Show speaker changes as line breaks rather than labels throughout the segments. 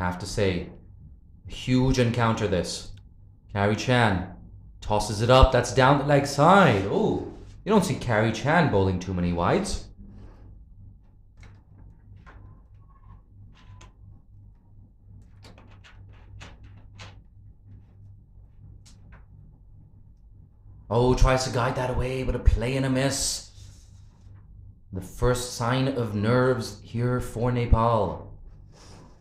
have to say. Huge encounter this. Carrie Chan tosses it up. That's down the leg side. Oh, you don't see Carrie Chan bowling too many wides. Oh, tries to guide that away, but a play and a miss. The first sign of nerves here for Nepal.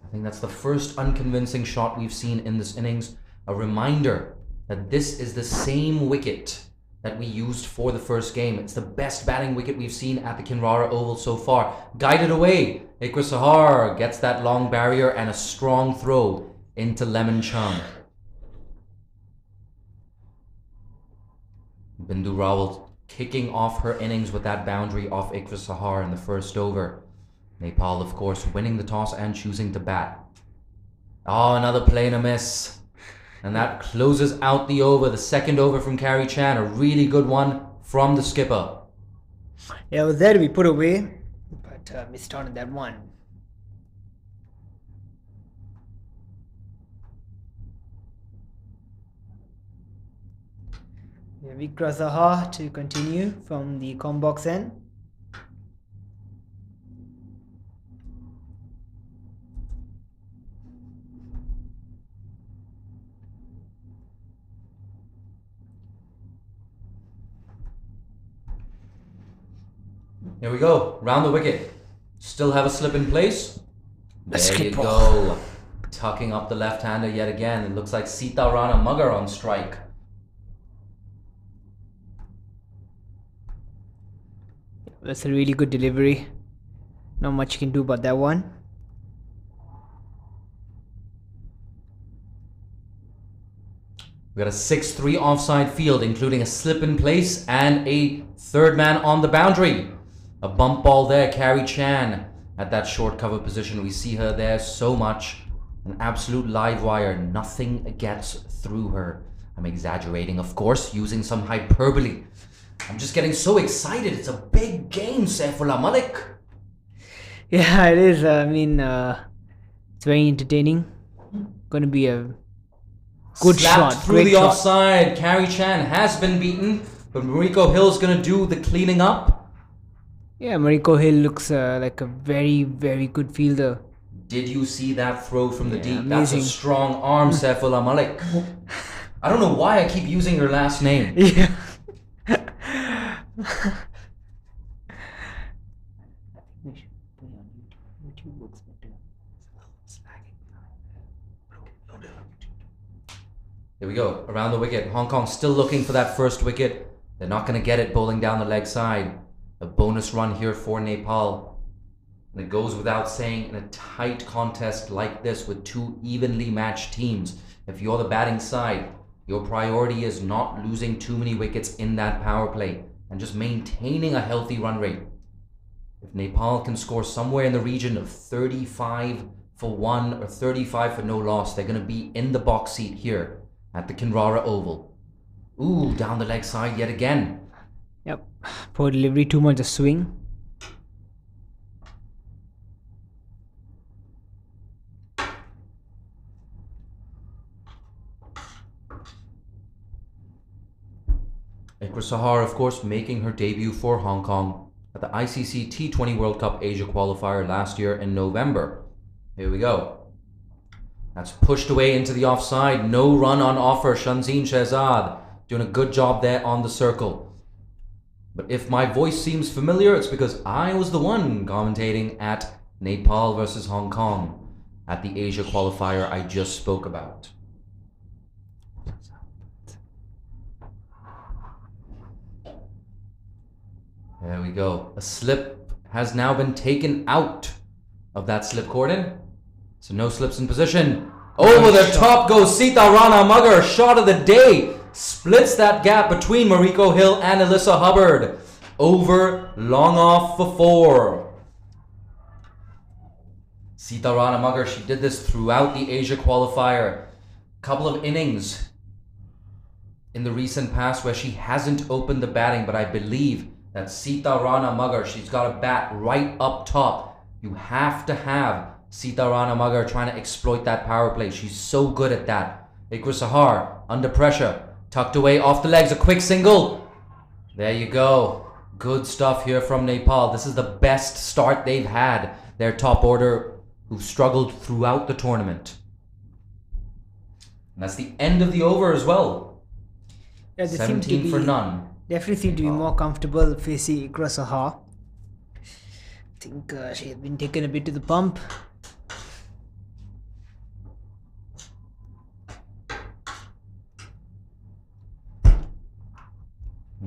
I think that's the first unconvincing shot we've seen in this innings. A reminder that this is the same wicket that we used for the first game. It's the best batting wicket we've seen at the Kinrara Oval so far. Guided away. Ikra Sahar gets that long barrier and a strong throw into Lemon Chung. Bindu Rawal kicking off her innings with that boundary off Ikra Sahar in the first over. Nepal, of course, winning the toss and choosing to bat. Oh, another play and a miss. And that closes out the over. The second over from Carrie Chan. A really good one from the skipper.
Yeah, it was there to be put away, but missed out on that one. Yeah, Ikra Sahar to continue from the combox end.
Here we go, round the wicket. Still have a slip in place. There you
ball.
go. Tucking up the left-hander yet again. It looks like Sita Rana Mugger on strike.
That's a really good delivery. Not much you can do about that one.
We got a 6-3 offside field, including a slip in place and a third man on the boundary. A bump ball there, Carrie Chan at that short cover position. We see her there so much. An absolute live wire. Nothing gets through her. I'm exaggerating, of course, using some hyperbole. I'm just getting so excited. It's a big game, Saifullah Malik.
Yeah, it is. I mean, it's very entertaining. Going to be a good
Slapped
shot.
through
Great
the
shot.
offside. Carrie Chan has been beaten, but Mariko Hill's going to do the cleaning up.
Yeah, Mariko Hill looks like a very, very good fielder.
Did you see that throw from the deep?
Amazing.
That's a strong arm, Saifullah Malik. I don't know why I keep using her last name.
Yeah.
Here we go, around the wicket. Hong Kong still looking for that first wicket. They're not going to get it bowling down the leg side. A bonus run here for Nepal. And it goes without saying, in a tight contest like this with two evenly matched teams, if you're the batting side, your priority is not losing too many wickets in that power play and just maintaining a healthy run rate. If Nepal can score somewhere in the region of 35 for 1 or 35 for no loss, they're going to be in the box seat here at the Kinrara Oval. Ooh, down the leg side yet again.
Yep. Poor delivery, too much of swing.
Ikra Sahar, of course, making her debut for Hong Kong at the ICC T20 World Cup Asia qualifier last year in November. Here we go. That's pushed away into the offside. No run on offer. Shanzeen Shehzad doing a good job there on the circle. But if my voice seems familiar, it's because I was the one commentating at Nepal versus Hong Kong at the Asia qualifier I just spoke about. There we go. A slip has now been taken out of that slip cordon. So no slips in position. Over the top goes Sita Rana Mugger. Shot of the day. Splits that gap between Mariko Hill and Alyssa Hubbard. Over, long off for 4. Sita Rana Mugger, she did this throughout the Asia qualifier. Couple of innings in the recent past where she hasn't opened the batting, but I believe that Sita Rana Mugger, she's got a bat right up top. You have to have Sitarana Magar trying to exploit that power play. She's so good at that. Ikra Sahar under pressure. Tucked away off the legs. A quick single. There you go. Good stuff here from Nepal. This is the best start they've had. Their top order who've struggled throughout the tournament. And that's the end of the over as well.
Yeah, they
17 for none.
Definitely seem to be more comfortable facing Ikra Sahar. I think she has been taken a bit to the pump.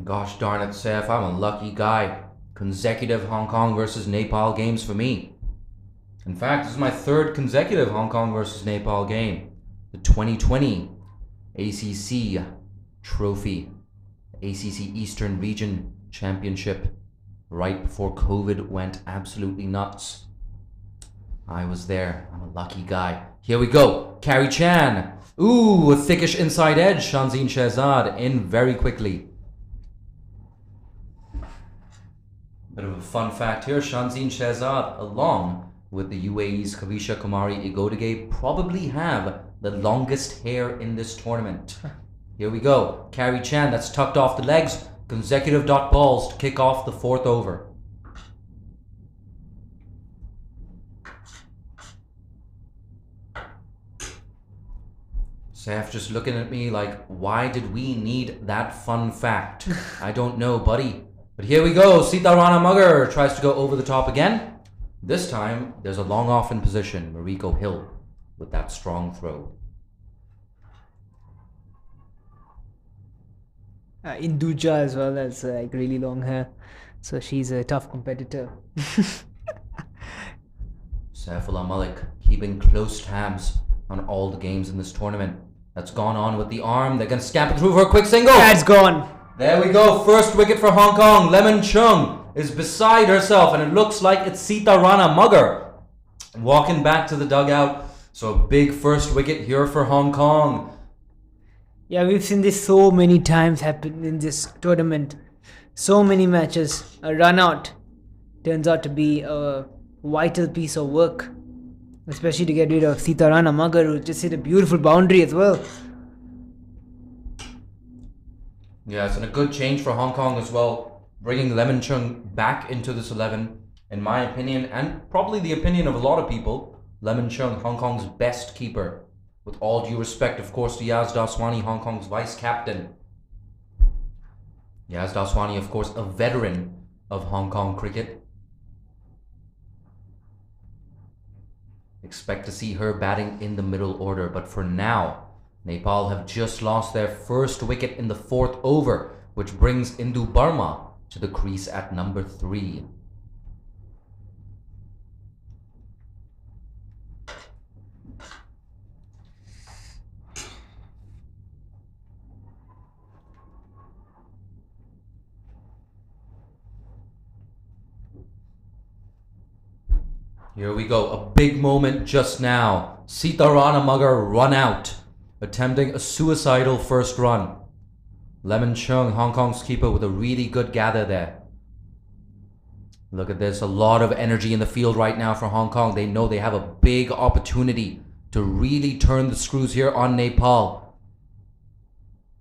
Gosh darn it, Saif, I'm a lucky guy. Consecutive Hong Kong versus Nepal games for me. In fact, this is my third consecutive Hong Kong versus Nepal game. The 2020 ACC Trophy, ACC Eastern Region Championship, right before COVID went absolutely nuts. I was there. I'm a lucky guy. Here we go. Carrie Chan. Ooh, a thickish inside edge. Shanzeen Shehzad in very quickly. Bit of a fun fact here, Shanzeen Shehzad, along with the UAE's Kavisha Kumari Igodage, probably have the longest hair in this tournament. Here we go. Carrie Chan, that's tucked off the legs. Consecutive dot balls to kick off the fourth over. Saif just looking at me like, why did we need that fun fact? I don't know, buddy. But here we go. Sitarana Magar tries to go over the top again. This time, there's a long off in position. Mariko Hill with that strong throw.
Induja as well as like really long hair. So she's a tough competitor.
Saifullah Malik keeping close tabs on all the games in this tournament. That's gone on with the arm. They're going to scamper through for a quick single.
That's gone.
There we go. First wicket for Hong Kong. Lemon Chung is beside herself, and it looks like it's Sitarana Magar walking back to the dugout. So a big first wicket here for Hong Kong.
Yeah, we've seen this so many times happen in this tournament. So many matches. A run out turns out to be a vital piece of work. Especially to get rid of Sitarana Magar, who just hit a beautiful boundary as well.
Yeah, it's been a good change for Hong Kong as well. Bringing Lemon Chung back into this 11, in my opinion, and probably the opinion of a lot of people. Lemon Chung, Hong Kong's best keeper. With all due respect, of course, to Yaz Daswani, Hong Kong's vice-captain. Yaz Daswani, of course, a veteran of Hong Kong cricket. Expect to see her batting in the middle order, but for now, Nepal have just lost their first wicket in the fourth over, which brings Indu Burma to the crease at number 3. Here we go, a big moment just now. Sitarana Magar run out, attempting a suicidal first run. Lemon Chung, Hong Kong's keeper, with a really good gather there. Look at this, a lot of energy in the field right now for Hong Kong. They know they have a big opportunity to really turn the screws here on Nepal.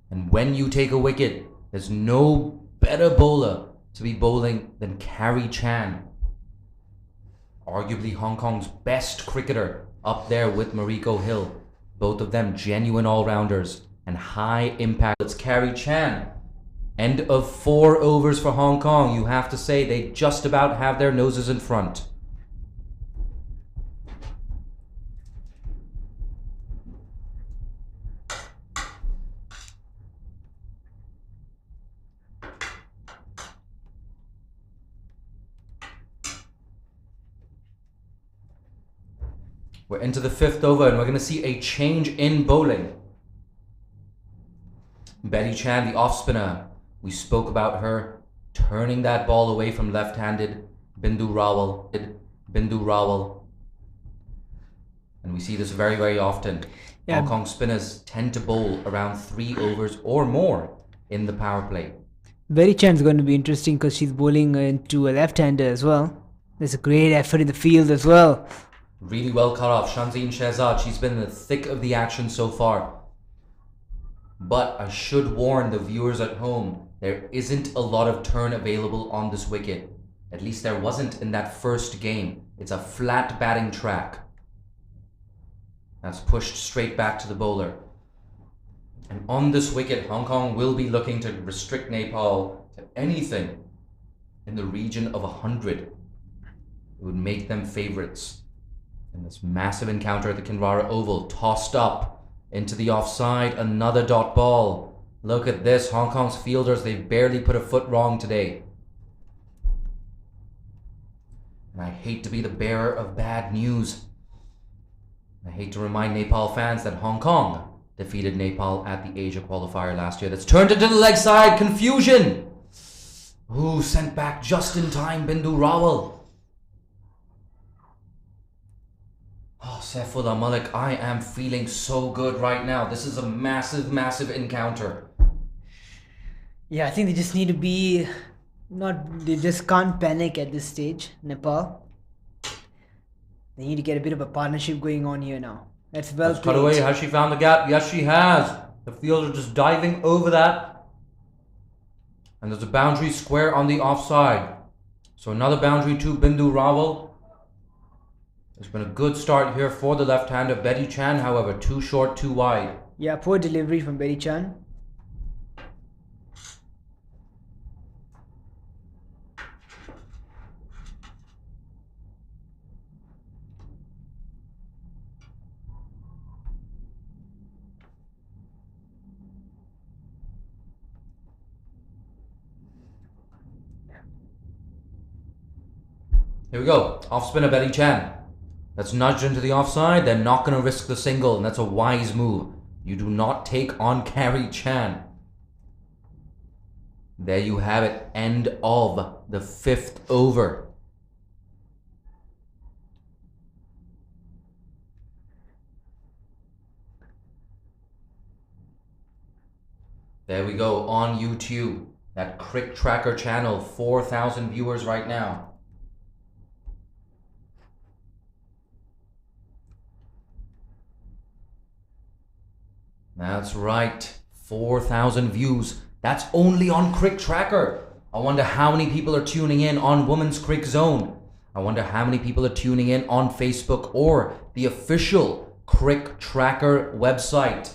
And when you take a wicket, there's no better bowler to be bowling than Carrie Chan. Arguably Hong Kong's best cricketer, up there with Mariko Hill. Both of them genuine all-rounders and high impact. It's Carrie Chan. End of 4 overs for Hong Kong. You have to say they just about have their noses in front. We're into the 5th over and we're going to see a change in bowling. Betty Chan, the off-spinner. We spoke about her turning that ball away from left-handed Bindu Rawal. And we see this very, very often. Yeah. Hong Kong spinners tend to bowl around 3 overs or more in the power play.
Betty Chan's going to be interesting because she's bowling into a left-hander as well. There's a great effort in the field as well.
Really well cut off. Shanzeen Shehzad, she's been in the thick of the action so far. But I should warn the viewers at home, there isn't a lot of turn available on this wicket. At least there wasn't in that first game. It's a flat batting track. That's pushed straight back to the bowler. And on this wicket, Hong Kong will be looking to restrict Nepal to anything in the region of 100. It would make them favourites. In this massive encounter at the Kinrara Oval, tossed up into the offside, another dot ball. Look at this, Hong Kong's fielders, they've barely put a foot wrong today. And I hate to be the bearer of bad news. I hate to remind Nepal fans that Hong Kong defeated Nepal at the Asia qualifier last year. That's turned into the leg side, confusion. Ooh, sent back just in time, Bindu Rawal. Oh, Saifullah Malik, I am feeling so good right now. This is a massive, massive encounter.
Yeah, I think they just need to be... They just can't panic at this stage, Nepal. They need to get a bit of a partnership going on here now. That's well
Let's cut away. Has she found the gap? Yes, she has. The fielder just diving over that. And there's a boundary square on the offside. So another boundary to Bindu Rawal. There's been a good start here for the left-hander. Betty Chan, however, too short, too wide.
Yeah, poor delivery from Betty Chan.
Here we go. Off spinner Betty Chan. That's nudged into the offside. They're not going to risk the single, and that's a wise move. You do not take on Carrie Chan. There you have it. End of the 5th over. There we go on YouTube. That Crick Tracker channel. 4,000 viewers right now. That's right, 4,000 views. That's only on Crick Tracker. I wonder how many people are tuning in on Women's Crick Zone. I wonder how many people are tuning in on Facebook or the official Crick Tracker website.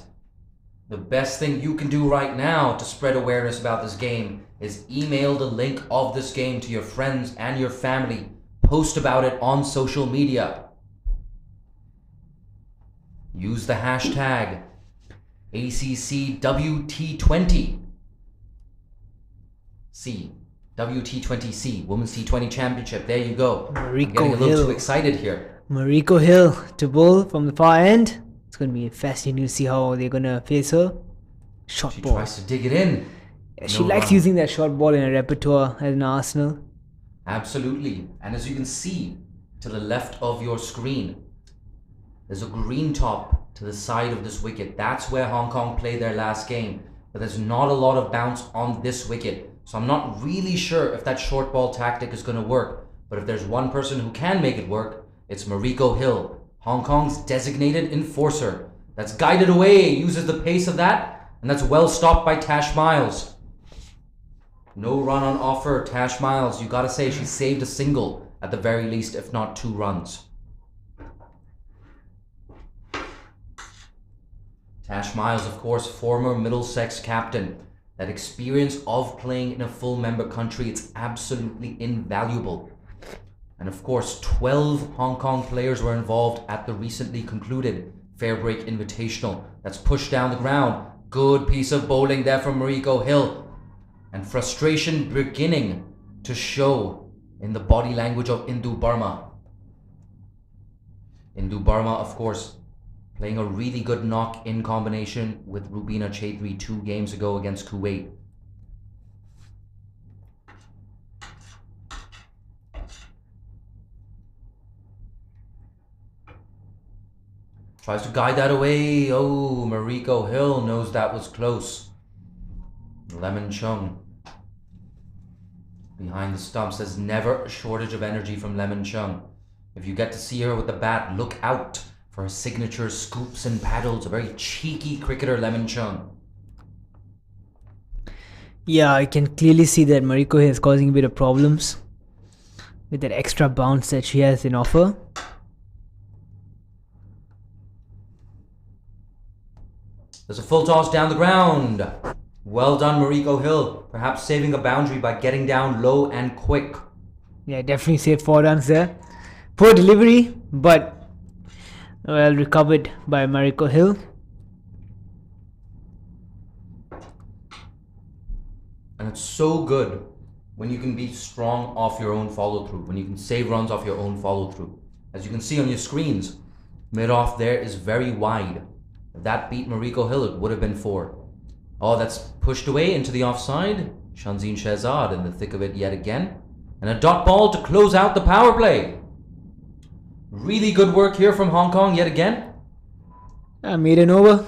The best thing you can do right now to spread awareness about this game is email the link of this game to your friends and your family. Post about it on social media. Use the hashtag ACC WT20 C. WT20C, Women's T20 Championship. There you go. I'm getting a little too excited here.
Mariko Hill to bowl from the far end. It's going to be fascinating to see how they're going to face her. Short ball.
She tries to dig it in.
Yeah, she likes using that short ball in her repertoire as an Arsenal.
Absolutely. And as you can see to the left of your screen, there's a green top to the side of this wicket. That's where Hong Kong played their last game. But there's not a lot of bounce on this wicket. So I'm not really sure if that short ball tactic is going to work. But if there's one person who can make it work, it's Mariko Hill, Hong Kong's designated enforcer. That's guided away, uses the pace of that, and that's well stopped by Tash Miles. No run on offer, Tash Miles. You gotta say she saved a single at the very least, if not 2 runs. Tash Miles, of course, former Middlesex captain. That experience of playing in a full member country, it's absolutely invaluable. And of course, 12 Hong Kong players were involved at the recently concluded Fairbreak Invitational. That's pushed down the ground. Good piece of bowling there from Mariko Hill. And frustration beginning to show in the body language of Indu Burma. Indu Burma, of course, playing a really good knock in combination with Rubina Chaudhry 2 games ago against Kuwait. Tries to guide that away. Oh, Mariko Hill knows that was close. Lemon Chung behind the stumps. There's never a shortage of energy from Lemon Chung. If you get to see her with the bat, look out for her signature scoops and paddles. A very cheeky cricketer, Lemon Chung.
Yeah, I can clearly see that Mariko Hill is causing a bit of problems with that extra bounce that she has in offer.
There's a full toss down the ground. Well done, Mariko Hill. Perhaps saving a boundary by getting down low and quick.
Yeah, definitely saved 4 runs there. Poor delivery, but well recovered by Mariko Hill.
And it's so good when you can be strong off your own follow through, when you can save runs off your own follow through. As you can see on your screens, mid off there is very wide. If that beat Mariko Hill, it would have been 4. Oh, that's pushed away into the offside. Shanzeen Shehzad in the thick of it yet again. And a dot ball to close out the power play. Really good work here from Hong Kong yet again.
Made an over.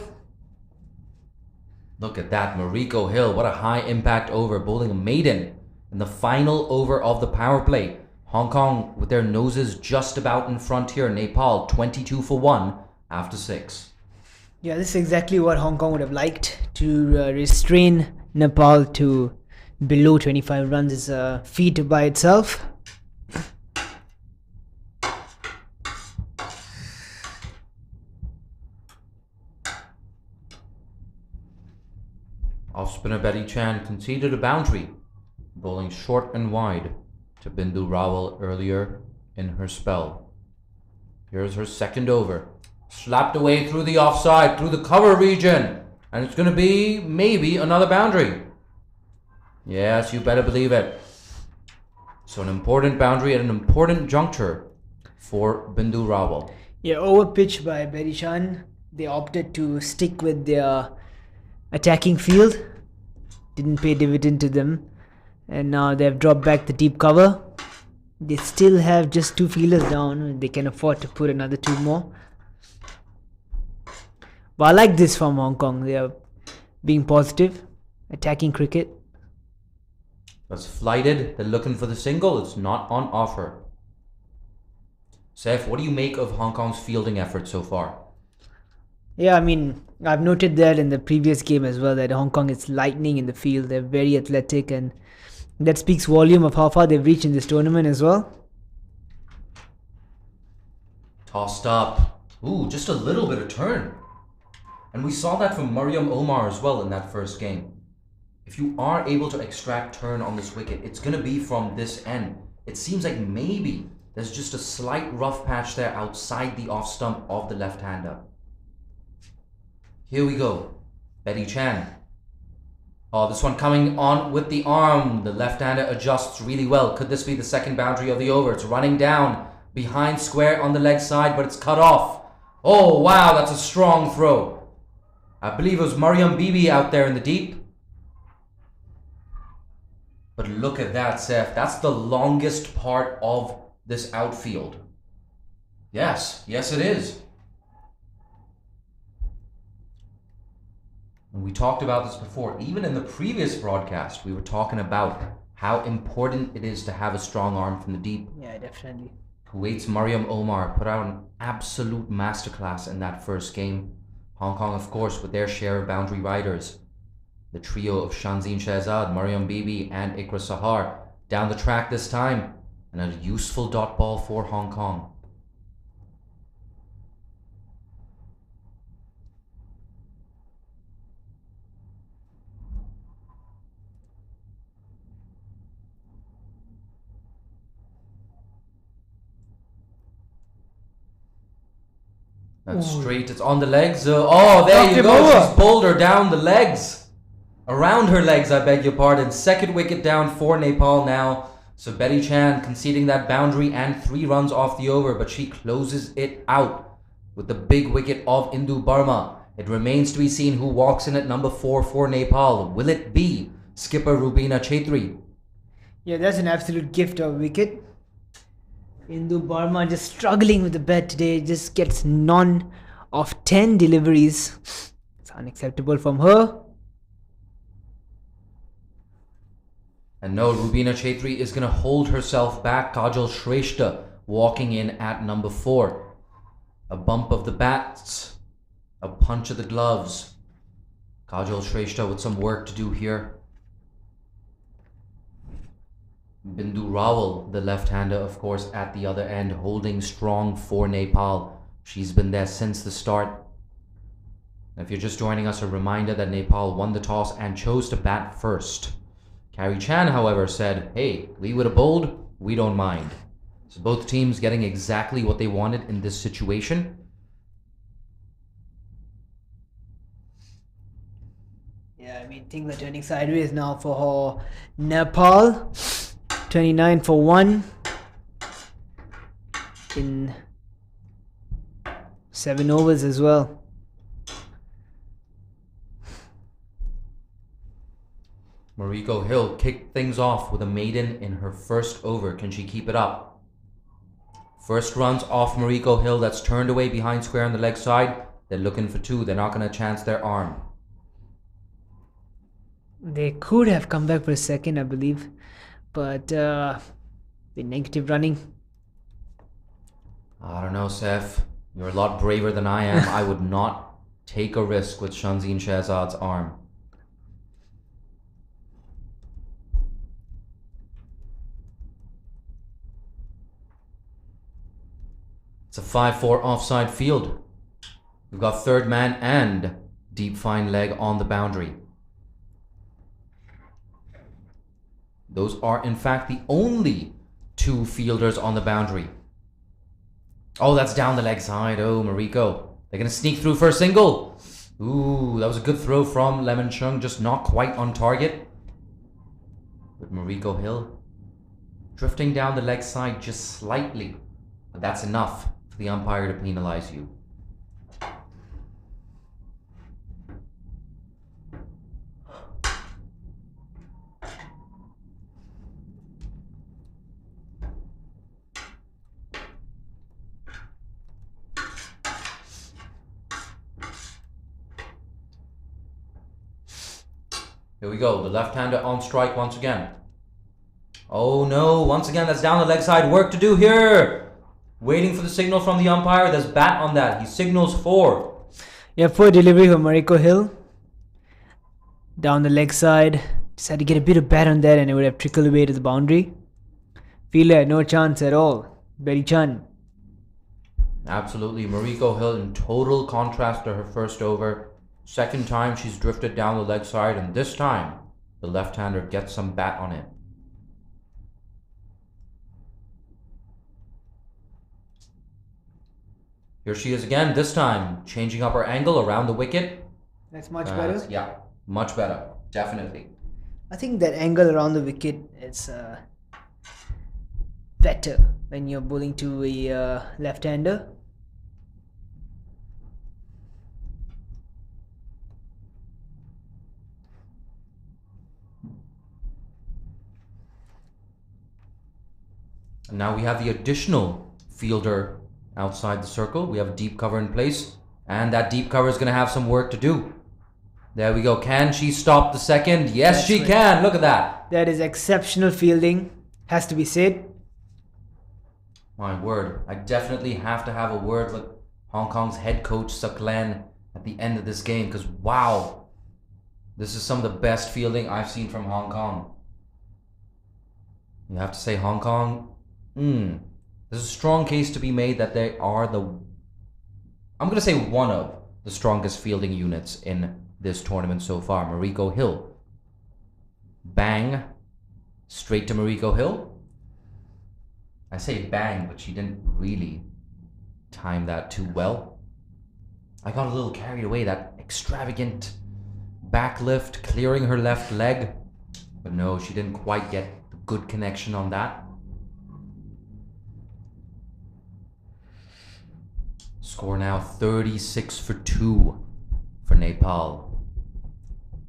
Look at that, Mariko Hill. What a high impact over, bowling a maiden in the final over of the power play. Hong Kong with their noses just about in front here. Nepal 22 for 1 after 6.
Yeah, this is exactly what Hong Kong would have liked, to restrain Nepal to below 25 runs is a feat by itself.
Off spinner Betty Chan conceded a boundary, bowling short and wide to Bindu Rawal earlier in her spell. Here's her second over. Slapped away through the offside, through the cover region. And it's going to be maybe another boundary. Yes, you better believe it. So an important boundary at an important juncture for Bindu Rawal.
Yeah, over pitch by Betty Chan. They opted to stick with their attacking field. Didn't pay dividend to them. And now they've dropped back the deep cover. They still have just 2 fielders down. They can afford to put another 2 more. But I like this from Hong Kong. They are being positive, attacking cricket.
That's flighted. They're looking for the single. It's not on offer. Saif, what do you make of Hong Kong's fielding effort so far?
Yeah, I mean, I've noted that in the previous game as well, that Hong Kong is lightning in the field. They're very athletic, and that speaks volume of how far they've reached in this tournament as well.
Tossed up. Ooh, just a little bit of turn. And we saw that from Mariam Omar as well in that first game. If you are able to extract turn on this wicket, it's going to be from this end. It seems like maybe there's just a slight rough patch there outside the off stump of the left-hander. Here we go. Betty Chan. Oh, this one coming on with the arm. The left-hander adjusts really well. Could this be the second boundary of the over? It's running down behind square on the leg side, but it's cut off. Oh, wow, that's a strong throw. I believe it was Mariam Bibi out there in the deep. But look at that, Seth. That's the longest part of this outfield. Yes, yes it is. And we talked about this before. Even in the previous broadcast, we were talking about how important it is to have a strong arm from the deep.
Yeah, definitely.
Kuwait's Mariam Omar put out an absolute masterclass in that first game. Hong Kong, of course, with their share of boundary riders. The trio of Shanzeen Shehzad, Mariam Bibi, and Ikra Sahar down the track this time. And a useful dot ball for Hong Kong. That's straight. It's on the legs. Oh, there you go. She's bowled her down the legs. Around her legs, I beg your pardon. Second wicket down for Nepal now. So Betty Chan conceding that boundary and 3 runs off the over, but she closes it out with the big wicket of Indu Burma. It remains to be seen who walks in at number 4 for Nepal. Will it be skipper Rubina Chaitri?
Yeah, that's an absolute gift of wicket. Indu Burma just struggling with the bat today. Just gets none of 10 deliveries. It's unacceptable from her.
And no, Rubina Chaitri is going to hold herself back. Kajal Shrestha walking in at number 4. A bump of the bats, a punch of the gloves. Kajol Shrestha with some work to do here. Bindu Rawal, the left-hander, of course, at the other end, holding strong for Nepal. She's been there since the start. If you're just joining us, a reminder that Nepal won the toss and chose to bat first. Carrie Chan, however, said, hey, we would have bowled, we don't mind. So both teams getting exactly what they wanted in this situation.
Yeah, I mean, things are turning sideways now for Nepal. 29 for 1 in 7 overs as well.
Mariko Hill kicked things off with a maiden in her first over. Can she keep it up? First runs off Mariko Hill. That's turned away behind square on the leg side. They're looking for 2. They're not going to chance their arm.
They could have come back for a second, I believe. But the negative running.
I don't know, Seth. You're a lot braver than I am. I would not take a risk with Shanzeen Shehzad's arm. It's a 5-4 offside field. We've got third man and deep fine leg on the boundary. Those are, in fact, the only 2 fielders on the boundary. Oh, that's down the leg side. Oh, Mariko. They're going to sneak through for a single. Ooh, that was a good throw from Lemon Chung, just not quite on target. But Mariko Hill drifting down the leg side just slightly. But that's enough for the umpire to penalize you. Here we go, the left-hander on strike once again. Oh no, once again that's down the leg side. Work to do here. Waiting for the signal from the umpire. There's bat on that. He signals 4.
Yeah, poor delivery from Mariko Hill. Down the leg side. Just had to get a bit of bat on that and it would have trickled away to the boundary. Fielder had no chance at all. Betty Chan.
Absolutely, Mariko Hill in total contrast to her first over. Second time she's drifted down the leg side, and this time the left-hander gets some bat on it. Here she is again, this time changing up her angle around the wicket.
That's much better.
Yeah, much better, definitely.
I think that angle around the wicket is better when you're bowling to a left-hander.
And now we have the additional fielder outside the circle. We have a deep cover in place, and that deep cover is going to have some work to do. There we go. Can she stop the second? Yes,
That's
she
right.
can. Look at that.
That is exceptional fielding, has to be said.
My word. I definitely have to have a word with Hong Kong's head coach, Saklan, at the end of this game, because wow, this is some of the best fielding I've seen from Hong Kong. You have to say Hong Kong, there's a strong case to be made that they are I'm going to say one of the strongest fielding units in this tournament so far. Mariko Hill. Bang. Straight to Mariko Hill. I say bang, but she didn't really time that too well. I got a little carried away, that extravagant backlift clearing her left leg. But no, she didn't quite get the good connection on that. Score now 36 for 2 for Nepal.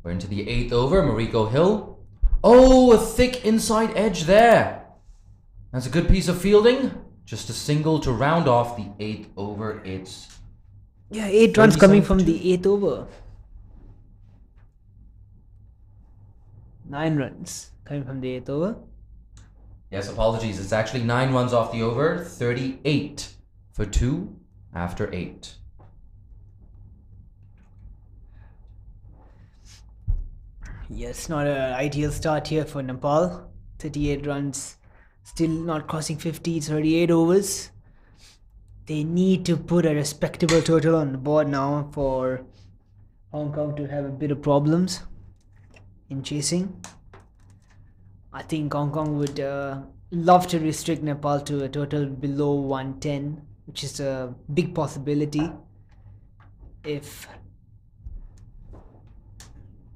We're into the 8th over. Mariko Hill. Oh, a thick inside edge there. That's a good piece of fielding. Just a single to round off the 8th over. It's
8 runs coming from the 8th over. 9 runs coming from the 8th over.
Yes, apologies. It's actually 9 runs off the over, 38 for 2 after 8.
Yes, not an ideal start here for Nepal. 38 runs, still not crossing 50, 38 overs. They need to put a respectable total on the board now for Hong Kong to have a bit of problems in chasing. I think Hong Kong would love to restrict Nepal to a total below 110, which is a big possibility if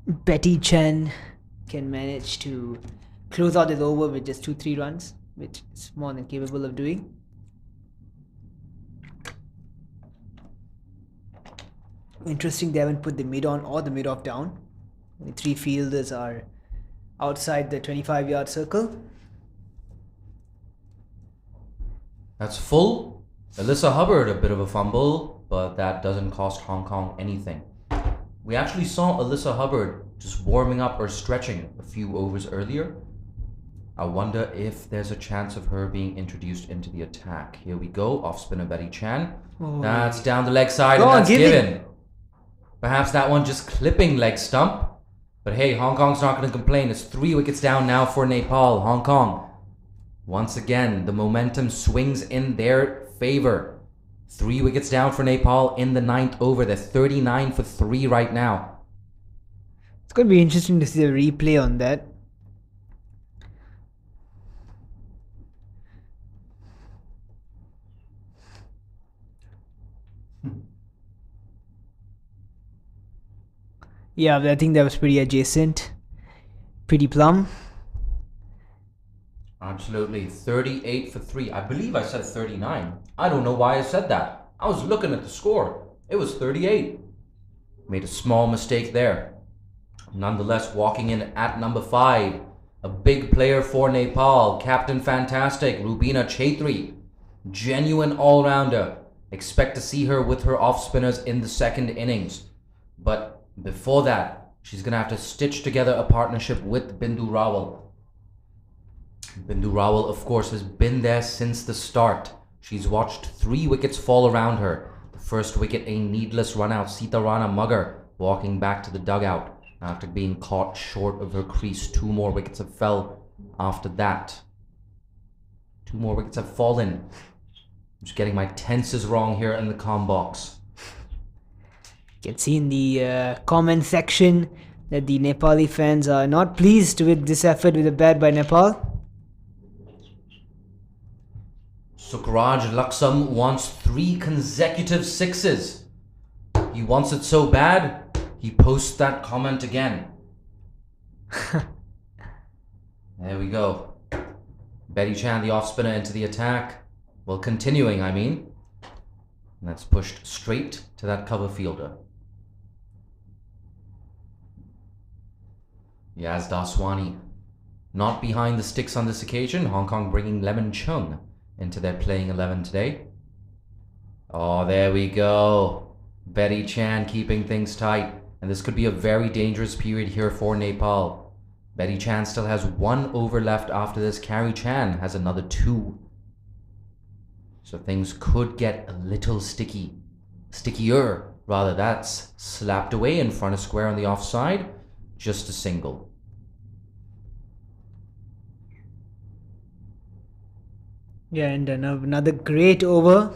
Betty Chen can manage to close out his over with just 2-3 runs, which is more than capable of doing. Interesting, they haven't put the mid on or the mid off down. Only 3 fielders are outside the 25-yard circle.
That's full. Alyssa Hubbard, a bit of a fumble, but that doesn't cost Hong Kong anything. We actually saw Alyssa Hubbard just warming up or stretching a few overs earlier. I wonder if there's a chance of her being introduced into the attack. Here we go, off spinner Betty Chan.
Oh.
That's down the leg side and that's given. Perhaps that one just clipping leg stump. But hey, Hong Kong's not going to complain. It's 3 wickets down now for Nepal. Hong Kong, once again, the momentum swings in their favor. 3 wickets down for Nepal in the 9th over. They're 39 for 3 right now.
It's going to be interesting to see a replay on that. Yeah, I think that was pretty adjacent. Pretty plumb.
Absolutely. 38 for 3. I believe I said 39. I don't know why I said that. I was looking at the score. It was 38. Made a small mistake there. Nonetheless, walking in at number 5. A big player for Nepal. Captain Fantastic, Rubina Chaitri. Genuine all-rounder. Expect to see her with her off-spinners in the 2nd innings. But before that, she's going to have to stitch together a partnership with Bindu Rawal. Bindu Rawal, of course, has been there since the start. She's watched 3 wickets fall around her. The first wicket, a needless run-out. Sita Rana Mugger walking back to the dugout after being caught short of her crease. 2 more wickets have fell after that. 2 more wickets have fallen. I'm just getting my tenses wrong here in the comm box.
You can see in the comment section that the Nepali fans are not pleased with this effort with the bat by Nepal.
Sukraj Laksam wants 3 consecutive 6s. He wants it so bad, he posts that comment again. There we go. Betty Chan, the off spinner, into the attack. Well, continuing, I mean. And that's pushed straight to that cover fielder. Yaz Daswani not behind the sticks on this occasion. Hong Kong bringing Lemon Chung into their playing 11 today. Oh, there we go. Betty Chan keeping things tight. And this could be a very dangerous period here for Nepal. Betty Chan still has 1 over left after this. Carrie Chan has another 2. So things could get a little sticky. Stickier, rather. That's slapped away in front of square on the offside. Just a single.
Yeah, and another great over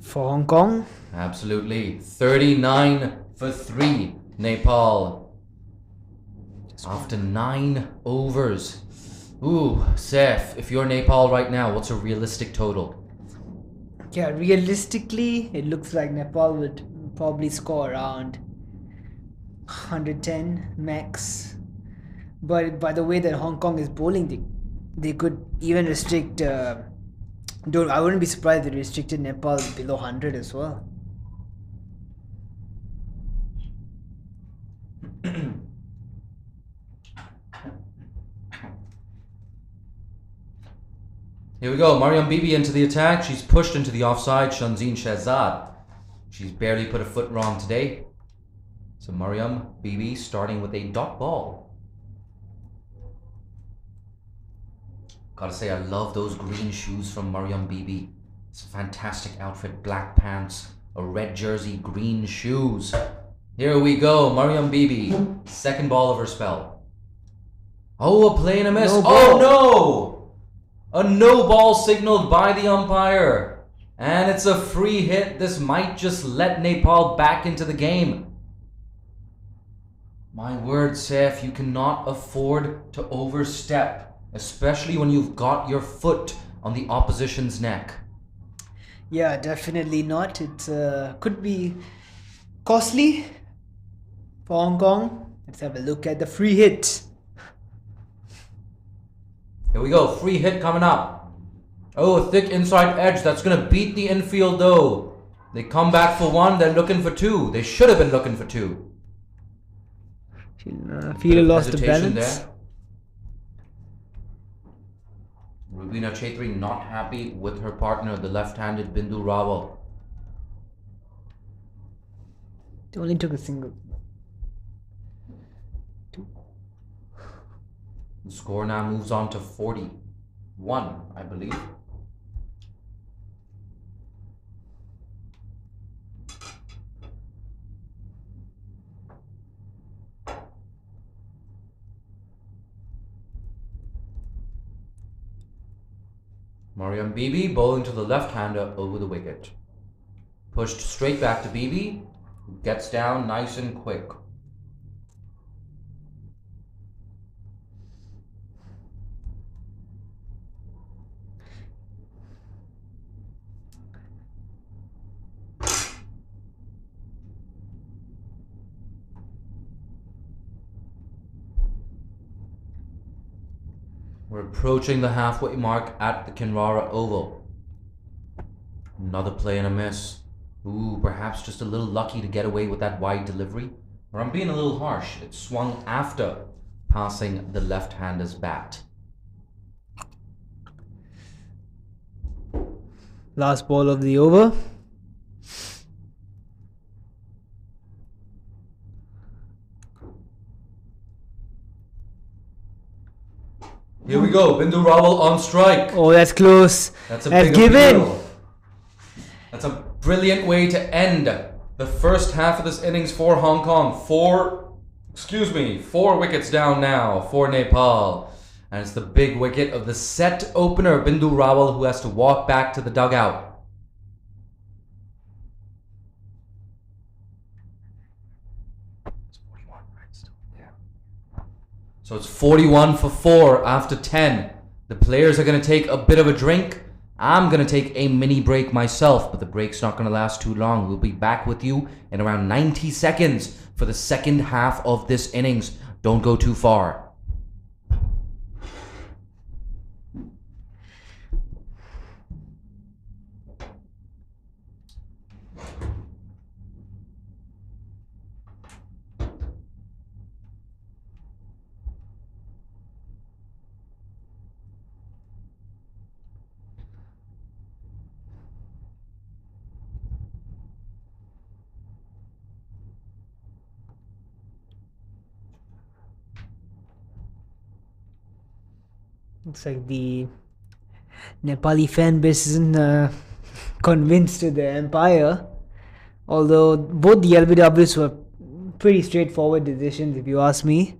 for Hong Kong.
Absolutely. 39 for 3. Nepal. After 9 overs. Ooh, Seth, if you're Nepal right now, what's a realistic total?
Yeah, realistically, it looks like Nepal would probably score around 110 max. But by the way that Hong Kong is bowling, they could even restrict. I wouldn't be surprised if they restricted Nepal below 100 as well.
Here we go. Mariam Bibi into the attack. She's pushed into the offside. Shanzeen Shahzad. She's barely put a foot wrong today. So Mariam Bibi starting with a dot ball. Gotta say, I love those green shoes from Mariam Bibi. It's a fantastic outfit. Black pants, a red jersey, green shoes. Here we go, Mariam Bibi. Second ball of her spell. Oh, a play and a miss.
No ball.
Oh no! A no ball signaled by the umpire. And it's a free hit. This might just let Nepal back into the game. My word, Saif, you cannot afford to overstep, especially when you've got your foot on the opposition's neck.
Yeah, definitely not. It could be costly for Hong Kong. Let's have a look at the free hit.
Here we go, free hit coming up. Oh, a thick inside edge. That's going to beat the infield though. They come back for one, they're looking for two. They should have been looking for two.
Fielder lost the
Hesitation
balance.
there. Rubina Chaitri not happy with her partner, the left-handed Bindu Rawal.
It only took a single.
The score now moves on to 41, I believe. Mariam Bibi bowling to the left-hander over the wicket. Pushed straight back to Bibi, who gets down nice and quick. We're approaching the halfway mark at the Kinrara Oval. Another play and a miss. Ooh, perhaps just a little lucky to get away with that wide delivery. Or I'm being a little harsh. It swung after passing the left-hander's bat.
Last ball of the over.
Here we go, Bindu Rawal on strike.
Oh, that's close.
That's a
That's
big
given.
appeal. That's a brilliant way to end the first half of this innings for Hong Kong. Four wickets down now for Nepal. And it's the big wicket of the set opener, Bindu Rawal, who has to walk back to the dugout. So it's 41 for 4 after 10. The players are going to take a bit of a drink. I'm going to take a mini break myself, but the break's not going to last too long. We'll be back with you in around 90 seconds for the second half of this innings. Don't go too far.
Looks like the Nepali fan base isn't convinced to the empire. Although both the LBWs were pretty straightforward decisions, if you ask me.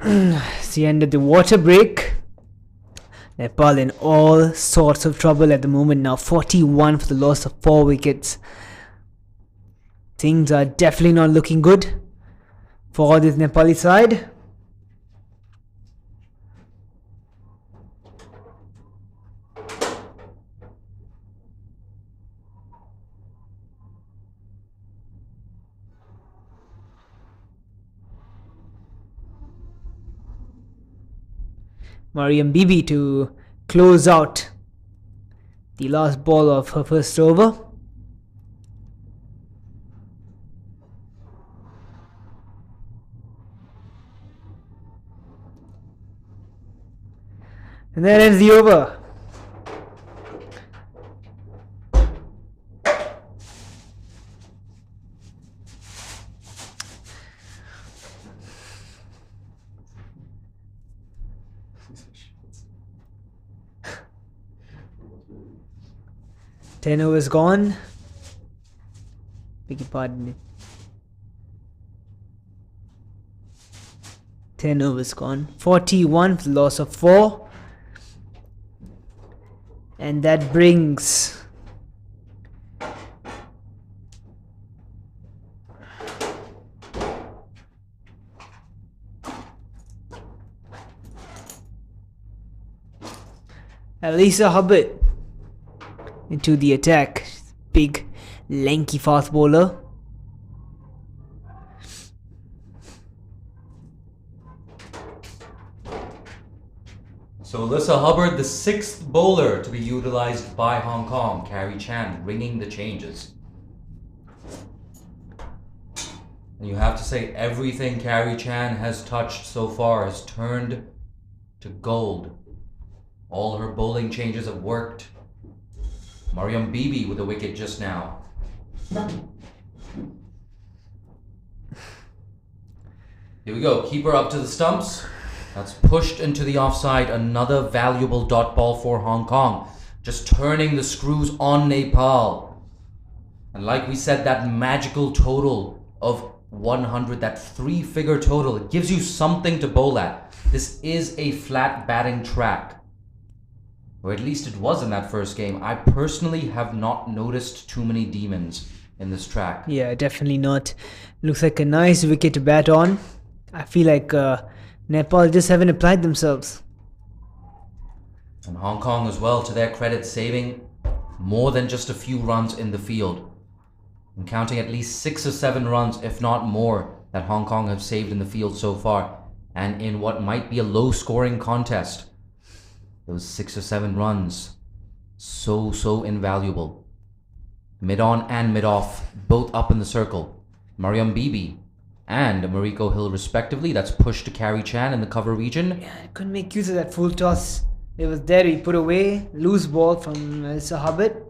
It's the end of the water break. Nepal in all sorts of trouble at the moment now. 41 for the loss of 4 wickets. Things are definitely not looking good for this Nepali side. Mariam Bibi to close out the last ball of her first over. And that ends the over. Ten overs gone. Beg your pardon. 10 overs gone. 41 for the loss of 4. And that brings Elisa Hubbard into the attack. Big, lanky fast bowler.
So Alyssa Hubbard, the 6th bowler to be utilized by Hong Kong. Carrie Chan ringing the changes. And you have to say everything Carrie Chan has touched so far has turned to gold. All her bowling changes have worked. Mariam Bibi with a wicket just now. Here we go. Keeper up to the stumps. That's pushed into the offside. Another valuable dot ball for Hong Kong. Just turning the screws on Nepal. And like we said, that magical total of 100, that 3-figure total, it gives you something to bowl at. This is a flat batting track. Or at least it was in that first game. I personally have not noticed too many demons in this track.
Yeah, definitely not. Looks like a nice wicket to bat on. I feel like Nepal just haven't applied themselves.
And Hong Kong as well, to their credit, saving more than just a few runs in the field. I'm counting at least 6 or 7 runs, if not more, that Hong Kong have saved in the field so far. And in what might be a low-scoring contest, those 6 or 7 runs, so invaluable. Mid-on and mid-off, both up in the circle. Mariam Bibi and Mariko Hill respectively. That's pushed to Carrie Chan in the cover region.
Yeah, I couldn't make use of that full toss. It was there, he put away. Loose ball from Elsa Hubbard.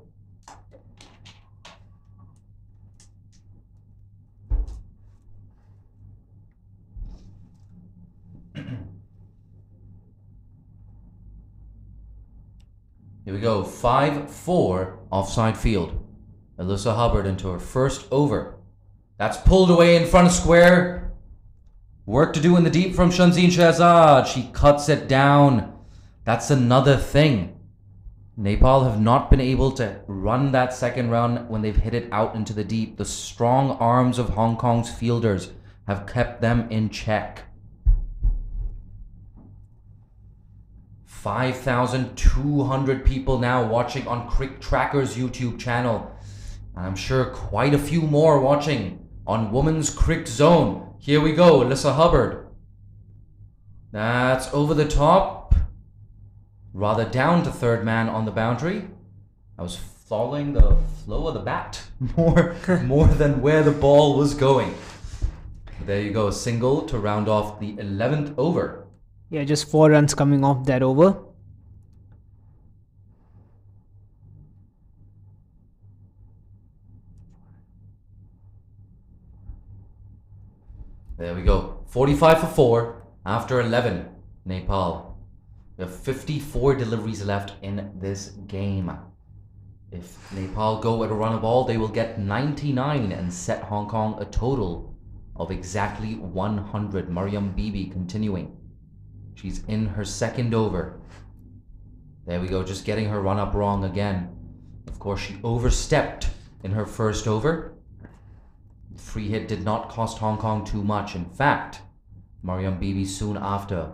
Here we go, 5-4 offside field. Alyssa Hubbard into her first over. That's pulled away in front of square. Work to do in the deep from Shanzeen Shahzad. She cuts it down. That's another thing. Nepal have not been able to run that second run when they've hit it out into the deep. The strong arms of Hong Kong's fielders have kept them in check. 5,200 people now watching on Crick Tracker's YouTube channel. And I'm sure quite a few more watching on Women's Crick Zone. Here we go, Alyssa Hubbard. That's over the top. Rather down to third man on the boundary. I was following the flow of the bat more than where the ball was going. There you go, a single to round off the 11th over.
Yeah, just 4 runs coming off that over.
There we go. 45 for 4 after 11. Nepal. We have 54 deliveries left in this game. If Nepal go at a run of ball, they will get 99 and set Hong Kong a total of exactly 100. Mariam Bibi continuing. She's in her second over. There we go, just getting her run up wrong again. Of course, she overstepped in her first over. Free hit did not cost Hong Kong too much. In fact, Mariam Bibi soon after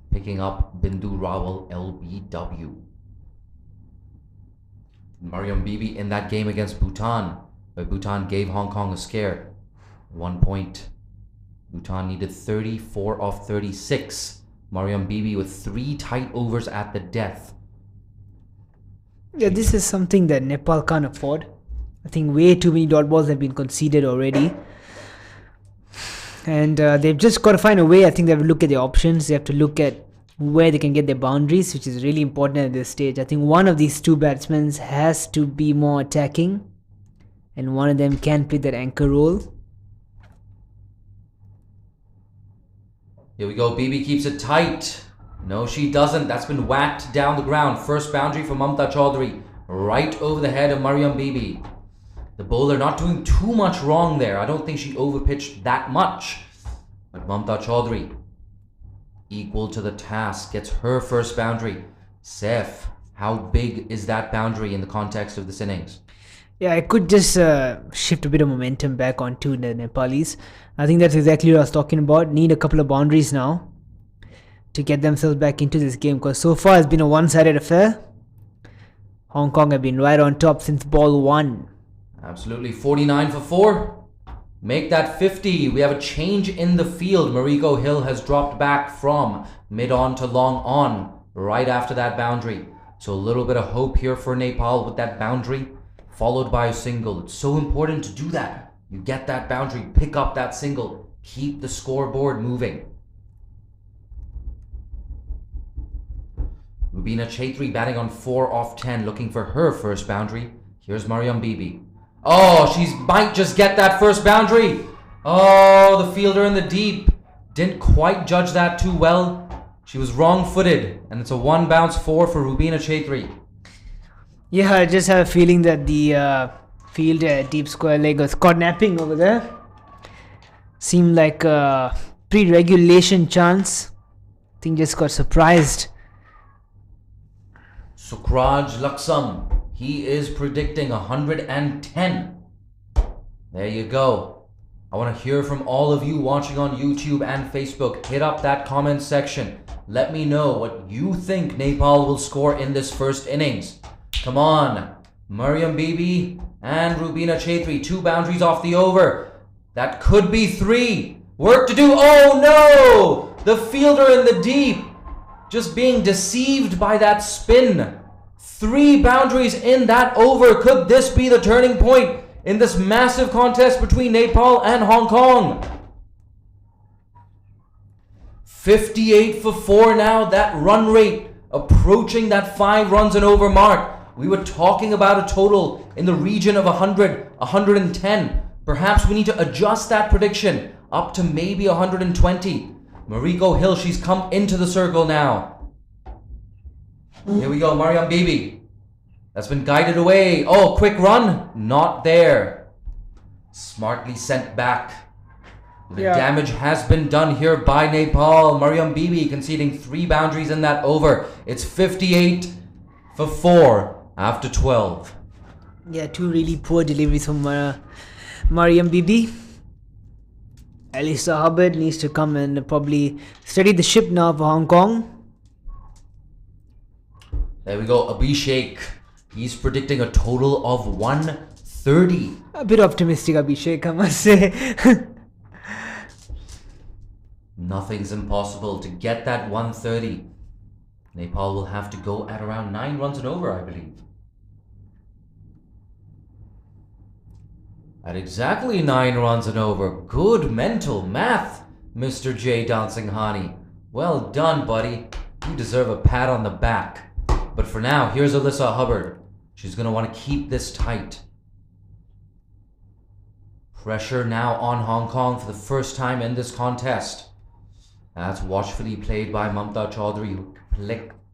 picking up Bindu Rawal LBW. Mariam Bibi in that game against Bhutan, where Bhutan gave Hong Kong a scare. 1 point. Bhutan needed 34 off 36. Mariam Bibi with 3 tight overs at the death.
Yeah, this is something that Nepal can't afford. I think way too many dot balls have been conceded already. And they've just got to find a way. I think they have to look at their options. They have to look at where they can get their boundaries, which is really important at this stage. I think one of these two batsmen has to be more attacking, and one of them can play that anchor role.
Here we go. Bibi keeps it tight. No, she doesn't. That's been whacked down the ground. First boundary for Mamta Chaudhary. Right over the head of Mariam Bibi. The bowler not doing too much wrong there. I don't think she overpitched that much. But Mamta Chaudhary, equal to the task, gets her first boundary. Saif, how big is that boundary in the context of this innings?
Yeah, I could just shift a bit of momentum back onto the Nepalis. I think that's exactly what I was talking about. Need a couple of boundaries now to get themselves back into this game, because so far it's been a one-sided affair. Hong Kong have been right on top since ball 1.
Absolutely. 49 for 4. Make that 50. We have a change in the field. Mariko Hill has dropped back from mid-on to long-on right after that boundary. So a little bit of hope here for Nepal with that boundary, followed by a single. It's so important to do that. You get that boundary, pick up that single, keep the scoreboard moving. Rubina Chaudhary batting on 4 off 10, looking for her first boundary. Here's Mariam Bibi. Oh, she might just get that first boundary. Oh, the fielder in the deep didn't quite judge that too well. She was wrong-footed, and it's a 1-bounce 4 for Rubina Chaudhary.
Yeah, I just have a feeling that the field deep square leg was caught napping over there. Seemed like a pre-regulation chance. I think just got surprised.
Sukraj Laksam, he is predicting 110. There you go. I want to hear from all of you watching on YouTube and Facebook. Hit up that comment section. Let me know what you think Nepal will score in this first innings. Come on. Mariam Bibi and Rubina Chaudhary, 2 boundaries off the over. That could be 3. Work to do. Oh no! The fielder in the deep just being deceived by that spin. 3 boundaries in that over. Could this be the turning point in this massive contest between Nepal and Hong Kong? 58 for 4 now. That run rate approaching that 5 runs and over mark. We were talking about a total in the region of 100, 110. Perhaps we need to adjust that prediction up to maybe 120. Mariko Hill, she's come into the circle now. Here we go, Mariam Bibi. That's been guided away. Oh, quick run. Not there. Smartly sent back. The damage has been done here by Nepal. Mariam Bibi conceding 3 boundaries in that over. It's 58 for 4 after 12.
Yeah, 2 really poor deliveries from Mariam Bibi. Alisa Hubbard needs to come and probably steady the ship now for Hong Kong.
There we go, Abhishek. He's predicting a total of 130.
A bit optimistic, Abhishek, I must say.
Nothing's impossible to get that 130. Nepal will have to go at around 9 runs and over, I believe. At exactly 9 runs and over. Good mental math, Mr. J. Dancing Hani. Well done, buddy. You deserve a pat on the back. But for now, here's Alyssa Hubbard. She's going to want to keep this tight. Pressure now on Hong Kong for the first time in this contest. That's watchfully played by Mamta Chaudhary, who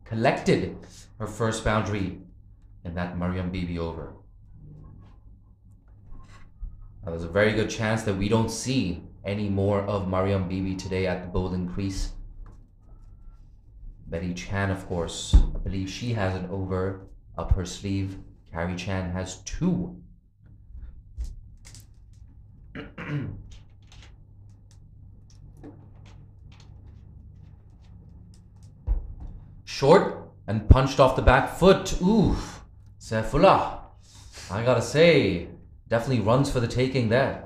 collected her first boundary in that Mariam Bibi over. Now, there's a very good chance that we don't see any more of Mariam Bibi today at the bowling crease. Betty Chan, of course, I believe she has an over up her sleeve. Carrie Chan has 2. Short and punched off the back foot. Oof. Saifullah. I gotta say, definitely runs for the taking there.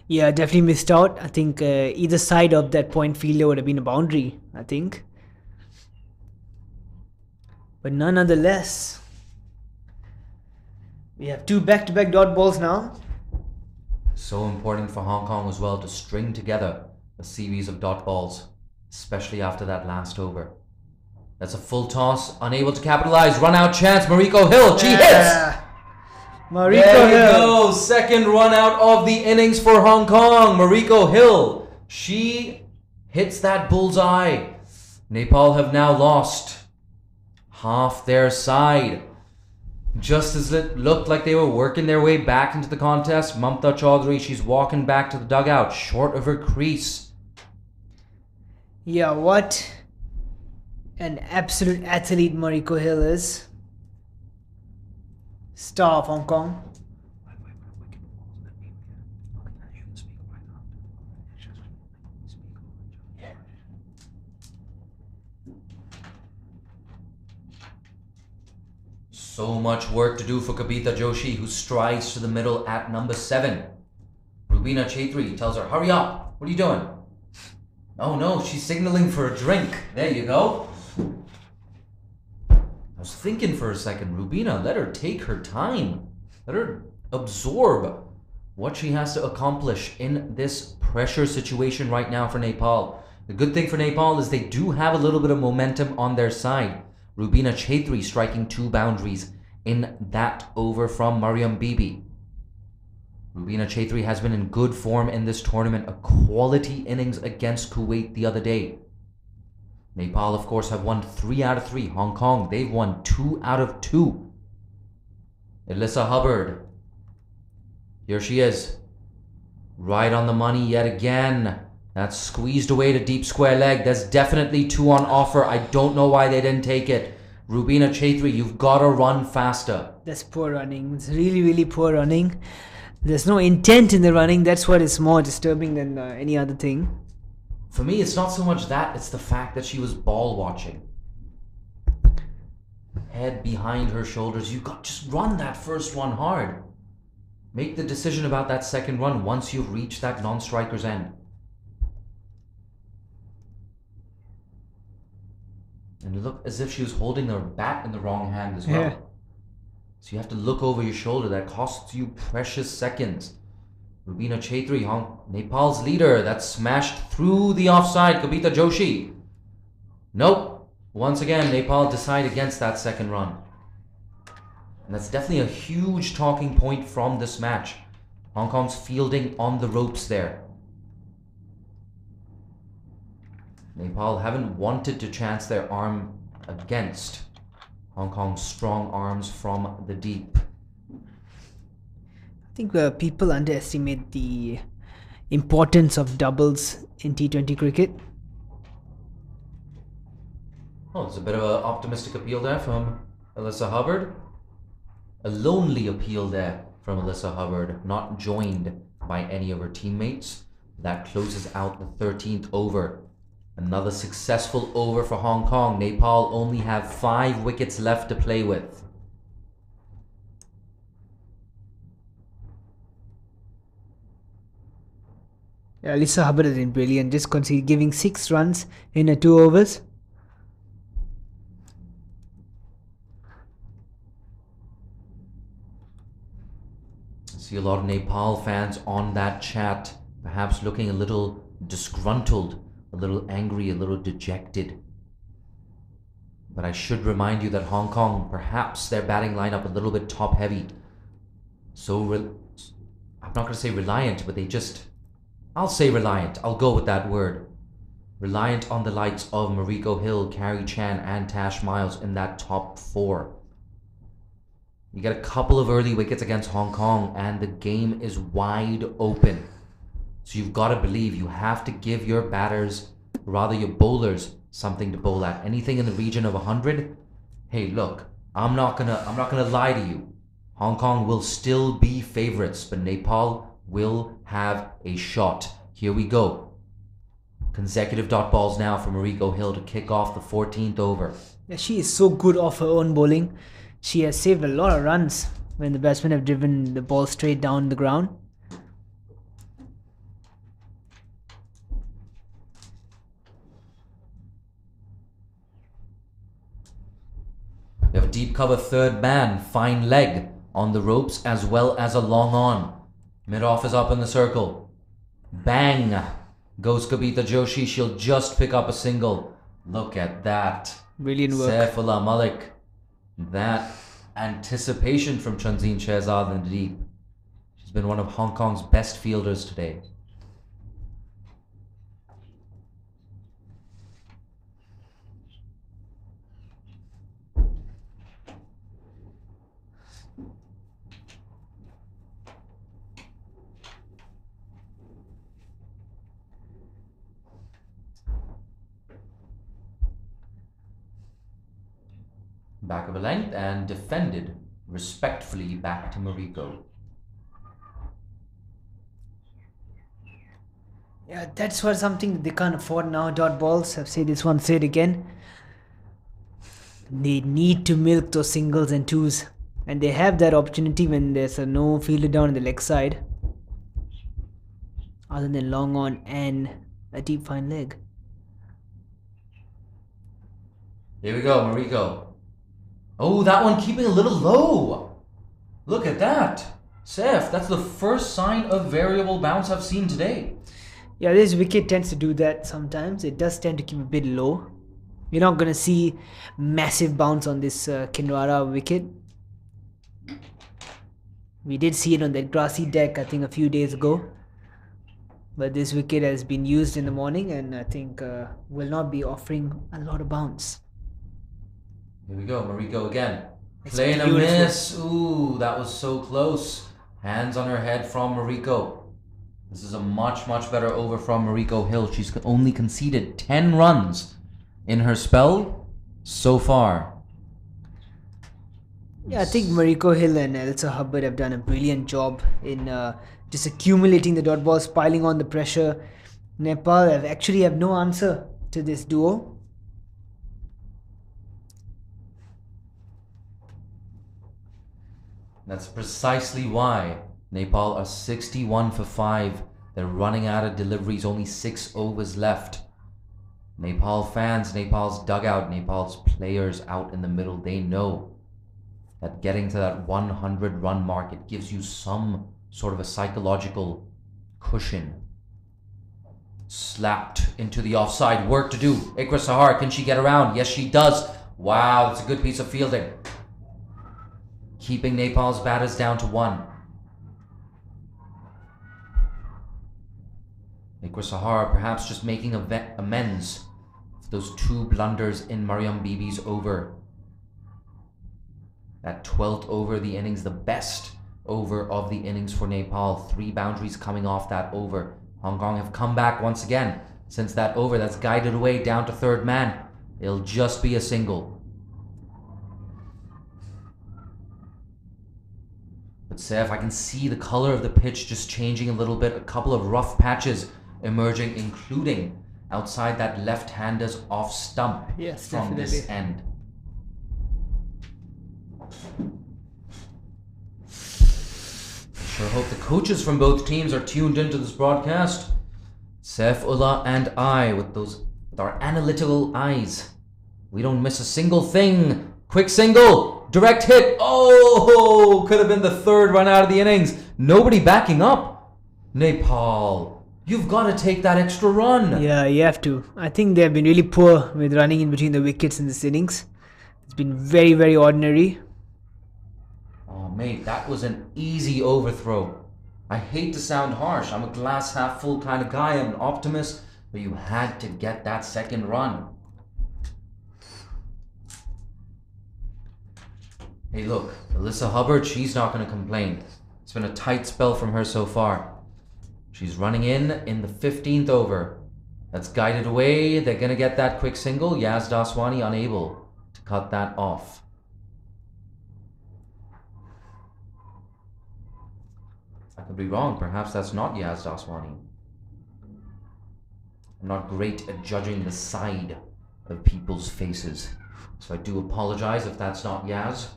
Yeah, definitely missed out. I think either side of that point fielder would have been a boundary, I think. But nonetheless, we have 2 back-to-back dot balls now.
So important for Hong Kong as well to string together a series of dot balls, especially after that last over. That's a full toss, unable to capitalize. Run out chance. Mariko Hill. She hits.
Mariko
There
Hill.
we go. Second run out of the innings for Hong Kong. Mariko Hill. She hits that bullseye. Nepal have now lost half their side. Just as it looked like they were working their way back into the contest, Mamta Chaudhary, she's walking back to the dugout, short of her crease.
Yeah, what an absolute athlete Mariko Hill is. Star of Hong Kong.
So much work to do for Kabita Joshi, who strides to the middle at number 7. Rubina Chaudhary tells her, hurry up, what are you doing? Oh no, she's signaling for a drink. There you go. I was thinking for a second, Rubina, let her take her time. Let her absorb what she has to accomplish in this pressure situation right now for Nepal. The good thing for Nepal is they do have a little bit of momentum on their side. Rubina Chaudhary striking 2 boundaries in that over from Mariam Bibi. Rubina Chaudhary has been in good form in this tournament, a quality innings against Kuwait the other day. Nepal, of course, have won 3 out of 3. Hong Kong, they've won 2 out of 2. Alyssa Hubbard. Here she is. Right on the money yet again. That's squeezed away to deep square leg. There's definitely 2 on offer. I don't know why they didn't take it. Rubina Chaudhary, you've got to run faster.
That's poor running. It's really, really poor running. There's no intent in the running. That's what is more disturbing than any other thing.
For me, it's not so much that. It's the fact that she was ball watching. Head behind her shoulders. You got just run that first one hard. Make the decision about that second run once you've reached that non-striker's end. And it looked as if she was holding her bat in the wrong hand as well.
Yeah.
So you have to look over your shoulder. That costs you precious seconds. Rubina Chaudhary, Nepal's leader, that smashed through the offside. Kabita Joshi. Nope. Once again, Nepal decide against that second run. And that's definitely a huge talking point from this match. Hong Kong's fielding on the ropes there. Nepal haven't wanted to chance their arm against Hong Kong's strong arms from the deep.
I think people underestimate the importance of doubles in T20 cricket.
Oh, there's a bit of an optimistic appeal there from Alyssa Hubbard. A lonely appeal there from Alyssa Hubbard, not joined by any of her teammates. That closes out the 13th over. Another successful over for Hong Kong. Nepal only have 5 wickets left to play with.
Yeah, Alyssa Hubbard has been brilliant, just giving 6 runs in 2 overs.
I see a lot of Nepal fans on that chat, perhaps looking a little disgruntled, a little angry, a little dejected. But I should remind you that Hong Kong, perhaps their batting lineup a little bit top heavy. So, I'm not going to say reliant, but I'll say reliant. I'll go with that word. Reliant on the likes of Mariko Hill, Carrie Chan, and Tash Miles in that top 4. You get a couple of early wickets against Hong Kong, and the game is wide open. So you've got to believe, you have to give your batters, rather your bowlers, something to bowl at. Anything in the region of 100. Hey, look, I'm not gonna lie to you. Hong Kong will still be favorites, but Nepal will have a shot. Here we go. Consecutive dot balls now for Mariko Hill to kick off the 14th over.
Yeah, she is so good off her own bowling. She has saved a lot of runs when the batsmen have driven the ball straight down the ground.
We have a deep cover third man, fine leg on the ropes as well as a long on. Mid-off is up in the circle. Bang goes Kabita Joshi. She'll just pick up a single. Look at that.
Brilliant work.
Saifullah Malik. That anticipation from Chanzeen Shehzad in the deep. She's been one of Hong Kong's best fielders today. Back of a length and defended respectfully back to Mariko.
Yeah, that's what something that they can't afford now. Dot balls. I've said this once, say it again. They need to milk those singles and twos, and they have that opportunity when there's a no fielder down the leg side, other than long on and a deep fine leg.
Here we go, Mariko. Oh, that one keeping a little low. Look at that. Saif, that's the first sign of variable bounce I've seen today.
Yeah, this wicket tends to do that sometimes. It does tend to keep a bit low. You're not going to see massive bounce on this Kinwara wicket. We did see it on the grassy deck, I think, a few days ago. But this wicket has been used in the morning and I think will not be offering a lot of bounce.
Here we go, Mariko again. Playing a miss. Ooh, that was so close. Hands on her head from Mariko. This is a much, much better over from Mariko Hill. She's only conceded 10 runs in her spell so far.
Yeah, I think Mariko Hill and Elsa Hubbard have done a brilliant job in just accumulating the dot balls, piling on the pressure. Nepal have no answer to this duo.
That's precisely why Nepal are 61 for 5. They're running out of deliveries, only 6 overs left. Nepal fans, Nepal's dugout, Nepal's players out in the middle, they know that getting to that 100 run mark, it gives you some sort of a psychological cushion. Slapped into the offside, work to do. Ikra Sahar, can she get around? Yes, she does. Wow, that's a good piece of fielding. Keeping Nepal's batters down to 1. Ikra Sahar perhaps just making amends for those 2 blunders in Mariam Bibi's over. That 12th over of the innings, the best over of the innings for Nepal. 3 boundaries coming off that over. Hong Kong have come back once again since that over. That's guided away down to 3rd man. It'll just be a single. But Saif, I can see the color of the pitch just changing a little bit. A couple of rough patches emerging, including outside that left-hander's off stump.
Yes,
from
definitely.
this end. Sure hope the coaches from both teams are tuned into this broadcast. Saifullah and I, with our analytical eyes. We don't miss a single thing. Quick single, direct hit. Oh, could have been the 3rd run out of the innings. Nobody backing up. Nepal, you've got to take that extra run.
Yeah, you have to. I think they've been really poor with running in between the wickets in this innings. It's been very, very ordinary.
Oh, mate, that was an easy overthrow. I hate to sound harsh. I'm a glass half full kind of guy. I'm an optimist. But you had to get that 2nd run. Hey, look, Alyssa Hubbard, she's not going to complain. It's been a tight spell from her so far. She's running in the 15th over. That's guided away. They're going to get that quick single. Yaz Daswani unable to cut that off. I could be wrong. Perhaps that's not Yaz Daswani. I'm not great at judging the side of people's faces, so I do apologize if that's not Yaz.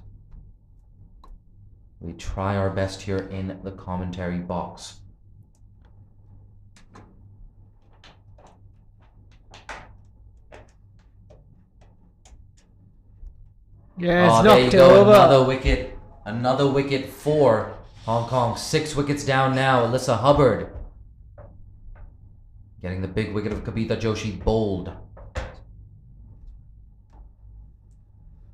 We try our best here in the commentary box.
Yeah,
there you go. Another wicket for Hong Kong. 6 wickets down now. Alyssa Hubbard getting the big wicket of Kabita Joshi bowled.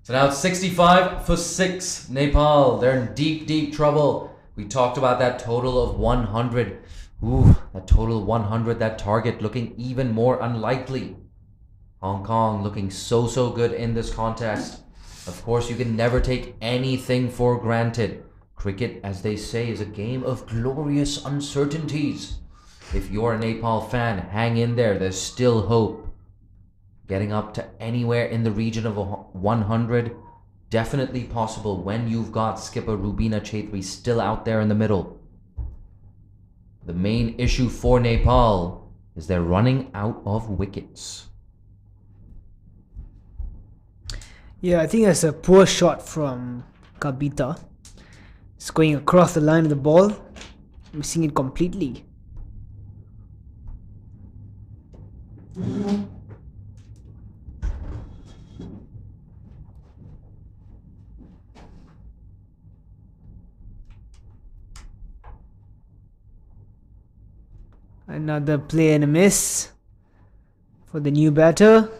So now it's 65 for 6. Nepal, they're in deep, deep trouble. We talked about that total of 100. Ooh, that total 100, that target looking even more unlikely. Hong Kong looking so good in this contest. Of course, you can never take anything for granted. Cricket, as they say, is a game of glorious uncertainties. If you're a Nepal fan, hang in there. There's still hope. Getting up to anywhere in the region of 100, definitely possible when you've got skipper Rubina Chaitri still out there in the middle. The main issue for Nepal is they're running out of wickets.
Yeah, I think that's a poor shot from Kabita. It's going across the line of the ball, missing it completely. Another play and a miss for the new batter.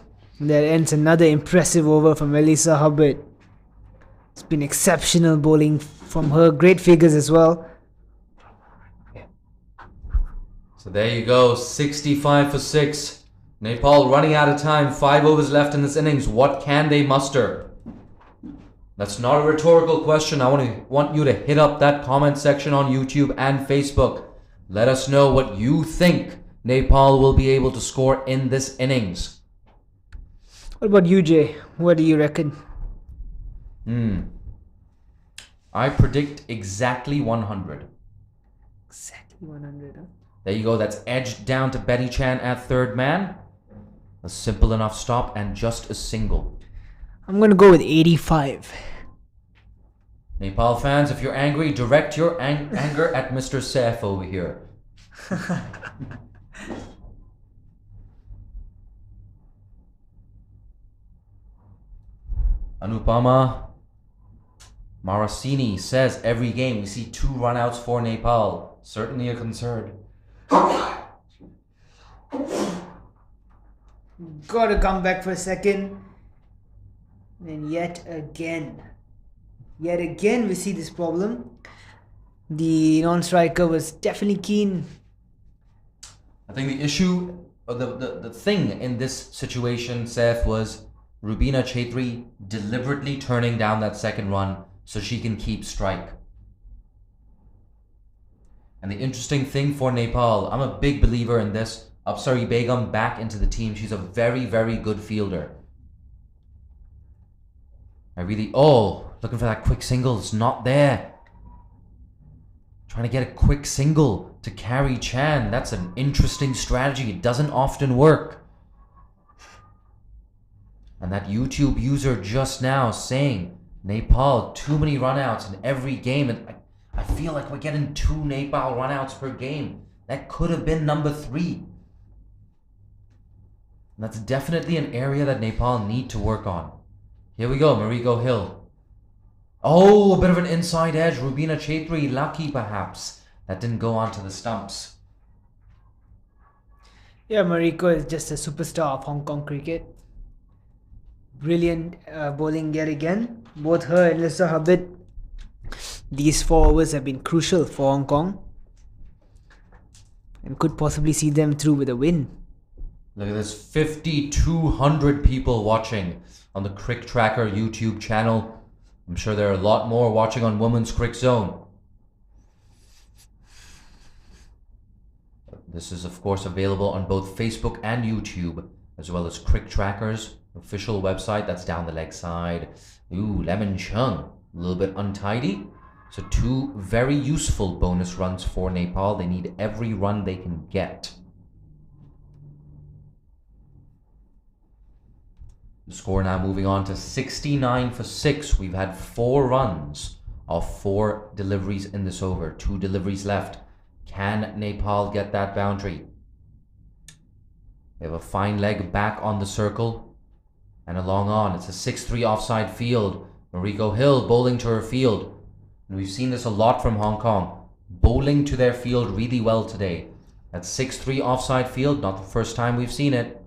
That ends another impressive over from Elisa Hubbard. It's been exceptional bowling from her, great figures as well.
So there you go, 65 for 6. Nepal running out of time, 5 overs left in this innings. What can they muster? That's not a rhetorical question. I want you to hit up that comment section on YouTube and Facebook. Let us know what you think Nepal will be able to score in this innings.
What about you, Jay? What do you reckon?
I predict exactly 100.
Exactly 100, huh?
There you go, that's edged down to Betty Chan at third man. A simple enough stop and just a single.
I'm going to go with 85.
Nepal fans, if you're angry, direct your anger at Mr. Saif over here. Anupama Marasini says every game we see 2 runouts for Nepal. Certainly a concern.
Gotta come back for a second. And yet again we see this problem. The non-striker was definitely keen.
I think the issue, or the thing in this situation, Saif, was Rubina Chaitri deliberately turning down that second run so she can keep strike. And the interesting thing for Nepal, I'm a big believer in this. Apsari Begum back into the team. She's a very good fielder. Looking for that quick single. It's not there. Trying to get a quick single to carry Chan. That's an interesting strategy. It doesn't often work. And that YouTube user just now saying, Nepal, too many runouts in every game. And I feel like we're getting 2 Nepal runouts per game. That could have been number 3. And that's definitely an area that Nepal need to work on. Here we go, Mariko Hill. Oh, a bit of an inside edge. Rubina Chaitri, lucky perhaps. That didn't go onto the stumps.
Yeah, Mariko is just a superstar of Hong Kong cricket. Brilliant bowling yet again. Both her and Elisa Hubbard. These 4 overs have been crucial for Hong Kong. And could possibly see them through with a win.
Look at this, 5,200 people watching on the Crick Tracker YouTube channel. I'm sure there are a lot more watching on Women's Crick Zone. This is of course available on both Facebook and YouTube, as well as Crick Tracker's official website. That's down the leg side. Ooh, Lemon Chung, a little bit untidy. So 2 very useful bonus runs for Nepal. They need every run they can get. The score now moving on to 69 for 6. We've had 4 runs of 4 deliveries in this over. 2 deliveries left. Can Nepal get that boundary? They have a fine leg back on the circle. And a long on. It's a 6-3 offside field. Mariko Hill bowling to her field. And we've seen this a lot from Hong Kong. Bowling to their field really well today. That 6-3 offside field, not the first time we've seen it.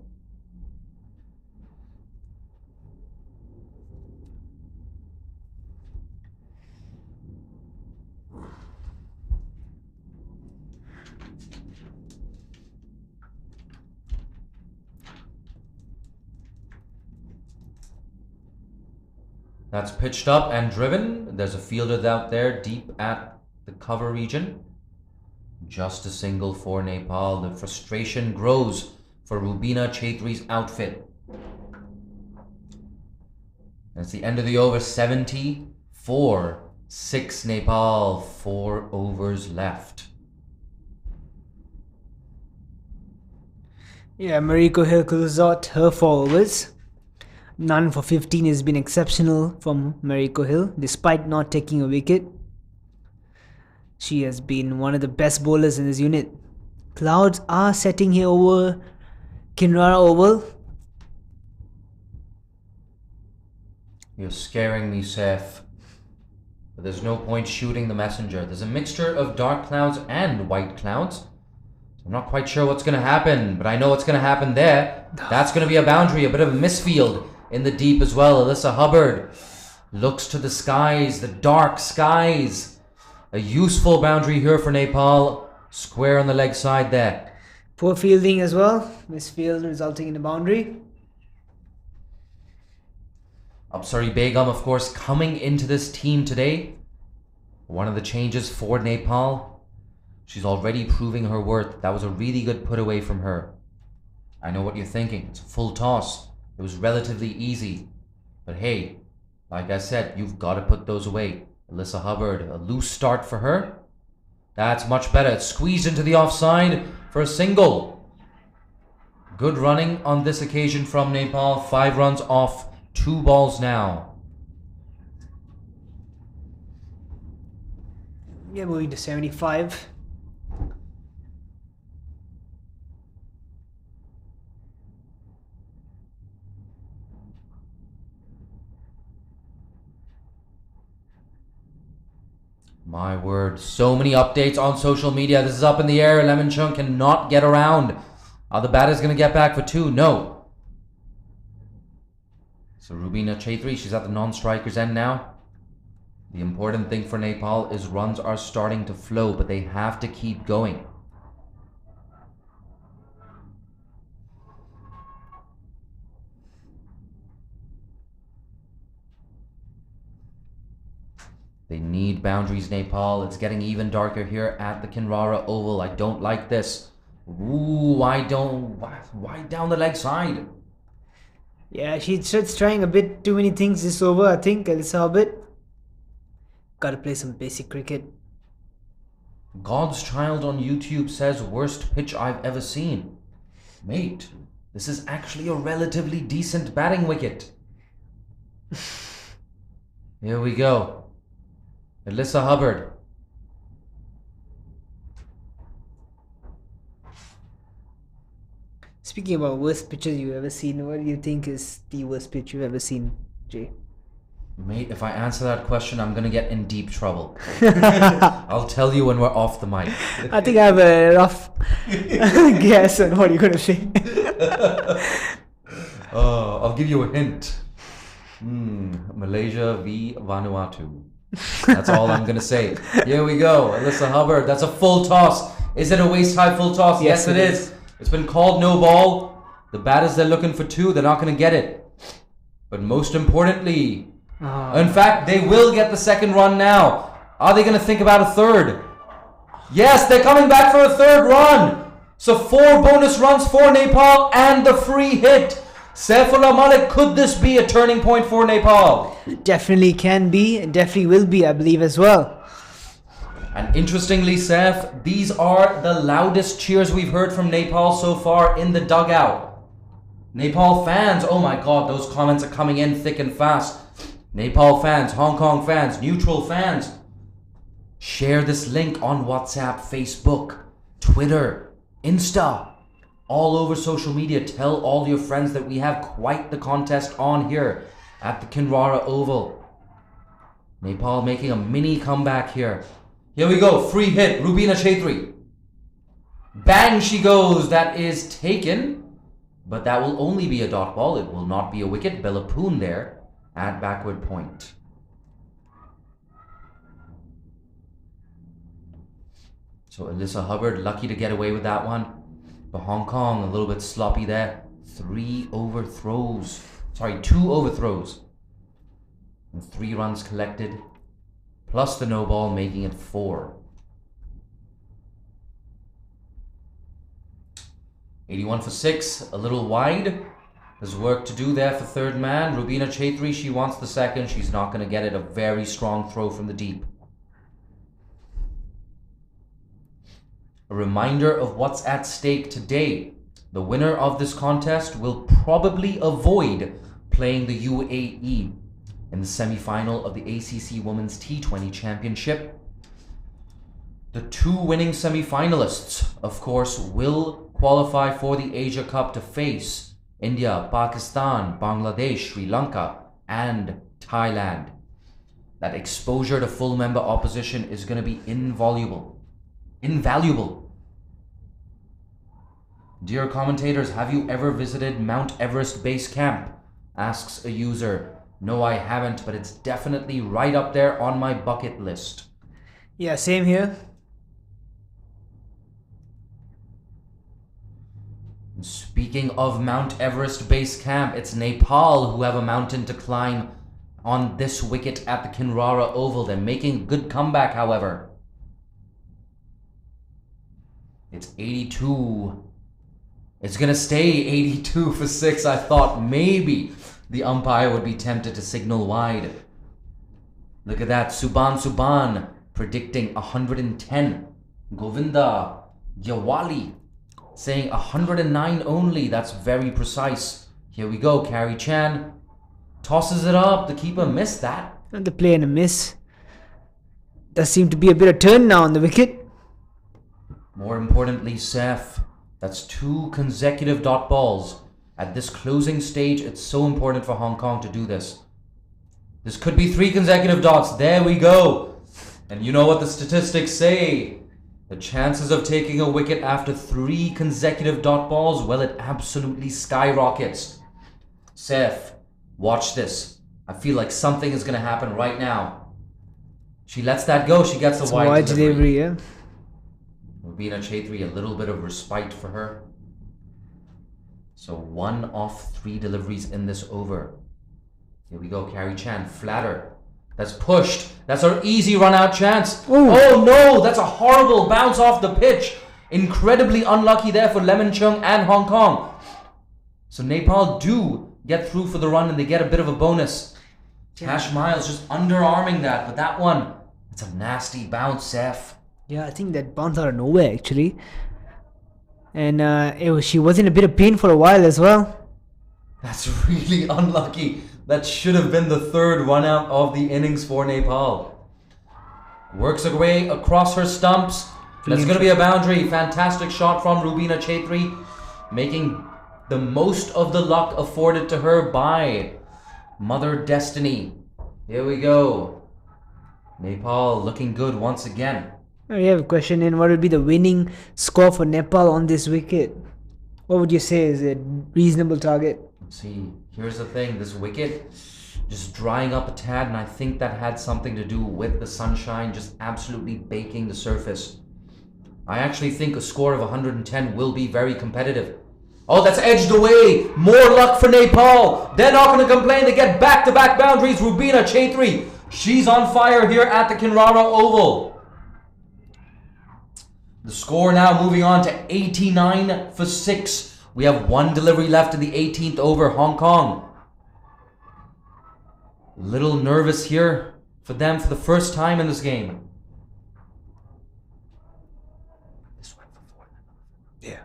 That's pitched up and driven. There's a fielder out there deep at the cover region. Just a single for Nepal. The frustration grows for Rubina Chaitri's outfit. It's the end of the over, 74-6 Nepal. 4 overs left.
Yeah, Mariko Hill closes out her 4 overs. None for 15 has been exceptional from Mariko Hill, despite not taking a wicket. She has been one of the best bowlers in this unit. Clouds are setting here over Kinrara Oval.
You're scaring me, Seth. But there's no point shooting the messenger. There's a mixture of dark clouds and white clouds. I'm not quite sure what's going to happen, but I know what's going to happen there. That's going to be a boundary, a bit of a misfield in the deep as well. Alyssa Hubbard looks to the skies, the dark skies. A useful boundary here for Nepal. Square on the leg side there.
Poor fielding as well. Misfield resulting in a boundary.
Apsari Begum, of course, coming into this team today. One of the changes for Nepal. She's already proving her worth. That was a really good put away from her. I know what you're thinking. It's a full toss. It was relatively easy. But hey, like I said, you've got to put those away. Alyssa Hubbard, a loose start for her. That's much better. It's squeezed into the offside for a single. Good running on this occasion from Nepal. 5 runs off 2 balls now.
Yeah, moving to 75.
My word, so many updates on social media. This is up in the air. Lemon Chung cannot get around. Are the batters going to get back for 2? No. So Rubina Chaitri, she's at the non-strikers end now. The important thing for Nepal is runs are starting to flow, but they have to keep going. They need boundaries, Nepal. It's getting even darker here at the Kinrara Oval. I don't like this. Ooh, why down the leg side?
Yeah, she's trying a bit too many things this over, I think. Alyssa Hubbard. Gotta play some basic cricket.
God's Child on YouTube says worst pitch I've ever seen. Mate, this is actually a relatively decent batting wicket. Here we go. Alyssa Hubbard.
Speaking about worst pitches you've ever seen, what do you think is the worst pitch you've ever seen, Jay?
Mate, if I answer that question, I'm going to get in deep trouble. I'll tell you when we're off the mic.
I think I have a rough guess on what you're going to say.
I'll give you a hint. Malaysia v Vanuatu. That's all I'm going to say. Here we go. Alyssa Hubbard. That's a full toss. Is it a waist-high full toss? Yes, it is. It's been called no ball. The batters, they're looking for 2. They're not going to get it. But most importantly, in fact, they will get the 2nd run now. Are they going to think about a 3rd? Yes, they're coming back for a 3rd run. So 4 bonus runs for Nepal and the free hit. Saifullah Malik, could this be a turning point for Nepal?
Definitely can be, and definitely will be, I believe, as well.
And interestingly, Saif, these are the loudest cheers we've heard from Nepal so far in the dugout. Nepal fans, oh my god, those comments are coming in thick and fast. Nepal fans, Hong Kong fans, neutral fans. Share this link on WhatsApp, Facebook, Twitter, Insta. All over social media. Tell all your friends that we have quite the contest on here at the Kinrara Oval. Nepal making a mini comeback here. Here we go. Free hit. Rubina Chaitri. Bang she goes. That is taken. But that will only be a dot ball. It will not be a wicket. Belapoon there at backward point. So Alyssa Hubbard lucky to get away with that one. But Hong Kong a little bit sloppy there. 2 overthrows. And 3 runs collected, plus the no ball, making it 4. 81 for 6, a little wide. There's work to do there for third man. Rubina Chaitri, she wants the second. She's not going to get it. A very strong throw from the deep. A reminder of what's at stake today. The winner of this contest will probably avoid playing the UAE in the semi-final of the ACC Women's T20 Championship. The 2 winning semi-finalists, of course, will qualify for the Asia Cup to face India, Pakistan, Bangladesh, Sri Lanka, and Thailand. That exposure to full member opposition is going to be invaluable. Dear commentators, have you ever visited Mount Everest Base Camp? Asks a user. No, I haven't, but it's definitely right up there on my bucket list.
Yeah, same here.
Speaking of Mount Everest Base Camp, it's Nepal who have a mountain to climb on this wicket at the Kinrara Oval. They're making a good comeback, however. It's 82. It's going to stay 82 for 6. I thought maybe the umpire would be tempted to signal wide. Look at that. Subhan predicting 110. Govinda Gyawali saying 109 only. That's very precise. Here we go. Carrie Chan tosses it up. The keeper missed that.
And the play and a miss. There seemed to be a bit of turn now on the wicket.
More importantly, Seth, that's 2 consecutive dot balls. At this closing stage, it's so important for Hong Kong to do this. This could be 3 consecutive dots. There we go. And you know what the statistics say. The chances of taking a wicket after 3 consecutive dot balls, well, it absolutely skyrockets. Seth, watch this. I feel like something is going to happen right now. She lets that go. She gets a wide delivery.
Yeah.
Rubina Chaitri, a little bit of respite for her. So 1 off 3 deliveries in this over. Here we go, Carrie Chan, flatter. That's pushed. That's our easy run-out chance. Ooh. Oh no, that's a horrible bounce off the pitch. Incredibly unlucky there for Lemon Chung and Hong Kong. So Nepal do get through for the run and they get a bit of a bonus. Tash Miles just underarming that, but that one, it's a nasty bounce, Seth.
Yeah, I think that bounced out of nowhere actually. And she was in a bit of pain for a while as well.
That's really unlucky. That should have been the 3rd run out of the innings for Nepal. Works her way across her stumps. That's going to be a boundary. Fantastic shot from Rubina Chaitri, making the most of the luck afforded to her by Mother Destiny. Here we go. Nepal looking good once again.
We have a question in. What would be the winning score for Nepal on this wicket? What would you say is a reasonable target?
Let's see. Here's the thing. This wicket just drying up a tad, and I think that had something to do with the sunshine just absolutely baking the surface. I actually think a score of 110 will be very competitive. Oh, that's edged away. More luck for Nepal. They're not going to complain. They get back-to-back boundaries. Rubina Chaitri, she's on fire here at the Kinrara Oval. The score now moving on to 89 for 6. We have 1 delivery left in the 18th over. Hong Kong. Little nervous here for them for the first time in this game. This went for 4.
Yeah.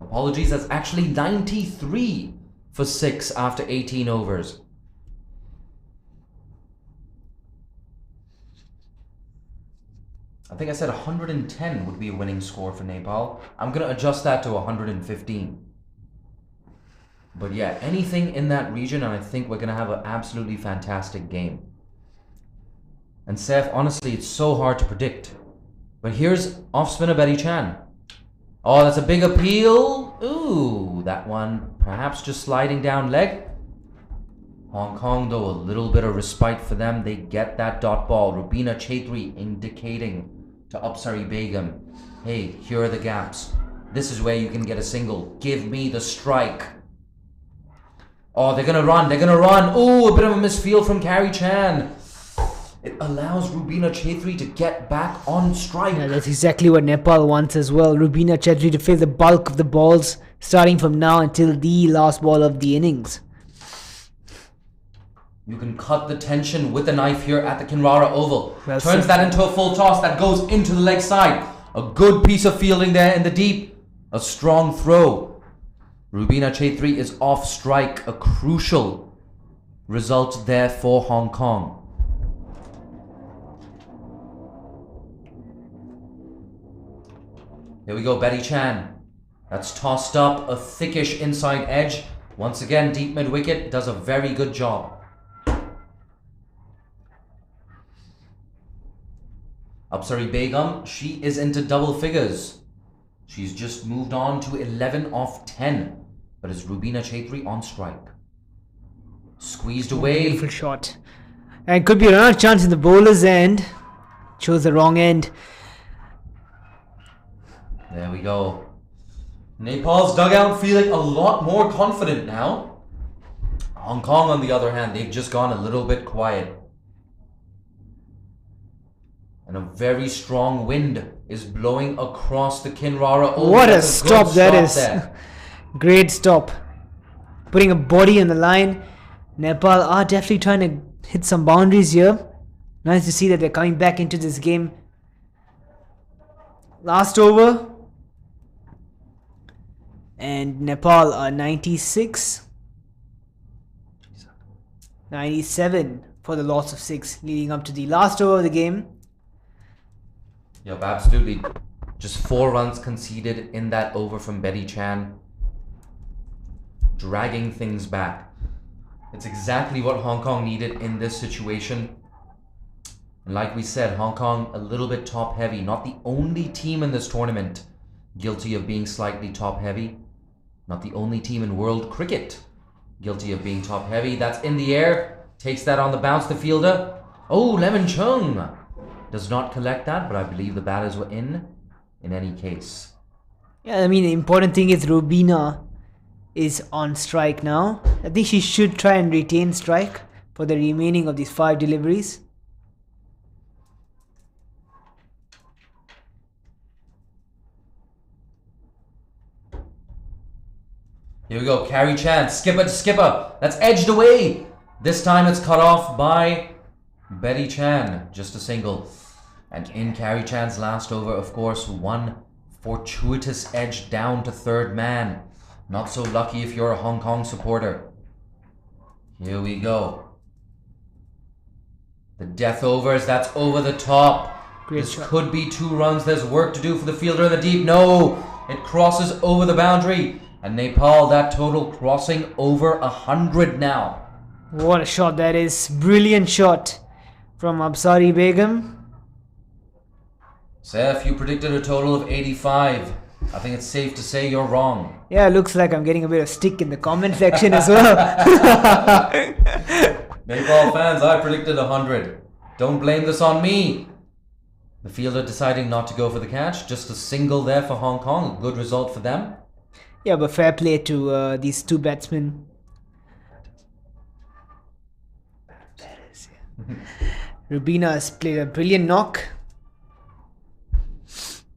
Apologies, that's actually 93 for 6 after 18 overs. I think I said 110 would be a winning score for Nepal. I'm going to adjust that to 115. But yeah, anything in that region, and I think we're going to have an absolutely fantastic game. And Seth, honestly, it's so hard to predict. But here's off-spinner Betty Chan. Oh, that's a big appeal. Ooh, that one perhaps just sliding down leg. Hong Kong, though, a little bit of respite for them. They get that dot ball. Rubina Chaitri indicating to Upsari Begum, hey, here are the gaps. This is where you can get a single. Give me the strike. Oh, they're gonna run. They're gonna run. Oh, a bit of a misfield from Carrie Chan. It allows Rubina Chetri to get back on strike.
Yeah, that's exactly what Nepal wants as well. Rubina Chetri to face the bulk of the balls starting from now until the last ball of the innings.
You can cut the tension with the knife here at the Kinrara Oval.
Well
Turns
said.
that into a full toss that goes into the leg side. A good piece of fielding there in the deep. A strong throw. Rubina Chetri is off strike. A crucial result there for Hong Kong. Here we go, Betty Chan. That's tossed up, a thickish inside edge. Once again, deep mid-wicket, does a very good job. Apsari Begum, she is into double figures. She's just moved on to 11 off 10. But is Rubina Chetri on strike? Squeezed away.
Beautiful shot. And could be another chance in the bowler's end. Chose the wrong end.
There we go. Nepal's dugout feeling a lot more confident now. Hong Kong, on the other hand, they've just gone a little bit quiet. And a very strong wind is blowing across the Kinrara. Oh,
What a
that's
stop
good
that
stop
is.
there.
Great stop. Putting a body on the line. Nepal are definitely trying to hit some boundaries here. Nice to see that they're coming back into this game. Last over. And Nepal are 96. 97 for the loss of 6 leading up to the last over of the game.
Yep, absolutely. Just 4 runs conceded in that over from Betty Chan. Dragging things back. It's exactly what Hong Kong needed in this situation. And like we said, Hong Kong a little bit top heavy. Not the only team in this tournament guilty of being slightly top heavy. Not the only team in world cricket guilty of being top heavy. That's in the air. Takes that on the bounce, the fielder. Oh, Lemon Chung does not collect that, but I believe the batters were in any case.
Yeah, I mean, the important thing is Rubina is on strike now. I think she should try and retain strike for the remaining of these 5 deliveries.
Here we go, Carrie Chan, skipper to skipper. That's edged away. This time it's cut off by Betty Chan. Just a single. And in Carrie Chan's last over, of course, one fortuitous edge down to third man. Not so lucky if you're a Hong Kong supporter. Here we go. The death overs, that's over the top.
Great
This
shot.
could be 2 runs. There's work to do for the fielder in the deep. No, it crosses over the boundary. And Nepal, that total crossing over 100 now.
What a shot that is. Brilliant shot from Apsari Begum.
Seth, you predicted a total of 85. I think it's safe to say you're wrong.
Yeah, looks like I'm getting a bit of stick in the comment section as well.
Nepal fans, I predicted 100. Don't blame this on me. The fielder deciding not to go for the catch. Just a single there for Hong Kong. A good result for them.
Yeah, but fair play to these 2 batsmen. Rubina has played a brilliant knock.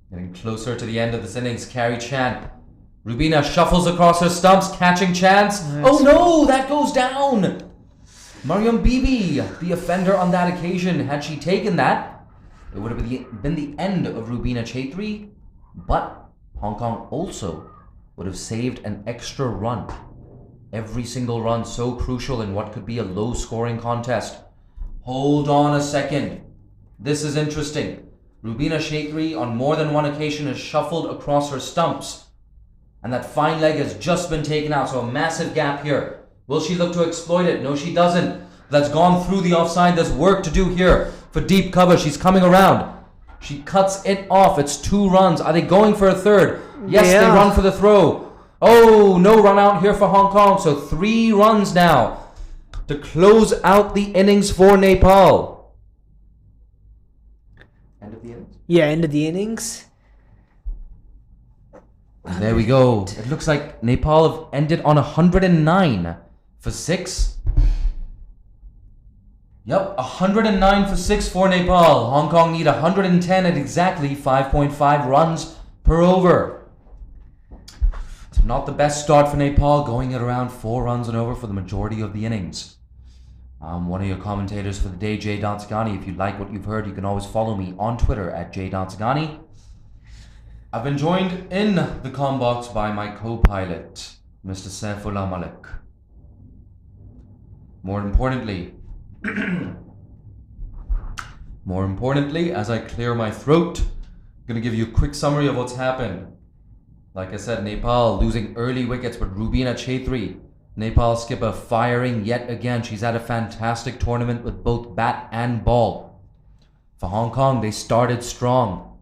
Getting closer to the end of this innings. Carrie Chan. Rubina shuffles across her stumps, catching chance. Oh no, that goes down. Mariam Bibi, the offender on that occasion. Had she taken that, it would have been the end of Rubina Chetri. But Hong Kong also would have saved an extra run. Every single run so crucial in what could be a low-scoring contest. Hold on a second. This is interesting. Rubina Chetri on more than one occasion has shuffled across her stumps. And that fine leg has just been taken out, so a massive gap here. Will she look to exploit it? No, she doesn't. That's gone through the offside. There's work to do here for deep cover. She's coming around. She cuts it off. It's 2 runs. Are they going for a third? Yes,
Yeah.
They run for the throw. Oh, no run out here for Hong Kong. So 3 runs now to close out the innings for Nepal. End of the innings?
Yeah, end of the innings.
There we go. It looks like Nepal have ended on 109. for 6. Yep, 109 for 6 for Nepal. Hong Kong need 110 at exactly 5.5 runs per over. So not the best start for Nepal, going at around 4 runs and over for the majority of the innings. I'm one of your commentators for the day, Jay Dansagani. If you like what you've heard, you can always follow me on Twitter at Jay Dansagani. I've been joined in the comm box by my co-pilot, Mr. Saifullah Malik. More importantly, as I clear my throat, I'm going to give you a quick summary of what's happened. Like I said, Nepal losing early wickets, but Rubina Chaitri, Nepal skipper, firing yet again. She's had a fantastic tournament with both bat and ball. For Hong Kong, they started strong.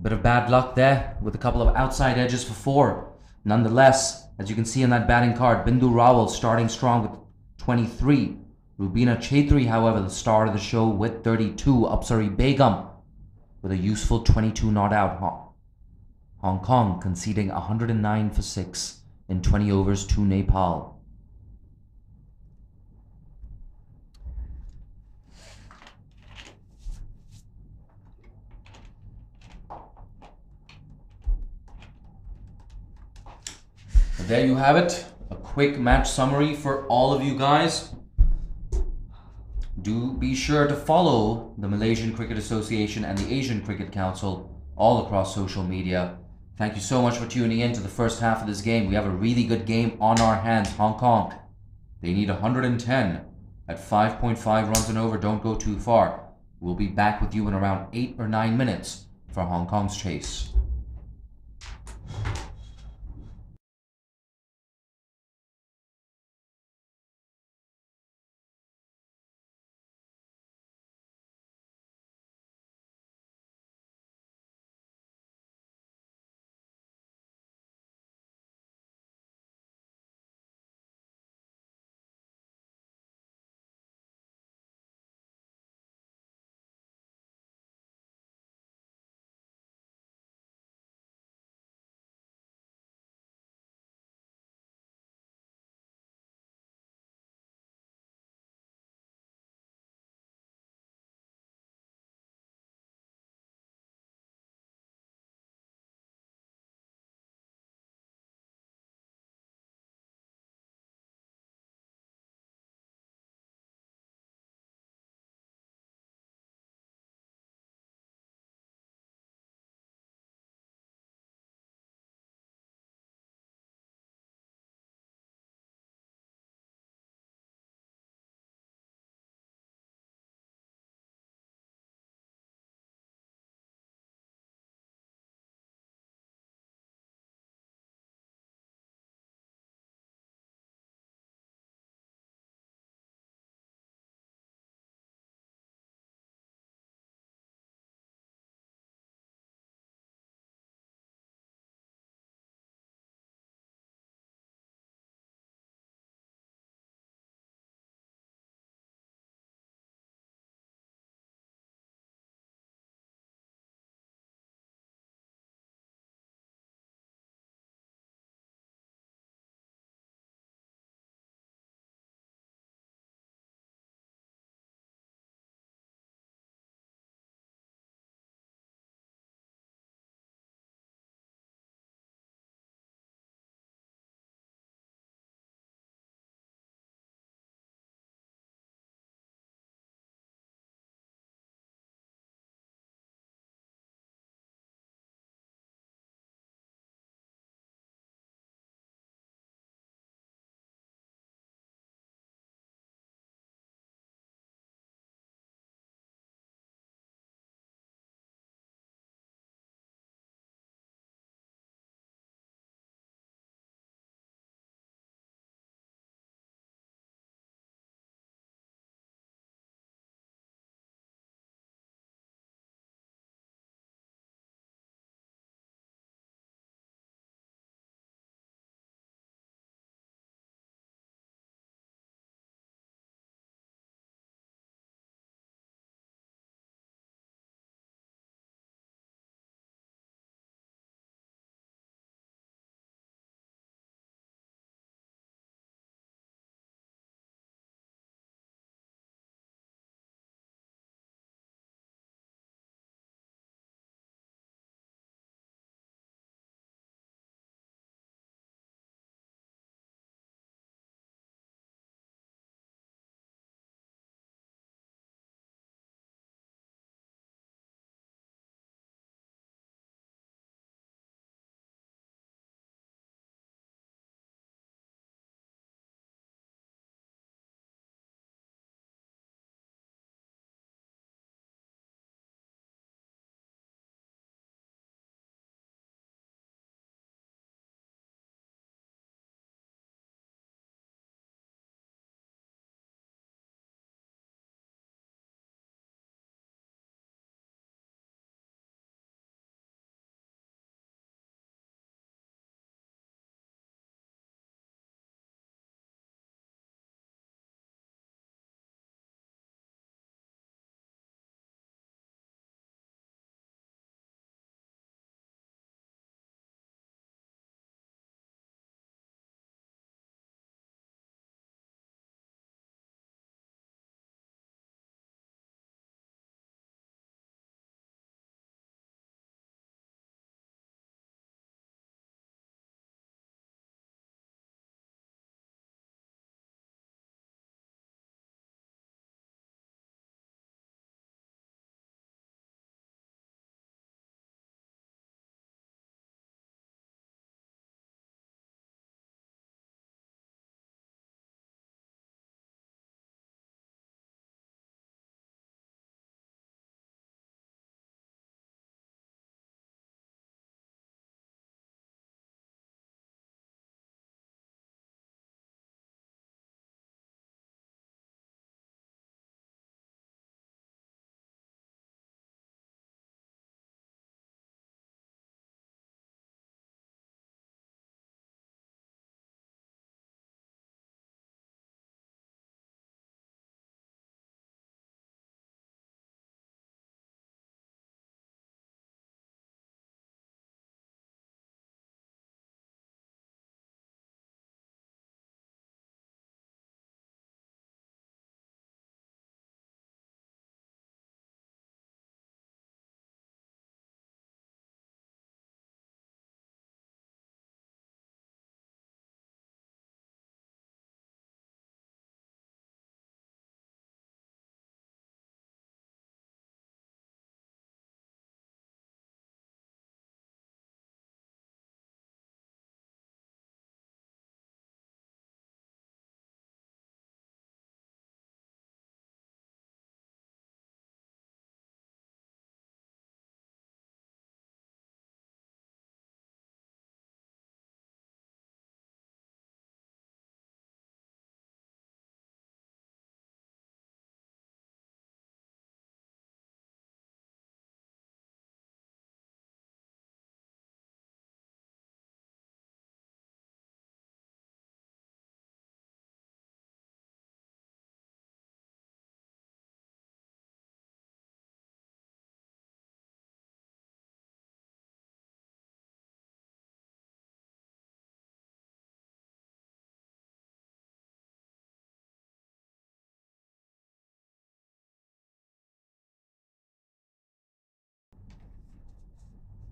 Bit of bad luck there with a couple of outside edges for 4. Nonetheless, as you can see on that batting card, Bindu Rawal starting strong with 23. Rubina Chaitri, however, the star of the show with 32. Apsari Begum with a useful 22 not out. Hong Kong conceding 109 for 6 in 20 overs to Nepal. There you have it, a quick match summary for all of you guys. Do be sure to follow the Malaysian Cricket Association and the Asian Cricket Council all across social media. Thank you so much for tuning in to the first half of this game. We have a really good game on our hands. Hong Kong, they need 110 at 5.5 runs and over. Don't go too far. We'll be back with you in around 8 or 9 minutes for Hong Kong's chase.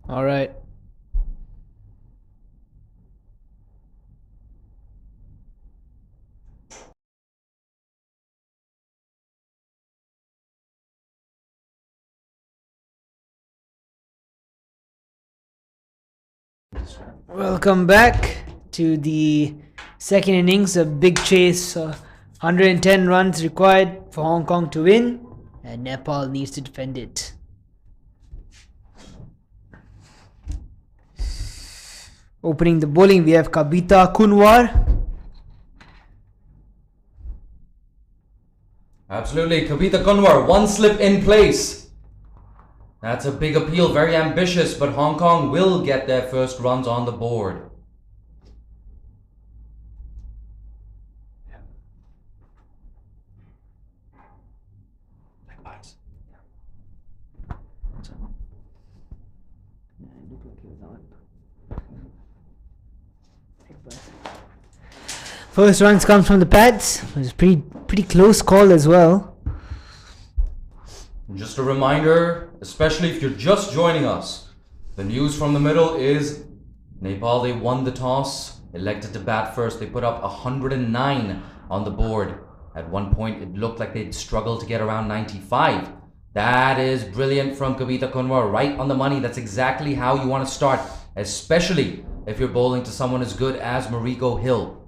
All right. Welcome back to the second innings. A big chase. 110 runs required for Hong Kong to win, and Nepal needs to defend it. Opening the bowling, we have Kabita Kunwar.
Absolutely, Kavita Kunwar, one slip in place. That's a big appeal, very ambitious, but Hong Kong will get their first runs on the board.
First runs comes from the pads. It was a pretty close call as well.
Just a reminder, especially if you're just joining us, the news from the middle is Nepal, they won the toss, elected to bat first. They put up 109 on the board. At one point, it looked like they'd struggle to get around 95. That is brilliant from Kavita Kunwar, right on the money. That's exactly how you want to start, especially if you're bowling to someone as good as Mariko Hill.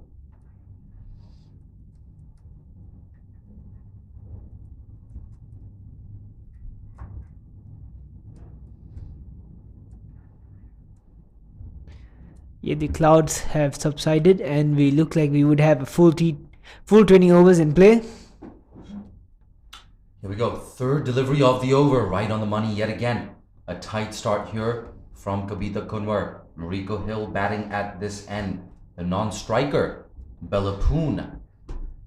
Yeah, the clouds have subsided and we look like we would have a full 20 overs in play.
Here we go. Third delivery of the over, right on the money yet again. A tight start here from Kavita Kunwar. Mariko Hill batting at this end. The non-striker, Belapoon,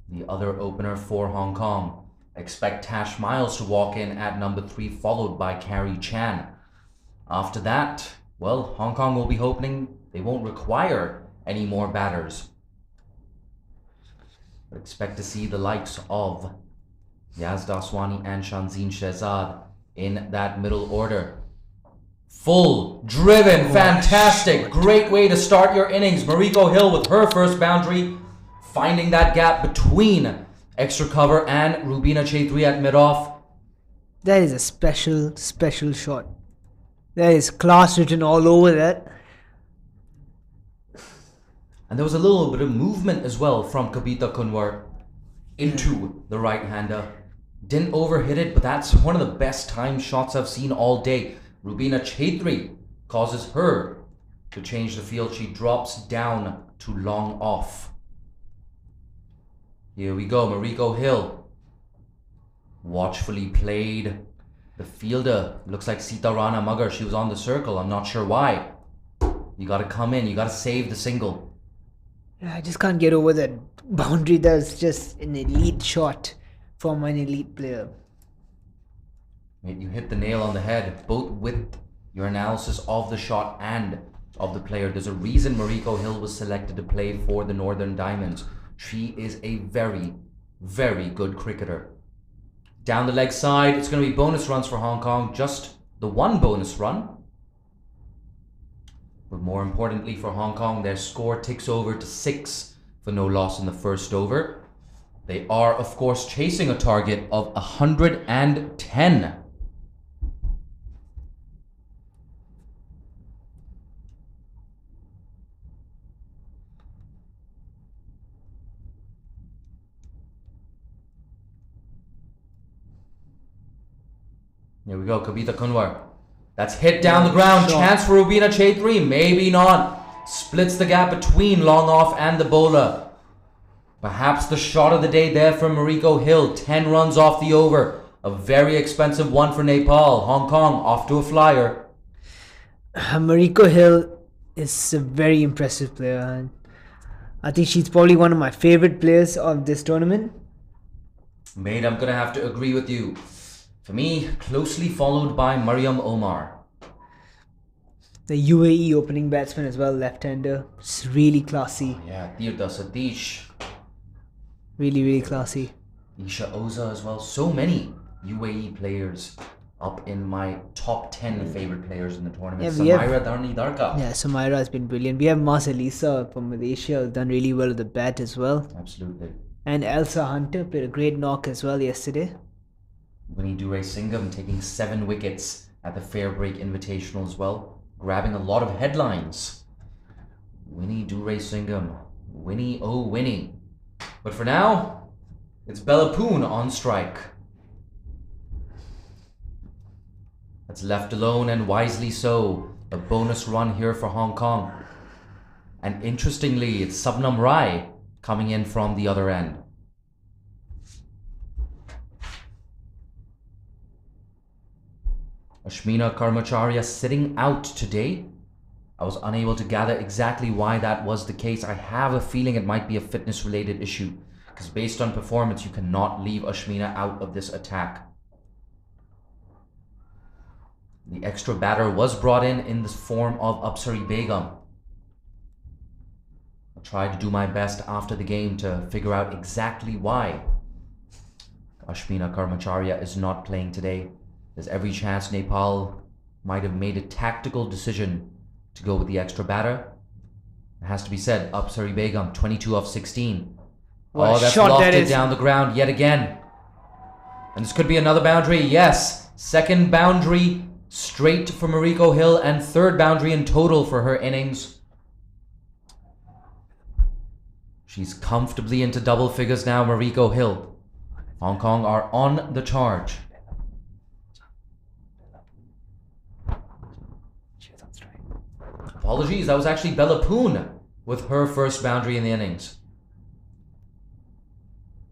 the other opener for Hong Kong. Expect Tash Miles to walk in at number 3, followed by Carrie Chan. After that, well, Hong Kong will be hoping they won't require any more batters. But expect to see the likes of Yaz Daswani and Shanzeen Shehzad in that middle order. Full, driven, fantastic, great way to start your innings. Mariko Hill with her first boundary, finding that gap between extra cover and Rubina Chaitri at mid-off.
That is a special shot. There is class written all over that.
And there was a little bit of movement as well from Kavita Kunwar into the right-hander. Didn't overhit it, but that's one of the best timed shots I've seen all day. Rubina Chaitri causes her to change the field. She drops down to long off. Here we go, Mariko Hill. Watchfully played. The fielder looks like Sita Rana Magar. She was on the circle. I'm not sure why. You gotta come in. You gotta save the single.
I just can't get over that boundary. That's just an elite shot from an elite player.
You hit the nail on the head, both with your analysis of the shot and of the player. There's a reason Mariko Hill was selected to play for the Northern Diamonds. She is a very, very good cricketer. Down the leg side, it's going to be bonus runs for Hong Kong. Just the one bonus run. But more importantly for Hong Kong, their score ticks over to 6 for no loss in the first over. They are, of course, chasing a target of 110. Here we go, Kavita Kunwar. That's hit down the ground. Chance for Rubina Chaitri. Maybe not. Splits the gap between long off and the bowler. Perhaps the shot of the day there from Mariko Hill. 10 runs off the over. A very expensive one for Nepal. Hong Kong off to a flyer.
Mariko Hill is a very impressive player. I think she's probably one of my favorite players of this tournament.
Mate, I'm going to have to agree with you. For me, closely followed by Mariam Omar.
The UAE opening batsman as well, left-hander. It's really classy.
Yeah, Tirtha Satish.
Really, really classy.
Isha Oza as well. So many UAE players up in my top 10 favorite players in the tournament.
Yeah, we have-
Samaira Dharni Darka.
Yeah, Samaira has been brilliant. We have Marcelisa from Malaysia, who's done really well with the bat as well.
Absolutely.
And Elsa Hunter played a great knock as well yesterday.
Winnie Durae-Singham taking 7 wickets at the Fair Break Invitational as well, grabbing a lot of headlines. Winnie Durae-Singham. Winnie, oh Winnie. But for now, it's Bella Poon on strike. That's left alone, and wisely so. A bonus run here for Hong Kong. And interestingly, it's Subnam Rai coming in from the other end. Ashmina Karmacharya sitting out today. I was unable to gather exactly why that was the case. I have a feeling it might be a fitness related issue, because based on performance, you cannot leave Ashmina out of this attack. The extra batter was brought in the form of Apsari Begum. I tried to do my best after the game to figure out exactly why Ashmina Karmacharya is not playing today. There's every chance Nepal might have made a tactical decision to go with the extra batter. It has to be said, Apsari Begum, 22 of 16.
What
oh, that's
shot that
lofted
is.
down the ground yet again. And this could be another boundary. Yes, second boundary straight for Mariko Hill and third boundary in total for her innings. She's comfortably into double figures now, Mariko Hill. Hong Kong are on the charge. Apologies, that was actually Bella Poon with her first boundary in the innings.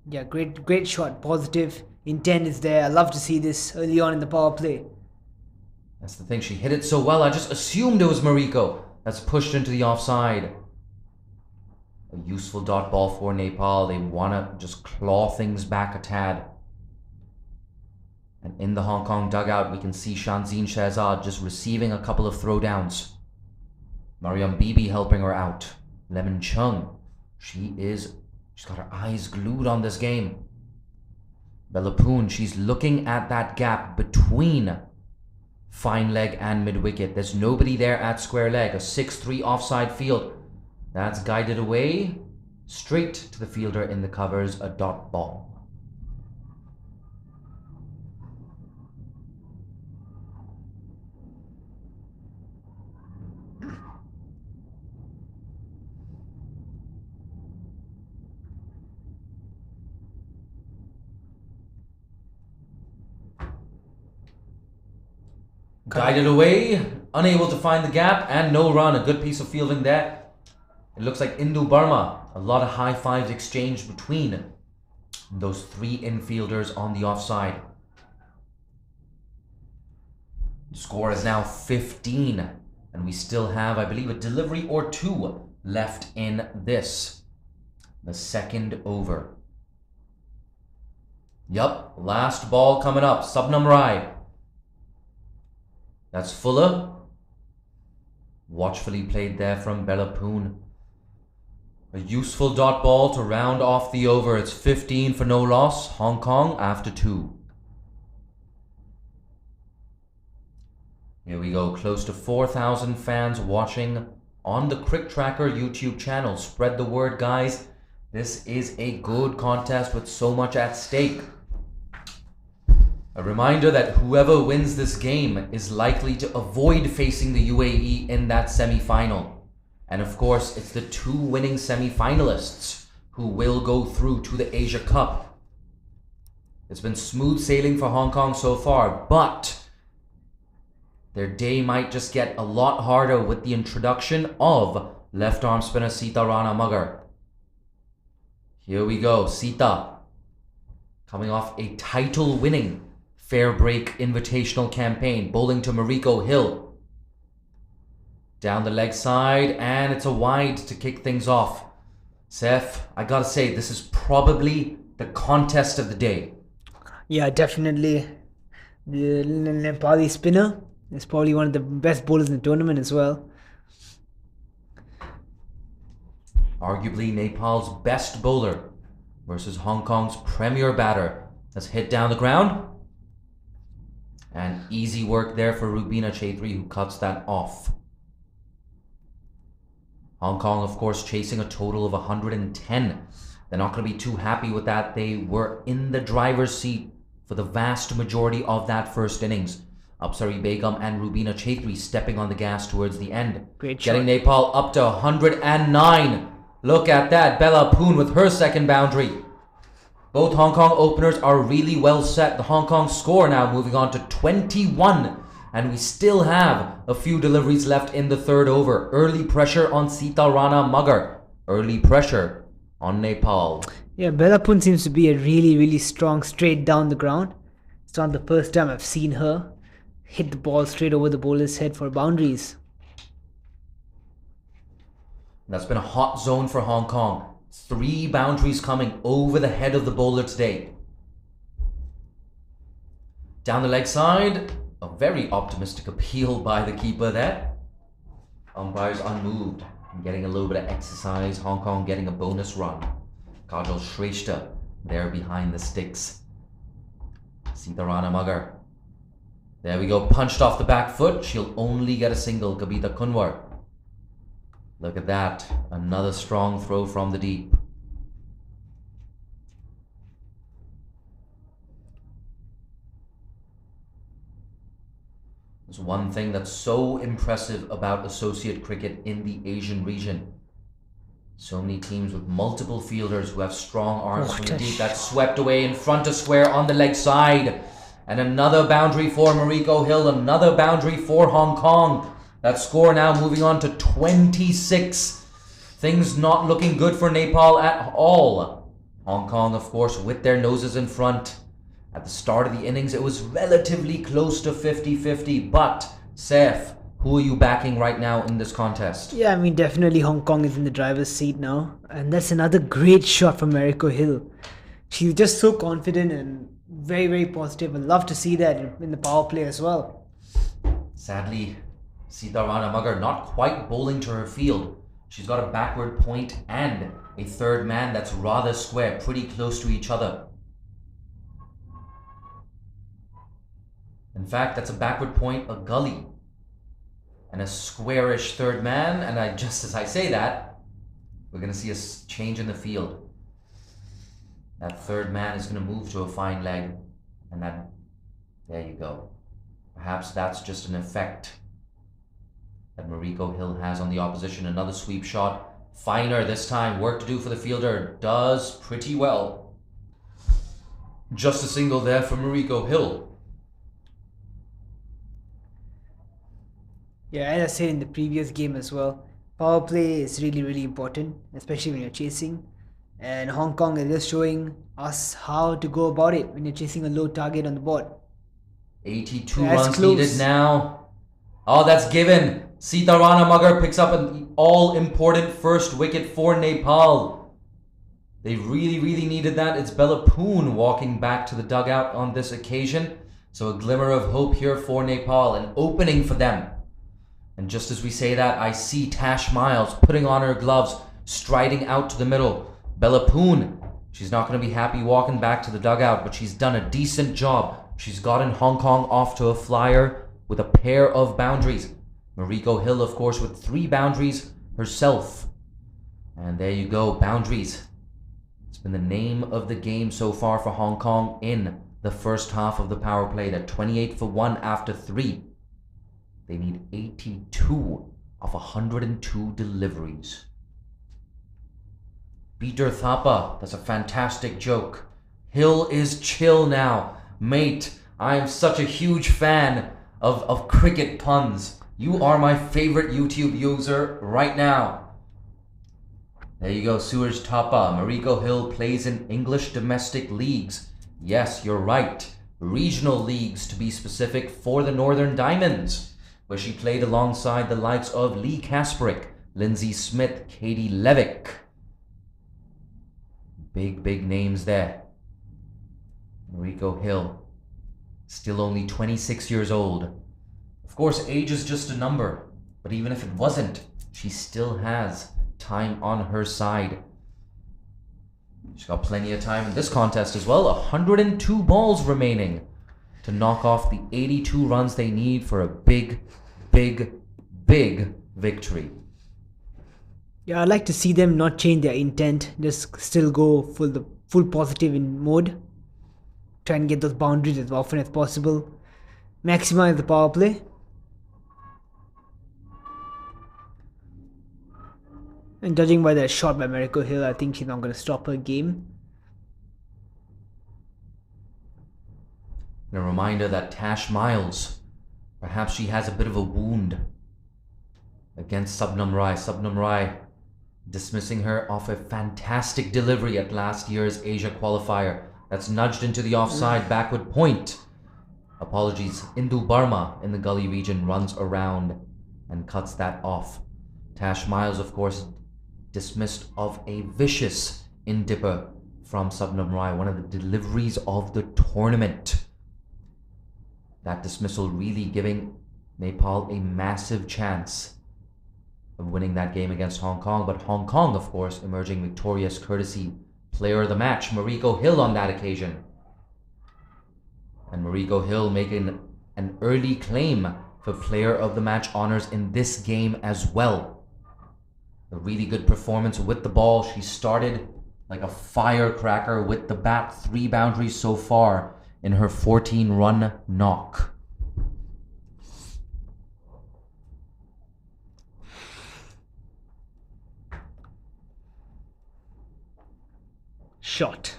Yeah, great shot. Positive intent is there. I love to see this early on in the power play.
That's the thing, she hit it so well, I just assumed it was Mariko. That's pushed into the offside. A useful dot ball for Nepal. They want to just claw things back a tad. And in the Hong Kong dugout, we can see Shanzeen Shahzad just receiving a couple of throwdowns. Mariam Bibi helping her out. Lemon Chung, she's got her eyes glued on this game. Bella Poon, she's looking at that gap between fine leg and mid wicket. There's nobody there at square leg. A 6-3 offside field. That's guided away straight to the fielder in the covers, a dot ball. Guided away, unable to find the gap, and no run. A good piece of fielding there. It looks like Indu Burma. A lot of high fives exchanged between those 3 infielders on the offside. The score is now 15, and we still have, I believe, a delivery or 2 left in this, the second over. Yup, last ball coming up. Subnam Rai. That's Fuller. Watchfully played there from Bella Poon. A useful dot ball to round off the over. It's 15 for no loss. Hong Kong after 2. Here we go. Close to 4,000 fans watching on the Crick Tracker YouTube channel. Spread the word, guys. This is a good contest with so much at stake. A reminder that whoever wins this game is likely to avoid facing the UAE in that semi-final. And of course, it's the 2 winning semi-finalists who will go through to the Asia Cup. It's been smooth sailing for Hong Kong so far, but their day might just get a lot harder with the introduction of left arm spinner Sita Rana Magar. Here we go, Sita, coming off a title-winning Fair Break Invitational campaign, bowling to Mariko Hill. Down the leg side, and it's a wide to kick things off. Seth, I gotta say, this is probably the contest of the day.
Yeah, definitely. The Nepali spinner is probably one of the best bowlers in the tournament as well.
Arguably Nepal's best bowler versus Hong Kong's premier batter. That's hit down the ground. And easy work there for Rubina Chaudhary, who cuts that off. Hong Kong, of course, chasing a total of 110. They're not going to be too happy with that. They were in the driver's seat for the vast majority of that first innings. Apsari Begum and Rubina Chaudhary stepping on the gas towards the end.
Great shot.
Getting Nepal up to 109. Look at that. Bella Poon with her second boundary. Both Hong Kong openers are really well set. The Hong Kong score now moving on to 21. And we still have a few deliveries left in the third over. Early pressure on Sita Rana Magar. Early pressure on Nepal.
Yeah, Bella Poon seems to be a really strong straight down the ground. It's not the first time I've seen her hit the ball straight over the bowler's head for boundaries.
That's been a hot zone for Hong Kong. 3 boundaries coming over the head of the bowler today. Down the leg side, a very optimistic appeal by the keeper there. Umpires unmoved and getting a little bit of exercise. Hong Kong getting a bonus run. Kajal Shrestha there behind the sticks. Sita Rana Magar. There we go, punched off the back foot. She'll only get a single, Kabita Kunwar. Look at that, another strong throw from the deep. There's one thing that's so impressive about associate cricket in the Asian region. So many teams with multiple fielders who have strong arms from the deep. That's swept away in front of square on the leg side. And another boundary for Mariko Hill, another boundary for Hong Kong. That score now moving on to 26. Things not looking good for Nepal at all. Hong Kong, of course, with their noses in front. At the start of the innings, it was relatively close to 50-50. But, Saif, who are you backing right now in this contest?
Yeah, I mean, definitely Hong Kong is in the driver's seat now. And that's another great shot from Mariko Hill. She's just so confident and very positive. I'd love to see that in the power play as well.
Sadly, Sita Rana Magar not quite bowling to her field. She's got a backward point and a third man that's rather square, pretty close to each other. In fact, that's a backward point, a gully, and a squarish third man. And just as I say that, we're going to see a change in the field. That third man is going to move to a fine leg, and there you go. Perhaps that's just an effect that Mariko Hill has on the opposition. Another sweep shot, finer this time. Work to do for the fielder, does pretty well. Just a single there for Mariko Hill.
Yeah, as I said in the previous game as well, power play is really important, especially when you're chasing. And Hong Kong is just showing us how to go about it when you're chasing a low target on the board.
82 runs needed now. Oh, that's given. Sita Rana Magar picks up an all-important first wicket for Nepal. They really needed that. It's Bella Poon walking back to the dugout on this occasion. So a glimmer of hope here for Nepal, an opening for them. And just as we say that, I see Tash Miles putting on her gloves, striding out to the middle. Bella Poon, she's not going to be happy walking back to the dugout, but she's done a decent job. She's gotten Hong Kong off to a flyer with a pair of boundaries. Mariko Hill, of course, with 3 boundaries herself. And there you go, boundaries. It's been the name of the game so far for Hong Kong in the first half of the power play. They're 28 for 1 after 3. They need 82 of 102 deliveries. Peter Thapa, that's a fantastic joke. Hill is chill now. Mate, I am such a huge fan of cricket puns. You are my favorite YouTube user right now. There you go, Suraj Thapa. Mariko Hill plays in English domestic leagues. Yes, you're right. Regional leagues, to be specific, for the Northern Diamonds, where she played alongside the likes of Lee Kasperick, Lindsay Smith, Katie Levick. Big names there. Mariko Hill, still only 26 years old. Of course, age is just a number, but even if it wasn't, she still has time on her side. She's got plenty of time in this contest as well. 102 balls remaining. to knock off the 82 runs they need for a big, big, big victory.
Yeah, I'd like to see them not change their intent, just still go full positive in mode. Try and get those boundaries as often as possible. Maximize the power play. And judging by that shot by Mariko Hill, I think she's not going to stop her game.
And a reminder that Tash Miles, perhaps she has a bit of a wound against Subnam Rai. Subnam Rai dismissing her off a fantastic delivery at last year's Asia qualifier. That's nudged into the offside backward point. Apologies. Indu Barma in the gully region runs around and cuts that off. Tash Miles, of course, dismissed of a vicious in-dipper from Subnam Rai, one of the deliveries of the tournament. That dismissal really giving Nepal a massive chance of winning that game against Hong Kong. But Hong Kong, of course, emerging victorious courtesy player of the match, Mariko Hill on that occasion. And Mariko Hill making an early claim for player of the match honors in this game as well. A really good performance with the ball. She started like a firecracker with the bat. 3 boundaries so far in her 14-run knock.
Shot.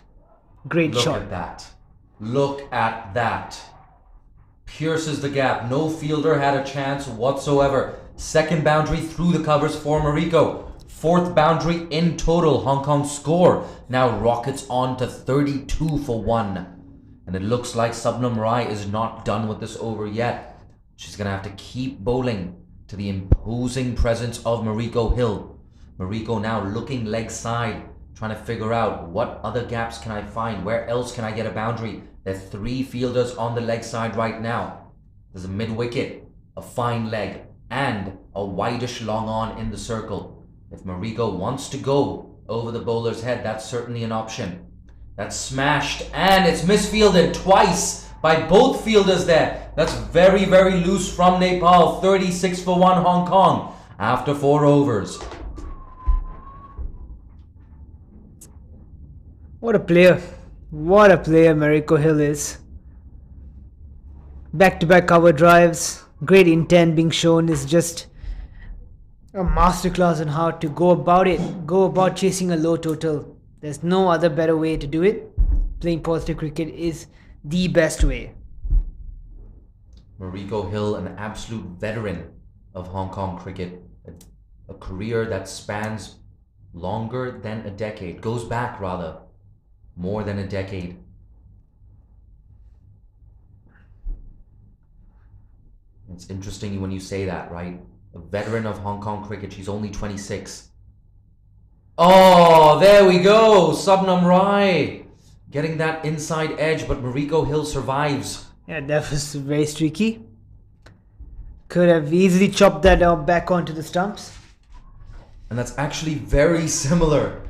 Great
Look
shot.
Look at that. Look at that. Pierces the gap. No fielder had a chance whatsoever. Second boundary through the covers for Mariko. 4th boundary in total. Hong Kong score now rockets on to 32 for 1. And it looks like Subnam Rai is not done with this over yet. She's going to have to keep bowling to the imposing presence of Mariko Hill. Mariko now looking leg side, trying to figure out what other gaps can I find? Where else can I get a boundary? There are 3 fielders on the leg side right now. There's a mid-wicket, a fine leg, and a wideish long on in the circle. If Mariko wants to go over the bowler's head, that's certainly an option. That's smashed, and it's misfielded twice by both fielders there. That's very, very loose from Nepal. 36 for 1 Hong Kong after 4 overs.
What a player. What a player Mariko Hill is. Back-to-back cover drives. Great intent being shown. Is just a masterclass on how to go about it. Go about chasing a low total. There's no other better way to do it. Playing positive cricket is the best way.
Mariko Hill, an absolute veteran of Hong Kong cricket. A career that spans longer than a decade. Goes back, rather, more than a decade. It's interesting when you say that, right? A veteran of Hong Kong cricket. She's only 26. Oh, there we go. Subnam Rai getting that inside edge, but Mariko Hill survives.
Yeah, that was very streaky. Could have easily chopped that back onto the stumps.
And that's actually very similar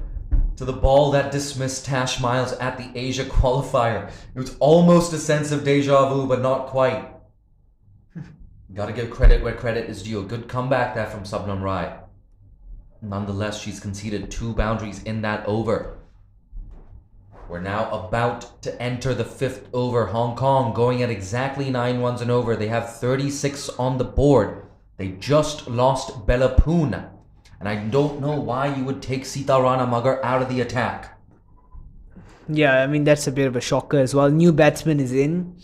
to the ball that dismissed Tash Miles at the Asia qualifier. It was almost a sense of deja vu, but not quite. Gotta give credit where credit is due. A good comeback there from Subnam Rai. Nonetheless, she's conceded 2 boundaries in that over. We're now about to enter the 5th over. Hong Kong going at exactly 9 runs and over. They have 36 on the board. They just lost Bella Poon. And I don't know why you would take Sita Rana Magar out of the attack.
Yeah, I mean, that's a bit of a shocker as well. New batsman is in.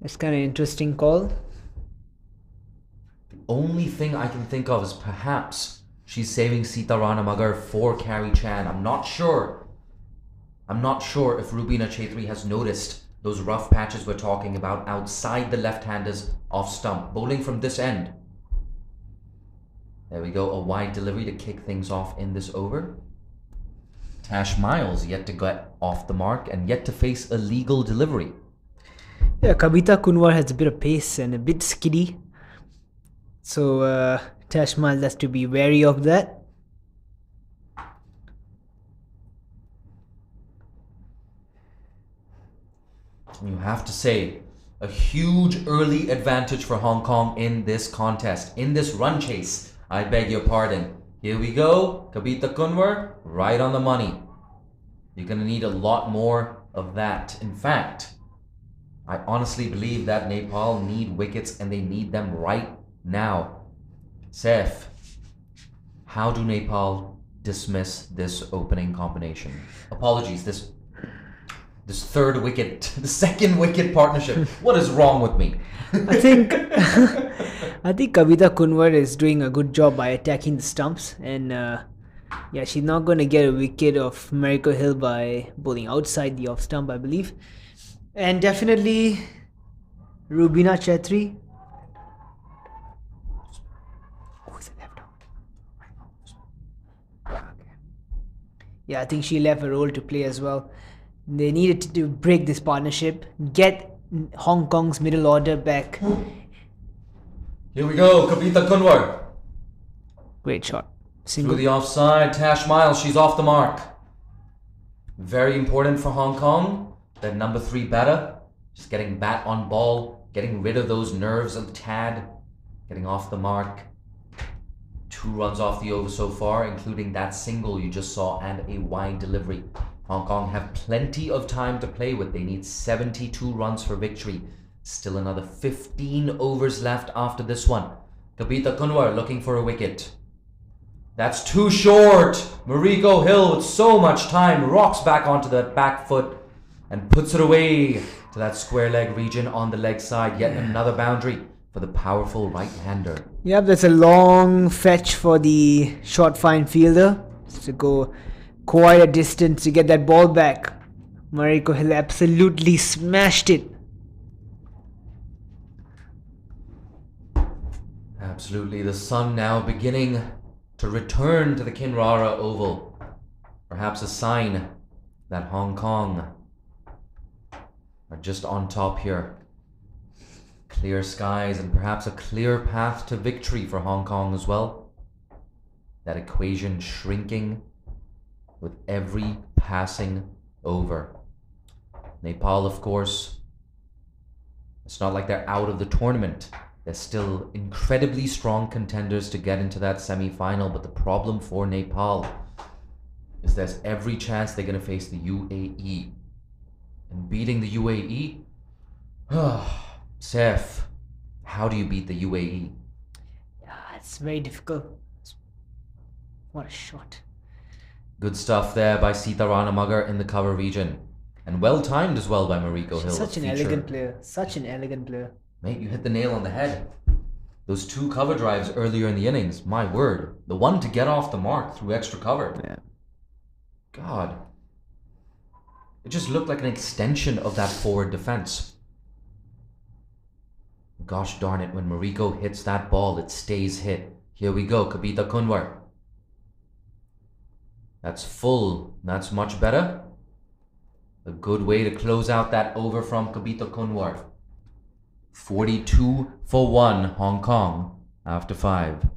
That's kind of interesting call.
The only thing I can think of is perhaps she's saving Sita Rana Magar for Carrie Chan. I'm not sure if Rubina Chaudhary has noticed those rough patches we're talking about outside the left-handers off stump. Bowling from this end. There we go, a wide delivery to kick things off in this over. Tash Miles yet to get off the mark and yet to face a legal delivery.
Yeah, Kavita Kunwar has a bit of pace and a bit skiddy. So Tash Miles has to be wary of that.
You have to say, a huge early advantage for Hong Kong in this contest, in this run chase. I beg your pardon. Here we go. Kabita Kunwar, right on the money. You're going to need a lot more of that. In fact, I honestly believe that Nepal need wickets and they need them right now. Saif, how do Nepal dismiss this opening combination? Apologies, this third wicket, the second wicket partnership. What is wrong with me?
I think Kavita Kunwar is doing a good job by attacking the stumps, and yeah, she's not going to get a wicket of Mariko Hill by bowling outside the off stump, I believe. And definitely Rubina Chetri. Who's the left arm? Yeah, I think she left a role to play as well. They needed to break this partnership, get Hong Kong's middle order back.
Here we go, Kabita Kunwar.
Great shot. Single.
Through the offside, Tash Miles, she's off the mark. Very important for Hong Kong, that number 3 batter, just getting bat on ball, getting rid of those nerves of Tad, getting off the mark. 2 runs off the over so far, including that single you just saw and a wide delivery. Hong Kong have plenty of time to play with. They need 72 runs for victory. Still another 15 overs left after this one. Kabita Kunwar looking for a wicket. That's too short. Mariko Hill with so much time rocks back onto that back foot and puts it away to that square leg region on the leg side. Yet another boundary for the powerful right-hander.
Yep, that's a long fetch for the short fine fielder to go quite a distance to get that ball back. Mariko Hill absolutely smashed it.
Absolutely, the sun now beginning to return to the Kinrara Oval. Perhaps a sign that Hong Kong are just on top here. Clear skies and perhaps a clear path to victory for Hong Kong as well. That equation shrinking with every passing over. Nepal, of course, it's not like they're out of the tournament. They're still incredibly strong contenders to get into that semi-final, but the problem for Nepal is there's every chance they're going to face the UAE. And beating the UAE? Saif, how do you beat the UAE?
Yeah, it's very difficult. What a shot.
Good stuff there by Sita Ranamagar in the cover region. And well timed as well by Mariko Hill.
Such an elegant player. Such an elegant player.
Mate, you hit the nail on the head. Those 2 cover drives earlier in the innings, my word. The one to get off the mark through extra cover.
Yeah.
God. It just looked like an extension of that forward defense. Gosh darn it, when Mariko hits that ball, it stays hit. Here we go, Kabita Kunwar. That's full. That's much better. A good way to close out that over from Kabita Kunwar. 42 for 1 Hong Kong after 5.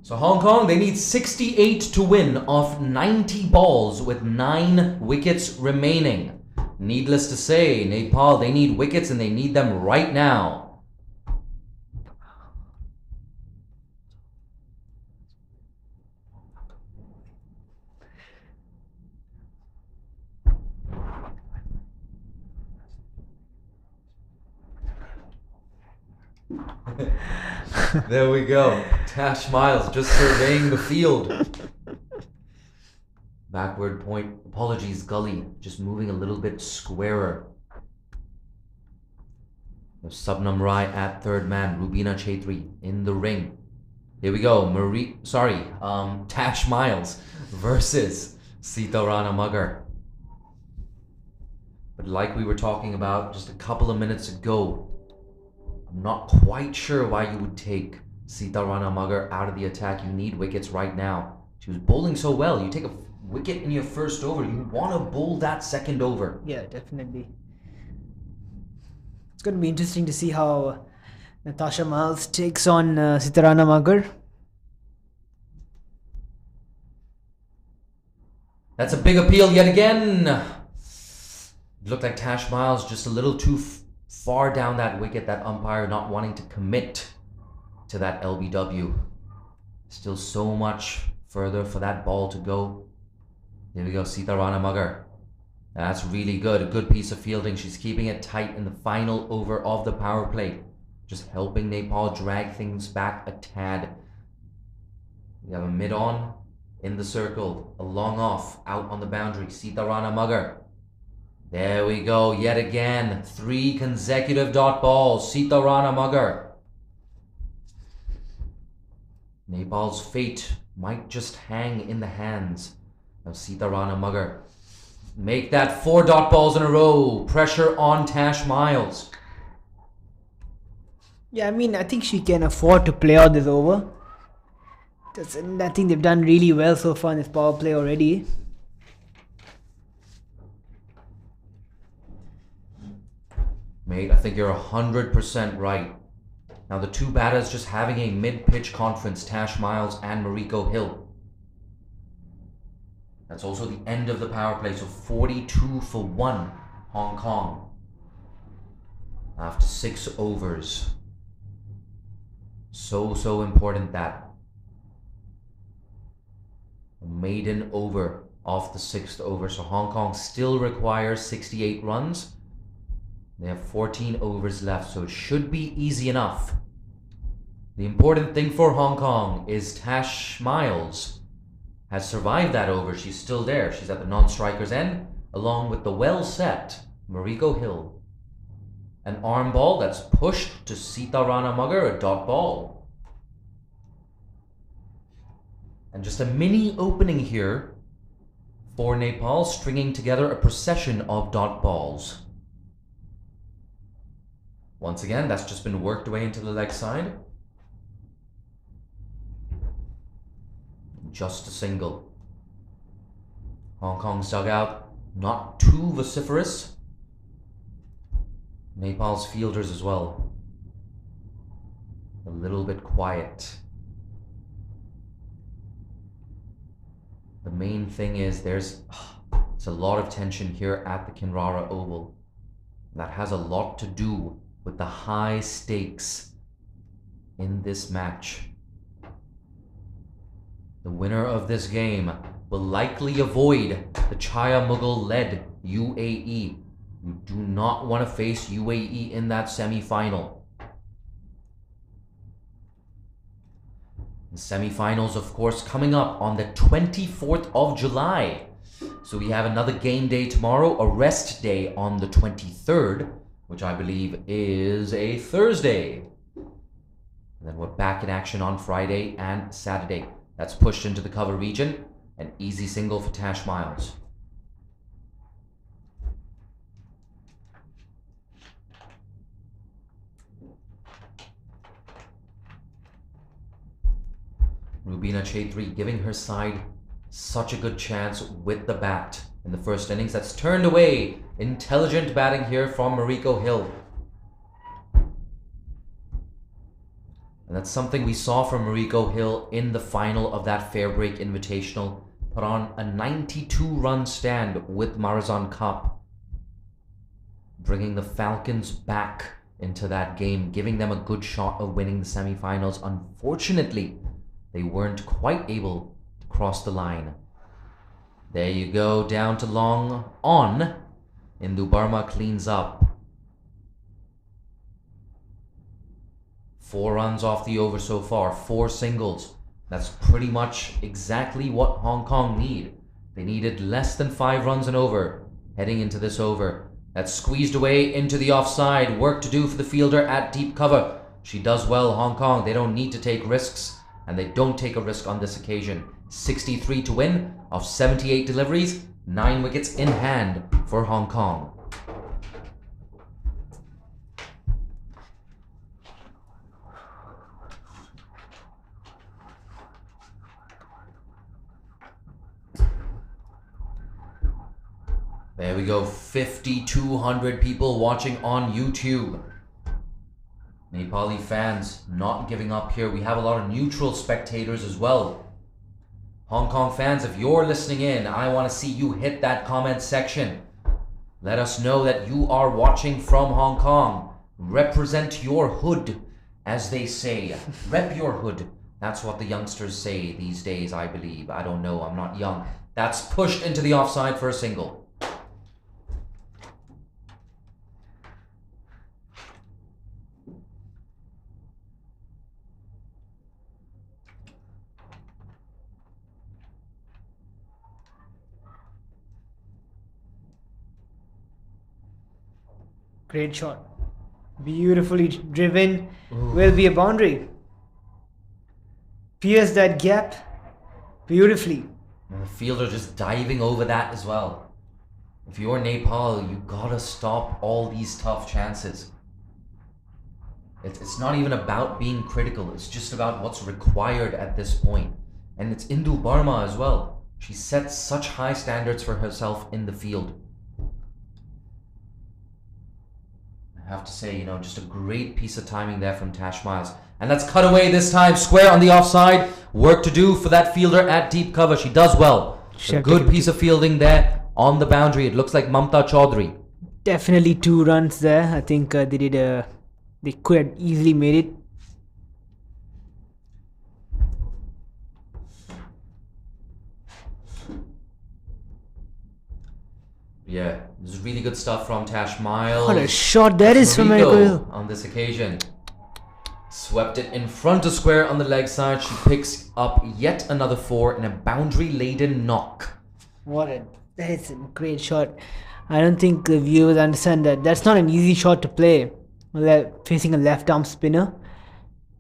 So Hong Kong, they need 68 to win off 90 balls with 9 wickets remaining. Needless to say, Nepal, they need wickets and they need them right now. There we go. Tash Miles just surveying the field. Backward point. Apologies, Gully. Just moving a little bit squarer. Subnam Rai at third man. Rubina Chetri in the ring. Here we go. Tash Miles versus Sita Ranamagar. But like we were talking about just a couple of minutes ago, I'm not quite sure why you would take Sita Ranamagar out of the attack. You need wickets right now. She was bowling so well. You take a wicket in your first over. You want to bowl that second over.
Yeah, definitely. It's going to be interesting to see how Natasha Miles takes on Sita Ranamagar.
That's a big appeal yet again. It looked like Tash Miles just a little too far down that wicket, that umpire not wanting to commit to that LBW. Still so much further for that ball to go. Here we go, Sita Rana Mugger. That's really good. A good piece of fielding. She's keeping it tight in the final over of the power play. Just helping Nepal drag things back a tad. We have a mid-on in the circle. A long off out on the boundary. Sita Rana Mugger. There we go. Yet again. 3 consecutive dot balls. Sita Rana Mugger. Nepal's fate might just hang in the hands of Sita Rana Mugger. Make that 4 dot balls in a row. Pressure on Tash Miles.
Yeah, I mean, I think she can afford to play out this over. I think they've done really well so far in this power play already.
Mate, I think you're 100% right. Now the 2 batters just having a mid-pitch conference, Tash Miles and Mariko Hill. That's also the end of the power play, so 42 for 1 Hong Kong after 6 overs. So important that. A maiden over off the 6th over, so Hong Kong still requires 68 runs. They have 14 overs left, so it should be easy enough. The important thing for Hong Kong is Tash Miles has survived that over. She's still there. She's at the non-striker's end, along with the well-set Mariko Hill. An arm ball that's pushed to Sita Rana Mugger, a dot ball. And just a mini opening here for Nepal, stringing together a procession of dot balls. Once again, that's just been worked away into the leg side. Just a single. Hong Kong's dugout, not too vociferous. Nepal's fielders as well. A little bit quiet. The main thing is there's a lot of tension here at the Kinrara Oval. That has a lot to do with the high stakes in this match. The winner of this game will likely avoid the Chaya Mughal-led UAE. You do not want to face UAE in that semi-final. The semi-finals, of course, coming up on the 24th of July. So we have another game day tomorrow, a rest day on the 23rd, which I believe is a Thursday. And then we're back in action on Friday and Saturday. That's pushed into the cover region. An easy single for Tash Miles. Rubina Chaudhry giving her side such a good chance with the bat in the first innings. That's turned away. Intelligent batting here from Mariko Hill. And that's something we saw from Mariko Hill in the final of that Fair Break Invitational. Put on a 92-run stand with Marazan Cup, bringing the Falcons back into that game, giving them a good shot of winning the semi-finals. Unfortunately, they weren't quite able to cross the line. There you go, down to long on. Indu Burma cleans up. 4 runs off the over so far, 4 singles. That's pretty much exactly what Hong Kong need. They needed less than 5 runs and over heading into this over. That's squeezed away into the offside. Work to do for the fielder at deep cover. She does well, Hong Kong. They don't need to take risks, and they don't take a risk on this occasion. 63 to win of 78 deliveries, 9 wickets in hand for Hong Kong. There we go, 5,200 people watching on YouTube. Nepali fans not giving up here. We have a lot of neutral spectators as well. Hong Kong fans, if you're listening in, I want to see you hit that comment section. Let us know that you are watching from Hong Kong. Represent your hood, as they say. Rep your hood. That's what the youngsters say these days, I believe. I don't know, I'm not young. That's pushed into the offside for a single.
Great shot. Beautifully driven. Will be a boundary. Pierce that gap beautifully.
And the fielder just diving over that as well. If you're Nepal, you gotta stop all these tough chances. It's not even about being critical. It's just about what's required at this point. And it's Indu Barma as well. She sets such high standards for herself in the field. I have to say, just a great piece of timing there from Tash Miles. And that's cut away this time, square on the offside. Work to do for that fielder at deep cover. She does well. A good piece of fielding there on the boundary. It looks like Mamta Chaudhary.
Definitely 2 runs there. I think they could have easily made it.
Yeah, this is really good stuff from Tash Miles.
What a shot that is from Mariko Hill.
On this occasion. Swept it in front of square on the leg side. She picks up yet another 4 in a boundary-laden knock.
That is a great shot. I don't think the viewers understand that. That's not an easy shot to play. Facing a left-arm spinner.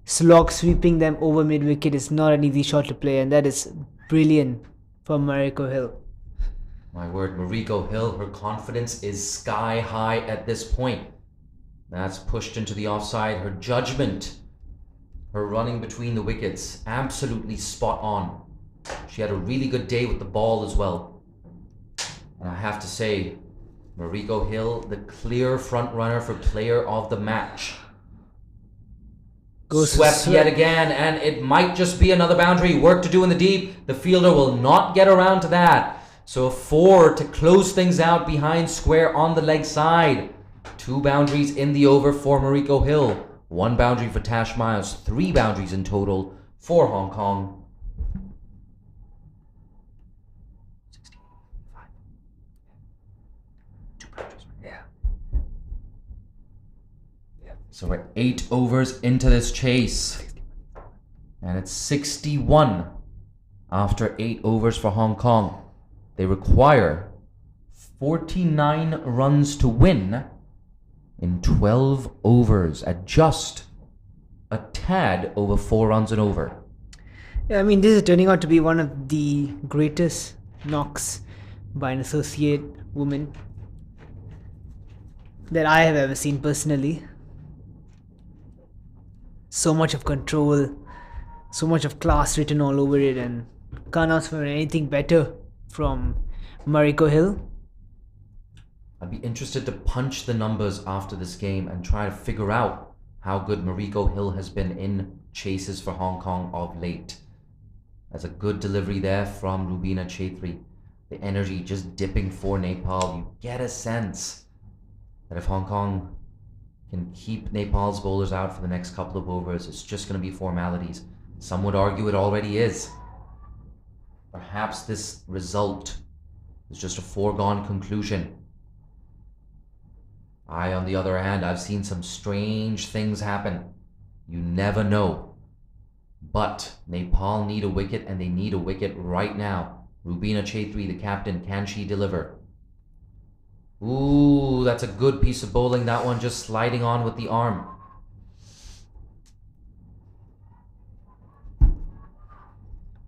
Slog sweeping them over mid-wicket is not an easy shot to play. And that is brilliant from Mariko Hill.
My word, Mariko Hill, her confidence is sky high at this point. That's pushed into the offside. Her judgment, her running between the wickets, absolutely spot on. She had a really good day with the ball as well. And I have to say, Mariko Hill, the clear front runner for player of the match. Swept yet again, and it might just be another boundary. Work to do in the deep. The fielder will not get around to that. So a 4 to close things out behind square on the leg side. 2 boundaries in the over for Mariko Hill. 1 boundary for Tash Miles. 3 boundaries in total for Hong Kong. 65. 2 boundaries. Yeah. So we're 8 overs into this chase. And it's 61 after 8 overs for Hong Kong. They require 49 runs to win in 12 overs at just a tad over 4 runs and over.
Yeah, I mean, this is turning out to be one of the greatest knocks by an associate woman that I have ever seen personally. So much of control, so much of class written all over it, and can't ask for anything better from Mariko Hill.
I'd be interested to punch the numbers after this game and try to figure out how good Mariko Hill has been in chases for Hong Kong of late. That's a good delivery there from Rubina Chaudhary. The energy just dipping for Nepal. You get a sense that if Hong Kong can keep Nepal's bowlers out for the next couple of overs, it's just going to be formalities. Some would argue it already is. Perhaps this result is just a foregone conclusion. On the other hand, I've seen some strange things happen. You never know. But Nepal need a wicket, and they need a wicket right now. Rubina Chaudhary, the captain, can she deliver? Ooh, that's a good piece of bowling. That one just sliding on with the arm.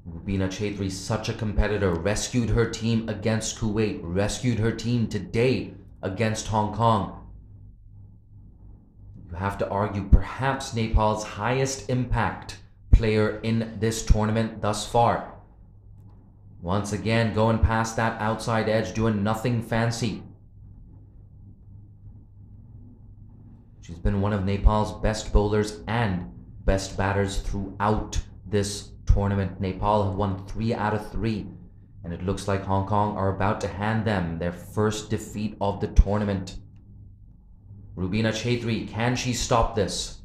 Rubina Chaudhary, such a competitor, rescued her team against Kuwait, rescued her team today against Hong Kong. You have to argue perhaps Nepal's highest impact player in this tournament thus far. Once again, going past that outside edge, doing nothing fancy. She's been one of Nepal's best bowlers and best batters throughout this tournament. Nepal have won 3 out of 3. And it looks like Hong Kong are about to hand them their first defeat of the tournament. Rubina Chaudhry, can she stop this?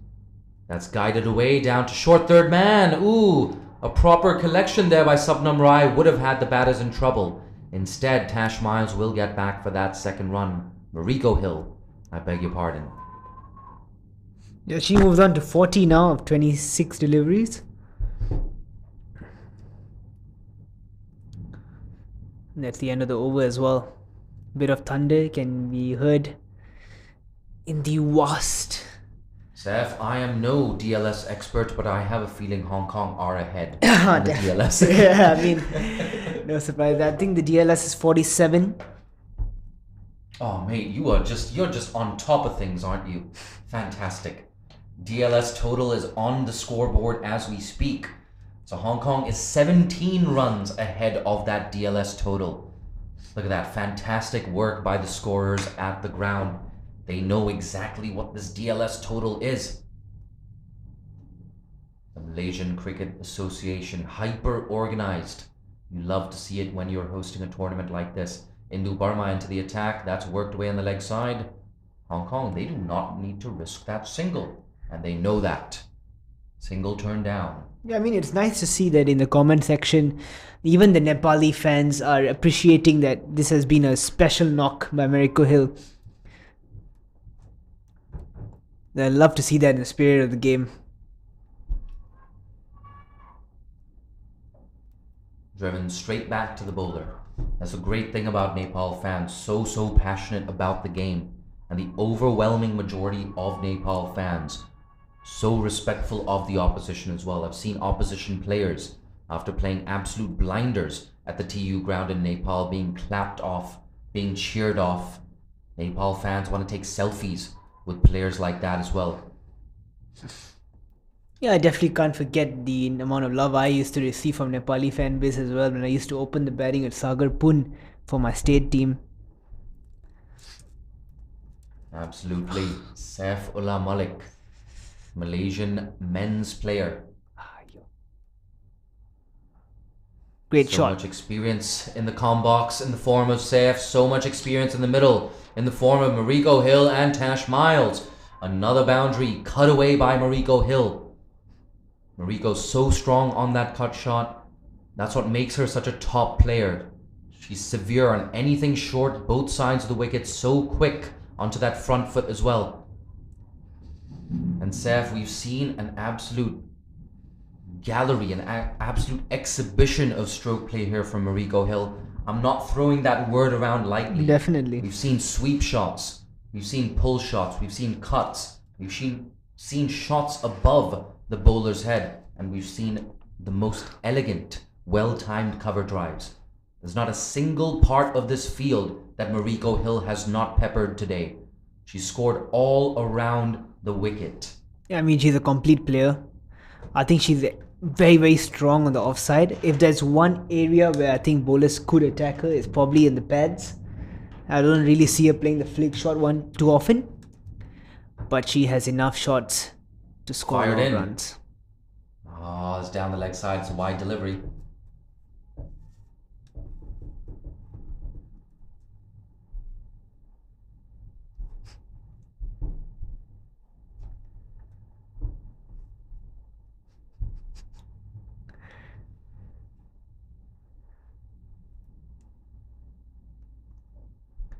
That's guided away down to short third man. Ooh, a proper collection there by Subnam Rai would have had the batters in trouble. Instead, Tash Miles will get back for that second run. Mariko Hill, I beg your pardon.
Yeah, she moves on to 40 now of 26 deliveries. And that's the end of the over as well. Bit of thunder can be heard in the vast.
Seth, I am no DLS expert, but I have a feeling Hong Kong are ahead on the DLS.
Yeah, I mean, no surprise. I think the DLS is 47.
Oh, mate, you're just on top of things, aren't you? Fantastic. DLS total is on the scoreboard as we speak. So Hong Kong is 17 runs ahead of that DLS total. Look at that. Fantastic work by the scorers at the ground. They know exactly what this DLS total is. The Malaysian Cricket Association, hyper organized. You love to see it when you're hosting a tournament like this. Indu Burma into the attack. That's worked away on the leg side. Hong Kong, they do not need to risk that single. And they know that. Single turn down.
Yeah, I mean, it's nice to see that in the comment section, even the Nepali fans are appreciating that this has been a special knock by Mariko Hill. I love to see that in the spirit of the game.
Driven straight back to the bowler. That's a great thing about Nepal fans. So passionate about the game. And the overwhelming majority of Nepal fans so respectful of the opposition as well. I've seen opposition players, after playing absolute blinders at the TU ground in Nepal, being clapped off, being cheered off. Nepal fans want to take selfies with players like that as well.
Yeah, I definitely can't forget the amount of love I used to receive from Nepali fan base as well when I used to open the batting at Sagar Pun for my state team.
Absolutely. Saif Ullah Malik, Malaysian men's player.
Great
so
shot.
So much experience in the comm box in the form of Saif. So much experience in the middle in the form of Mariko Hill and Tash Miles. Another boundary cut away by Mariko Hill. Mariko's so strong on that cut shot. That's what makes her such a top player. She's severe on anything short, both sides of the wicket, so quick onto that front foot as well. And Saif, we've seen an absolute gallery, an absolute exhibition of stroke play here from Mariko Hill. I'm not throwing that word around lightly.
Definitely.
We've seen sweep shots, we've seen pull shots, we've seen cuts, we've seen shots above the bowler's head, and we've seen the most elegant, well-timed cover drives. There's not a single part of this field that Mariko Hill has not peppered today. She scored all around the wicket.
Yeah, I mean, she's a complete player. I think she's very strong on the offside. If there's one area where I think bowlers could attack her, it's probably in the pads. I don't really see her playing the flick shot one too often, but she has enough shots to score runs.
Oh, it's down the leg side. It's a wide delivery.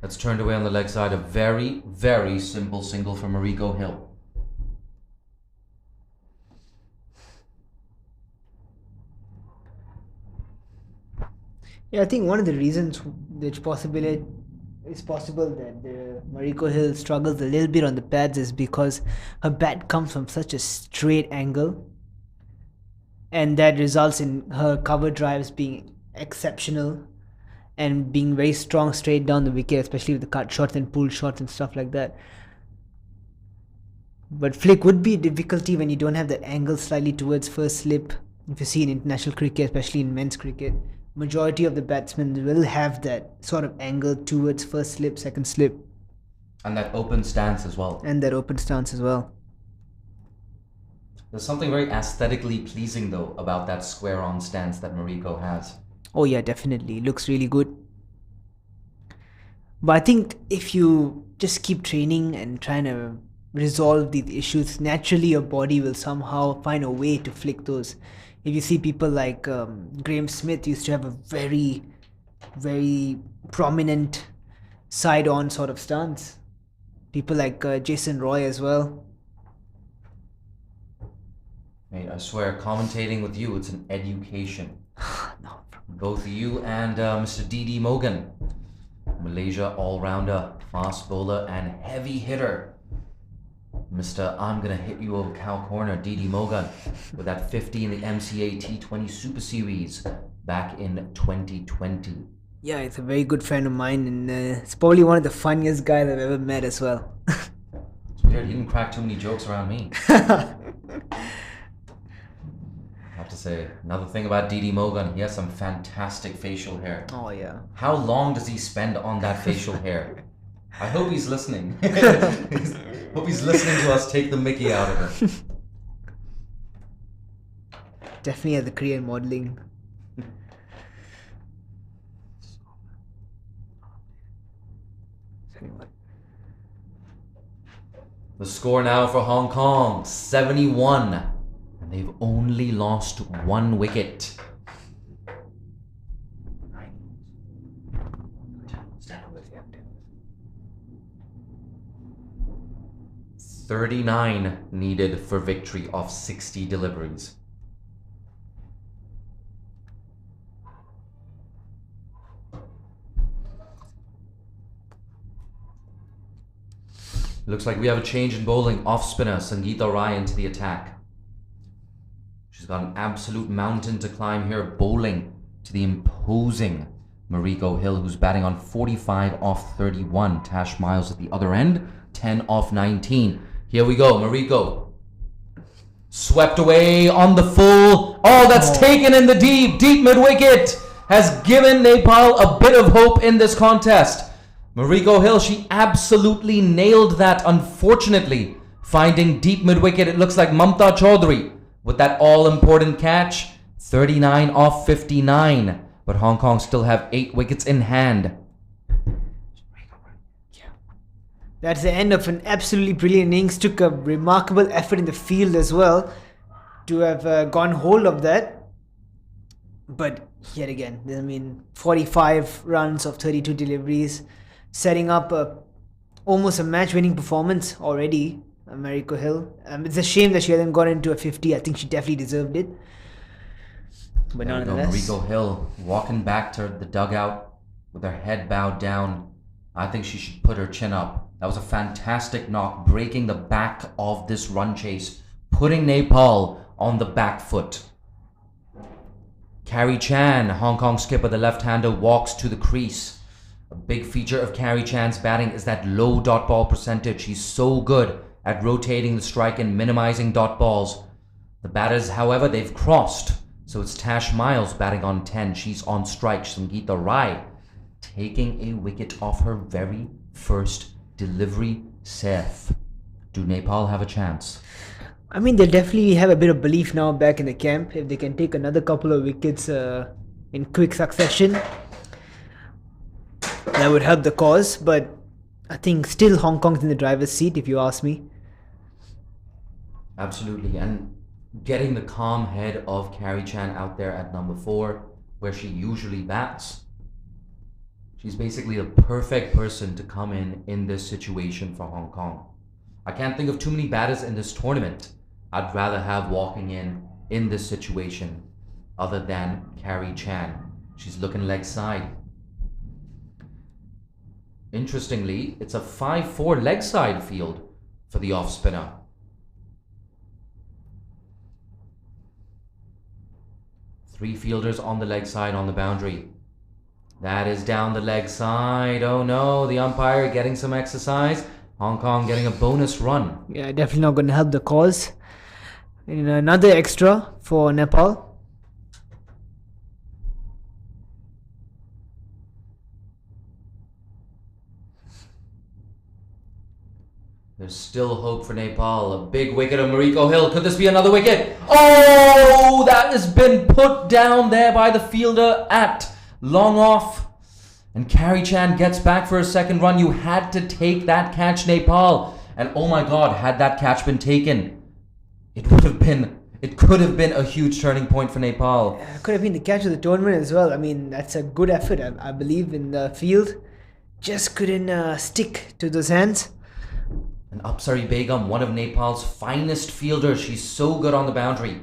That's turned away on the leg side. A very simple single for Mariko Hill.
Yeah, I think one of the reasons it's possible that Mariko Hill struggles a little bit on the pads is because her bat comes from such a straight angle, and that results in her cover drives being exceptional and being very strong straight down the wicket, especially with the cut shots and pull shots and stuff like that. But flick would be a difficulty when you don't have that angle slightly towards first slip. If you see in international cricket, especially in men's cricket, majority of the batsmen will have that sort of angle towards first slip, second slip.
And that open stance as well. There's something very aesthetically pleasing, though, about that square-on stance that Mariko has.
Oh yeah, definitely. It looks really good. But I think if you just keep training and trying to resolve these issues, naturally your body will somehow find a way to flick those. If you see people like Graham Smith used to have a very, very prominent side-on sort of stance. People like Jason Roy as well.
Mate, I swear, commentating with you, it's an education.
No.
Both you and Mr. D.D. Mogan, Malaysia all-rounder, fast bowler, and heavy hitter. Mr. I'm gonna hit you over cow corner, D.D. Mogan, with that 50 in the MCA T20 Super Series back in 2020.
Yeah, it's a very good friend of mine, and it's probably one of the funniest guys I've ever met as well.
It's weird, he didn't crack too many jokes around me. I have to say, another thing about D.D. Mogan, he has some fantastic facial hair.
Oh yeah.
How long does he spend on that facial hair? I hope he's listening. Hope he's listening to us take the mickey out of him.
Definitely has the Korean modeling.
The score now for Hong Kong, 71. And they've only lost 1 wicket. 39 needed for victory off 60 deliveries. Looks like we have a change in bowling. Off spinner Sangeeta Rai into the attack. She's got an absolute mountain to climb here, bowling to the imposing Mariko Hill, who's batting on 45 off 31. Tash Miles at the other end, 10 off 19. Here we go, Mariko. Swept away on the full. Oh, that's taken in the deep. Deep mid-wicket has given Nepal a bit of hope in this contest. Mariko Hill, she absolutely nailed that, unfortunately. Finding deep mid-wicket, it looks like Mamta Chaudhary with that all-important catch. 39 off 59. But Hong Kong still have 8 wickets in hand.
That's the end of an absolutely brilliant innings. Took a remarkable effort in the field as well to have gone hold of that. But yet again, I mean, 45 runs of 32 deliveries, setting up almost a match-winning performance already, Mariko Hill. It's a shame that she hasn't gone into a 50. I think she definitely deserved it. But nonetheless,
Mariko Hill walking back to the dugout with her head bowed down. I think she should put her chin up. That was a fantastic knock, breaking the back of this run chase, putting Nepal on the back foot. Carrie Chan, Hong Kong skipper, the left-hander, walks to the crease. A big feature of Carrie Chan's batting is that low dot ball percentage. She's so good at rotating the strike and minimizing dot balls. The batters, however, they've crossed. So it's Tash Miles batting on 10. She's on strike. Sangeeta Rai taking a wicket off her very first delivery serve. Do Nepal have a chance?
I mean, they'll definitely have a bit of belief now back in the camp. If they can take another couple of wickets in quick succession, that would help the cause. But I think still Hong Kong's in the driver's seat, if you ask me.
Absolutely. And getting the calm head of Carrie Chan out there at number 4, where she usually bats. She's basically the perfect person to come in this situation for Hong Kong. I can't think of too many batters in this tournament I'd rather have walking in this situation other than Carrie Chan. She's looking leg side. Interestingly, it's a 5-4 leg side field for the off spinner. Three fielders on the leg side on the boundary. That is down the leg side. Oh no, the umpire getting some exercise. Hong Kong getting a bonus run.
Yeah, definitely not going to help the cause. And another extra for Nepal.
There's still hope for Nepal. A big wicket of Mariko Hill. Could this be another wicket? Oh, that has been put down there by the fielder at long off. And Carey Chan gets back for a second run. You had to take that catch, Nepal. And oh my God, had that catch been taken, it could have been a huge turning point for Nepal.
Could have been the catch of the tournament as well. I mean, that's a good effort, I believe, in the field. Just couldn't stick to those hands.
And Apsari Begum, one of Nepal's finest fielders. She's so good on the boundary.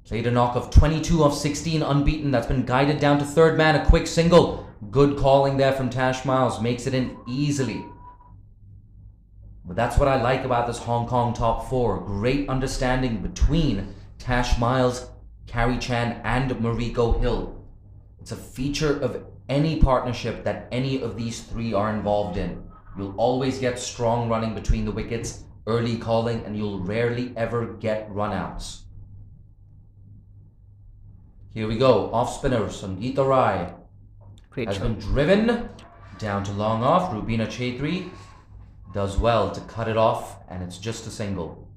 Played a knock of 22 off 16 unbeaten. That's been guided down to third man. A quick single. Good calling there from Tash Miles. Makes it in easily. But that's what I like about this Hong Kong top four. Great understanding between Tash Miles, Carey Chan and Mariko Hill. It's a feature of any partnership that any of these three are involved in. You'll always get strong running between the wickets, early calling, and you'll rarely ever get runouts. Here we go. Off spinner Sangeeta Rai has been driven down to long off. Rubina Chaitri does well to cut it off, and it's just a single.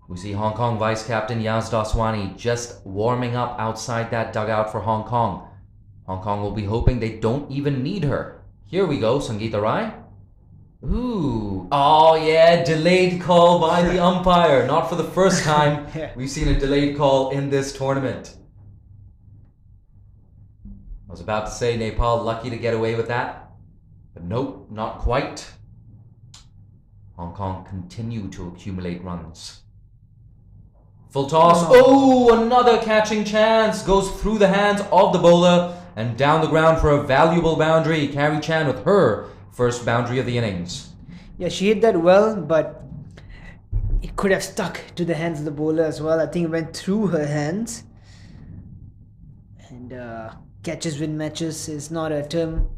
We see Hong Kong Vice Captain Yaz Daswani just warming up outside that dugout for Hong Kong. Hong Kong will be hoping they don't even need her. Here we go, Sangeeta Rai. Ooh. Oh yeah, delayed call by the umpire. Not for the first time we've seen a delayed call in this tournament. I was about to say Nepal lucky to get away with that, but nope, not quite. Hong Kong continue to accumulate runs. Full toss. Oh, another catching chance. Goes through the hands of the bowler and down the ground for a valuable boundary. Carey Chan with her first boundary of the innings.
Yeah, she hit that well, but it could have stuck to the hands of the bowler as well. I think it went through her hands. And catches win matches is not a term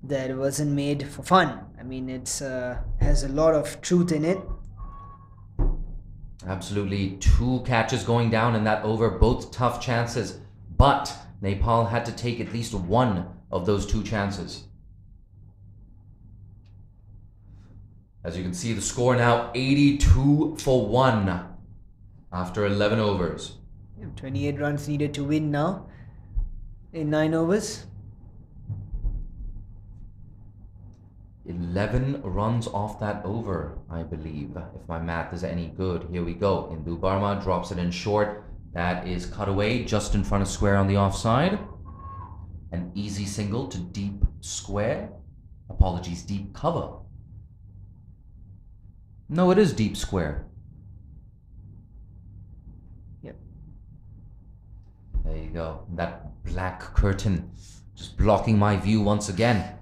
that wasn't made for fun. I mean, it's has a lot of truth in it.
Absolutely. 2 catches going down in that over, both tough chances. But Nepal had to take at least one of those 2 chances. As you can see, the score now 82 for 1 after 11 overs.
28 runs needed to win now in 9 overs.
11 runs off that over, I believe, if my math is any good. Here we go. Indu Barma drops it in short. That is cut away just in front of square on the offside. An easy single to deep square. Apologies, deep cover. No, it is deep square.
Yep.
There you go. That black curtain just blocking my view once again.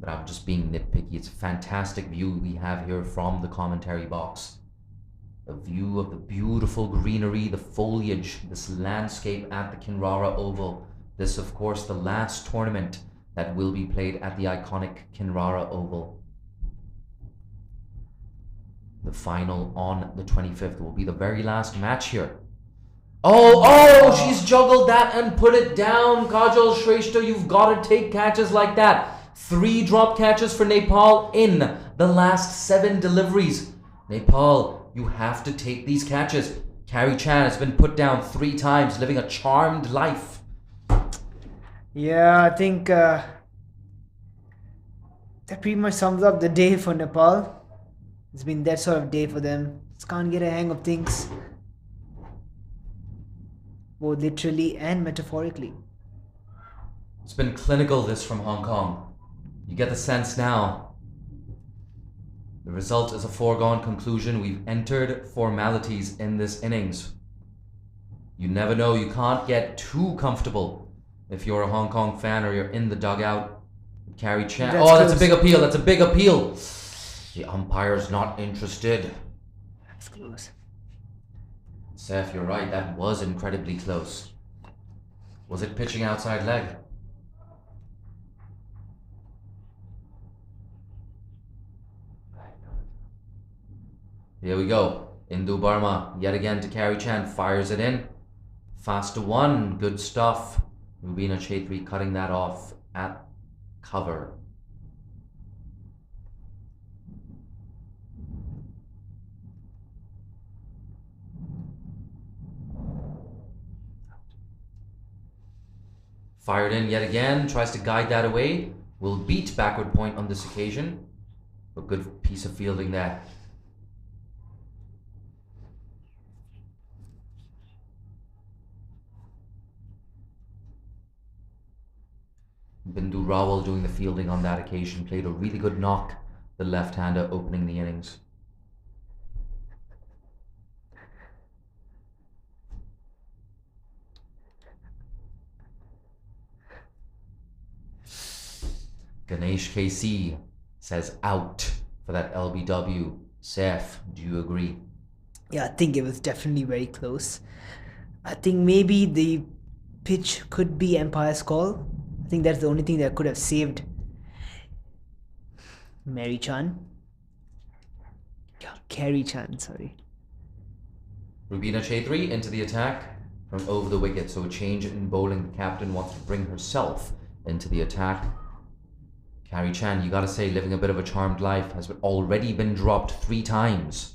But I'm just being nitpicky. It's a fantastic view we have here from the commentary box. A view of the beautiful greenery, the foliage, this landscape at the Kinrara Oval. This, of course, the last tournament that will be played at the iconic Kinrara Oval. The final on the 25th will be the very last match here. Oh, she's juggled that and put it down. Kajal Shrestha, you've got to take catches like that. 3 drop catches for Nepal in the last 7 deliveries. Nepal, you have to take these catches. Carey Chan has been put down 3 times, living a charmed life.
Yeah, I think that pretty much sums up the day for Nepal. It's been that sort of day for them. Just can't get a hang of things, both literally and metaphorically.
It's been clinical, this from Hong Kong. You get the sense now. The result is a foregone conclusion. We've entered formalities in this innings. You never know. You can't get too comfortable if you're a Hong Kong fan or you're in the dugout. Carey Chan. That's a big appeal. That's a big appeal. The umpire's not interested.
That's close.
Seth, you're right. That was incredibly close. Was it pitching outside leg? Here we go. Indu Barma, yet again to Carey Chan, fires it in. Fast to 1, good stuff. Rubina Chaitri cutting that off at cover. Fired in yet again, tries to guide that away. Will beat backward point on this occasion. A good piece of fielding there. Bindu Rawal doing the fielding on that occasion. Played a really good knock, the left-hander opening the innings. Ganesh KC says out for that LBW. Seth, do you agree?
Yeah, I think it was definitely very close. I think maybe the pitch could be umpire's call. I think that's the only thing that could have saved Mary Chan. Carrie Chan, sorry.
Rubina Chaitri into the attack from over the wicket. So a change in bowling. The captain wants to bring herself into the attack. Carrie Chan, you gotta say, living a bit of a charmed life, has already been dropped 3 times.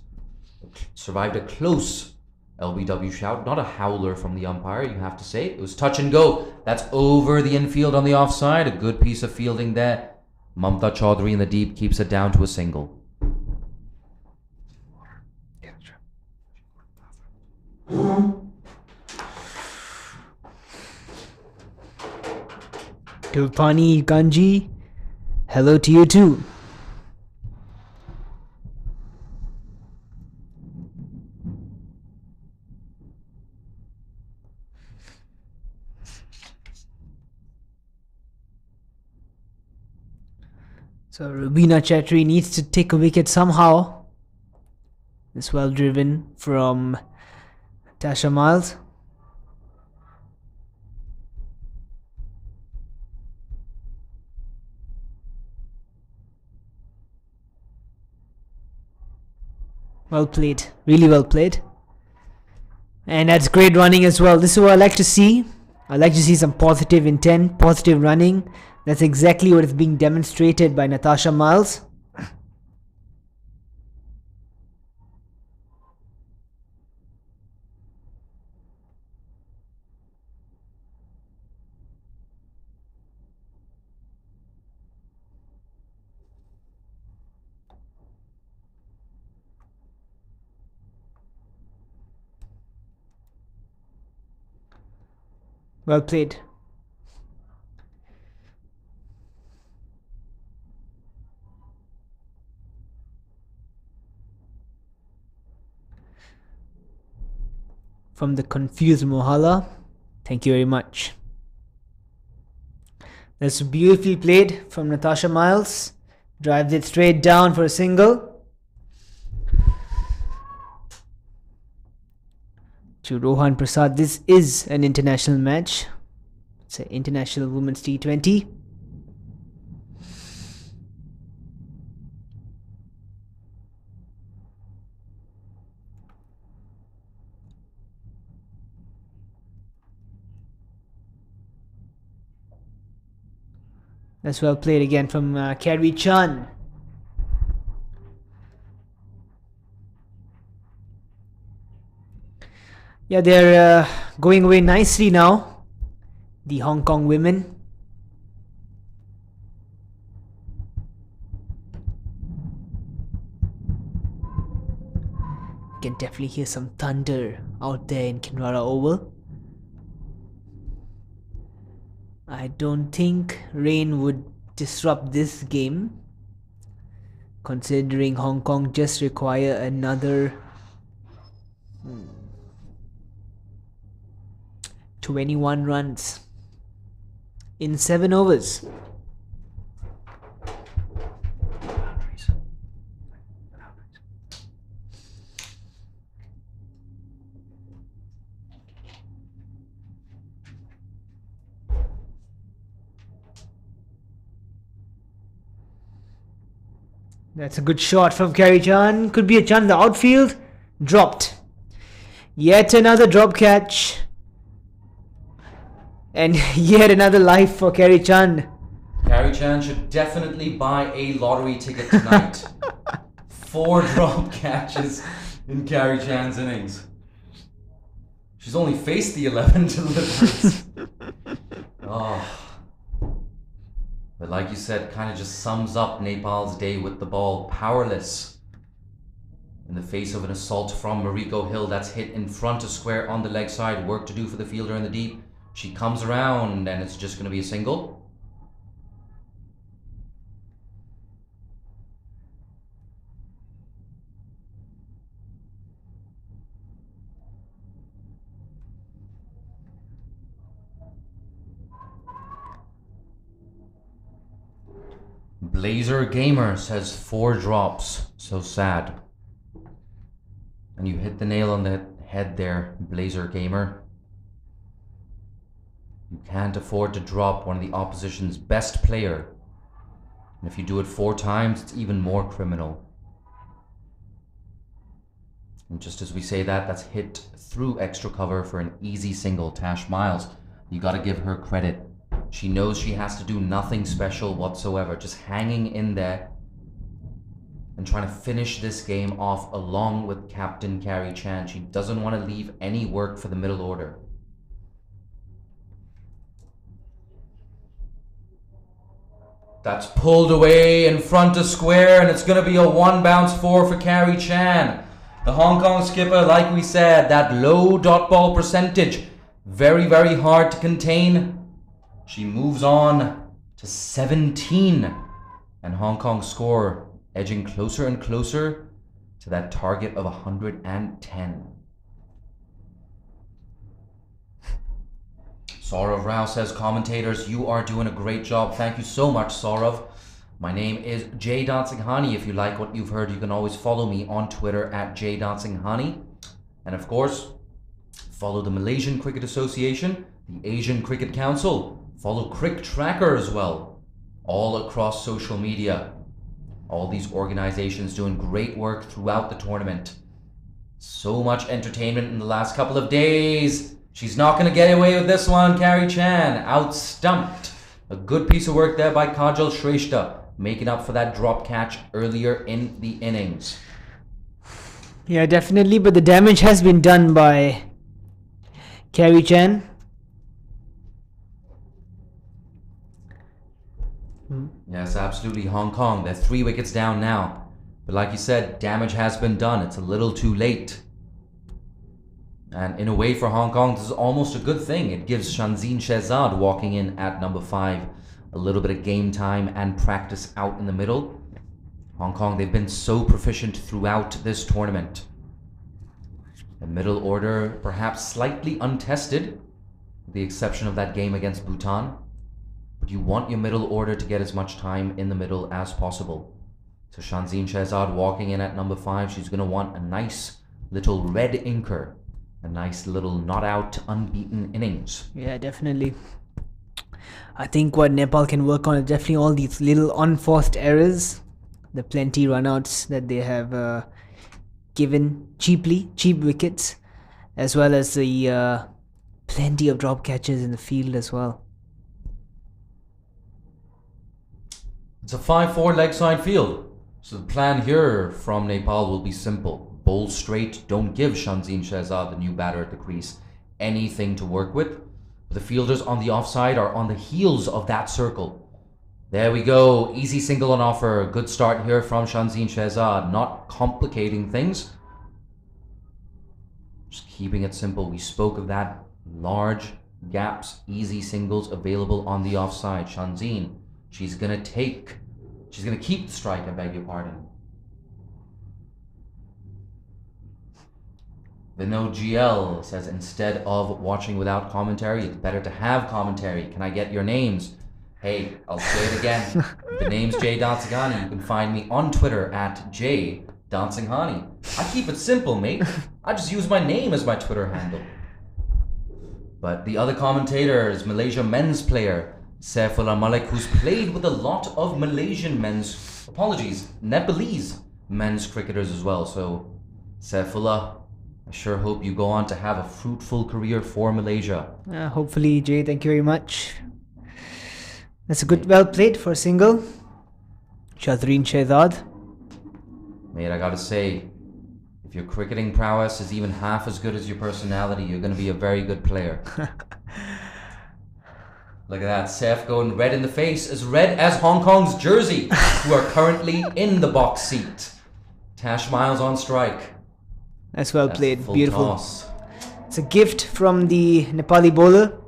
Survived a close LBW shout, not a howler from the umpire, you have to say. It was touch and go. That's over the infield on the offside. A good piece of fielding there. Mamta Chaudhary in the deep keeps it down to a single.
Kulpani Kanji, hello to you too. So Rubina Chaudhary needs to take a wicket somehow. It's well driven from Tasha Miles. Well played, really well played. And that's great running as well. This is what I like to see. I like to see some positive intent, positive running. That's exactly what is being demonstrated by Natasha Miles. Well played. From the confused Mohala, thank you very much. That's beautifully played from Natasha Miles. Drives it straight down for a single. To Rohan Prasad, this is an international match. It's an international women's T20. That's well played again from Carrie Chan. Yeah, they're going away nicely now, the Hong Kong women. You can definitely hear some thunder out there in Kinrara Oval. I don't think rain would disrupt this game, considering Hong Kong just require another 21 runs in 7 overs. That's a good shot from Carrie Chan. Could be a chance in the outfield. Dropped. Yet another drop catch. And yet another life for Kerry Chan.
Carrie Chan should definitely buy a lottery ticket tonight. 4 drop catches in Carrie Chan's innings. She's only faced the 11 deliveries. Oh. But like you said, kind of just sums up Nepal's day with the ball. Powerless in the face of an assault from Mariko Hill that's hit in front of square on the leg side. Work to do for the fielder in the deep. She comes around and it's just going to be a single. Blazer Gamer says 4 drops. So sad. And you hit the nail on the head there, Blazer Gamer. You can't afford to drop one of the opposition's best player. And if you do it 4 times, it's even more criminal. And just as we say that, that's hit through extra cover for an easy single. Tash Miles, you got to give her credit. She knows she has to do nothing special whatsoever, just hanging in there and trying to finish this game off along with Captain Carrie Chan. She doesn't want to leave any work for the middle order. That's pulled away in front of square, and it's going to be a 1 bounce 4 for Carrie Chan. The Hong Kong skipper, like we said, that low dot ball percentage, very, very hard to contain. She moves on to 17, and Hong Kong's score edging closer and closer to that target of 110. Saurav Rao says, commentators, you are doing a great job. Thank you so much, Saurav. My name is Jay Dansinghani. If you like what you've heard, you can always follow me on Twitter at Jay Dansinghani. And of course, follow the Malaysian Cricket Association, the Asian Cricket Council. Follow Crick Tracker as well, all across social media. All these organizations doing great work throughout the tournament. So much entertainment in the last couple of days. She's not going to get away with this one, Carrie Chan. Outstumped. A good piece of work there by Kajal Shrestha, making up for that drop catch earlier in the innings.
Yeah, definitely, but the damage has been done by Carrie Chan.
Yes, absolutely. Hong Kong, they're 3 wickets down now. But like you said, damage has been done. It's a little too late. And in a way for Hong Kong, this is almost a good thing. It gives Shanzeen Shehzad walking in at number 5 a little bit of game time and practice out in the middle. Hong Kong, they've been so proficient throughout this tournament. The middle order perhaps slightly untested, with the exception of that game against Bhutan. But you want your middle order to get as much time in the middle as possible. So Shanzeen Shehzad walking in at number 5, she's going to want a nice little red inker. A nice little not out, unbeaten innings.
Yeah, definitely. I think what Nepal can work on is definitely all these little unforced errors. The plenty runouts that they have given cheap wickets. As well as the plenty of drop catches in the field as well.
It's a 5-4 leg side field. So the plan here from Nepal will be simple. Bowl straight, don't give Shanzeen Shehzad, the new batter at the crease, anything to work with. The fielders on the offside are on the heels of that circle. There we go, easy single on offer. Good start here from Shanzeen Shehzad, not complicating things. Just keeping it simple. We spoke of that, large gaps, easy singles available on the offside. Shanzeen, she's gonna keep the strike, I beg your pardon. Vinod GL says, instead of watching without commentary, it's better to have commentary. Can I get your names? Hey, I'll say it again. The name's Jay Dansinghani. You can find me on Twitter at Jay Dansinghani. I keep it simple, mate. I just use my name as my Twitter handle. But the other commentator is Malaysia men's player, Saifullah Malik, who's played with a lot of Nepalese men's cricketers as well. So Saifullah, I sure hope you go on to have a fruitful career for Malaysia.
Hopefully, Jay. Thank you very much. That's a good, well played for a single. Shazreen Shehzad.
Mate, I gotta say, if your cricketing prowess is even half as good as your personality, you're gonna be a very good player. Look at that, Seth going red in the face, as red as Hong Kong's jersey, who are currently in the box seat. Tash Miles on strike.
That's well played.
Full
Beautiful.
Toss.
It's a gift from the Nepali bowler,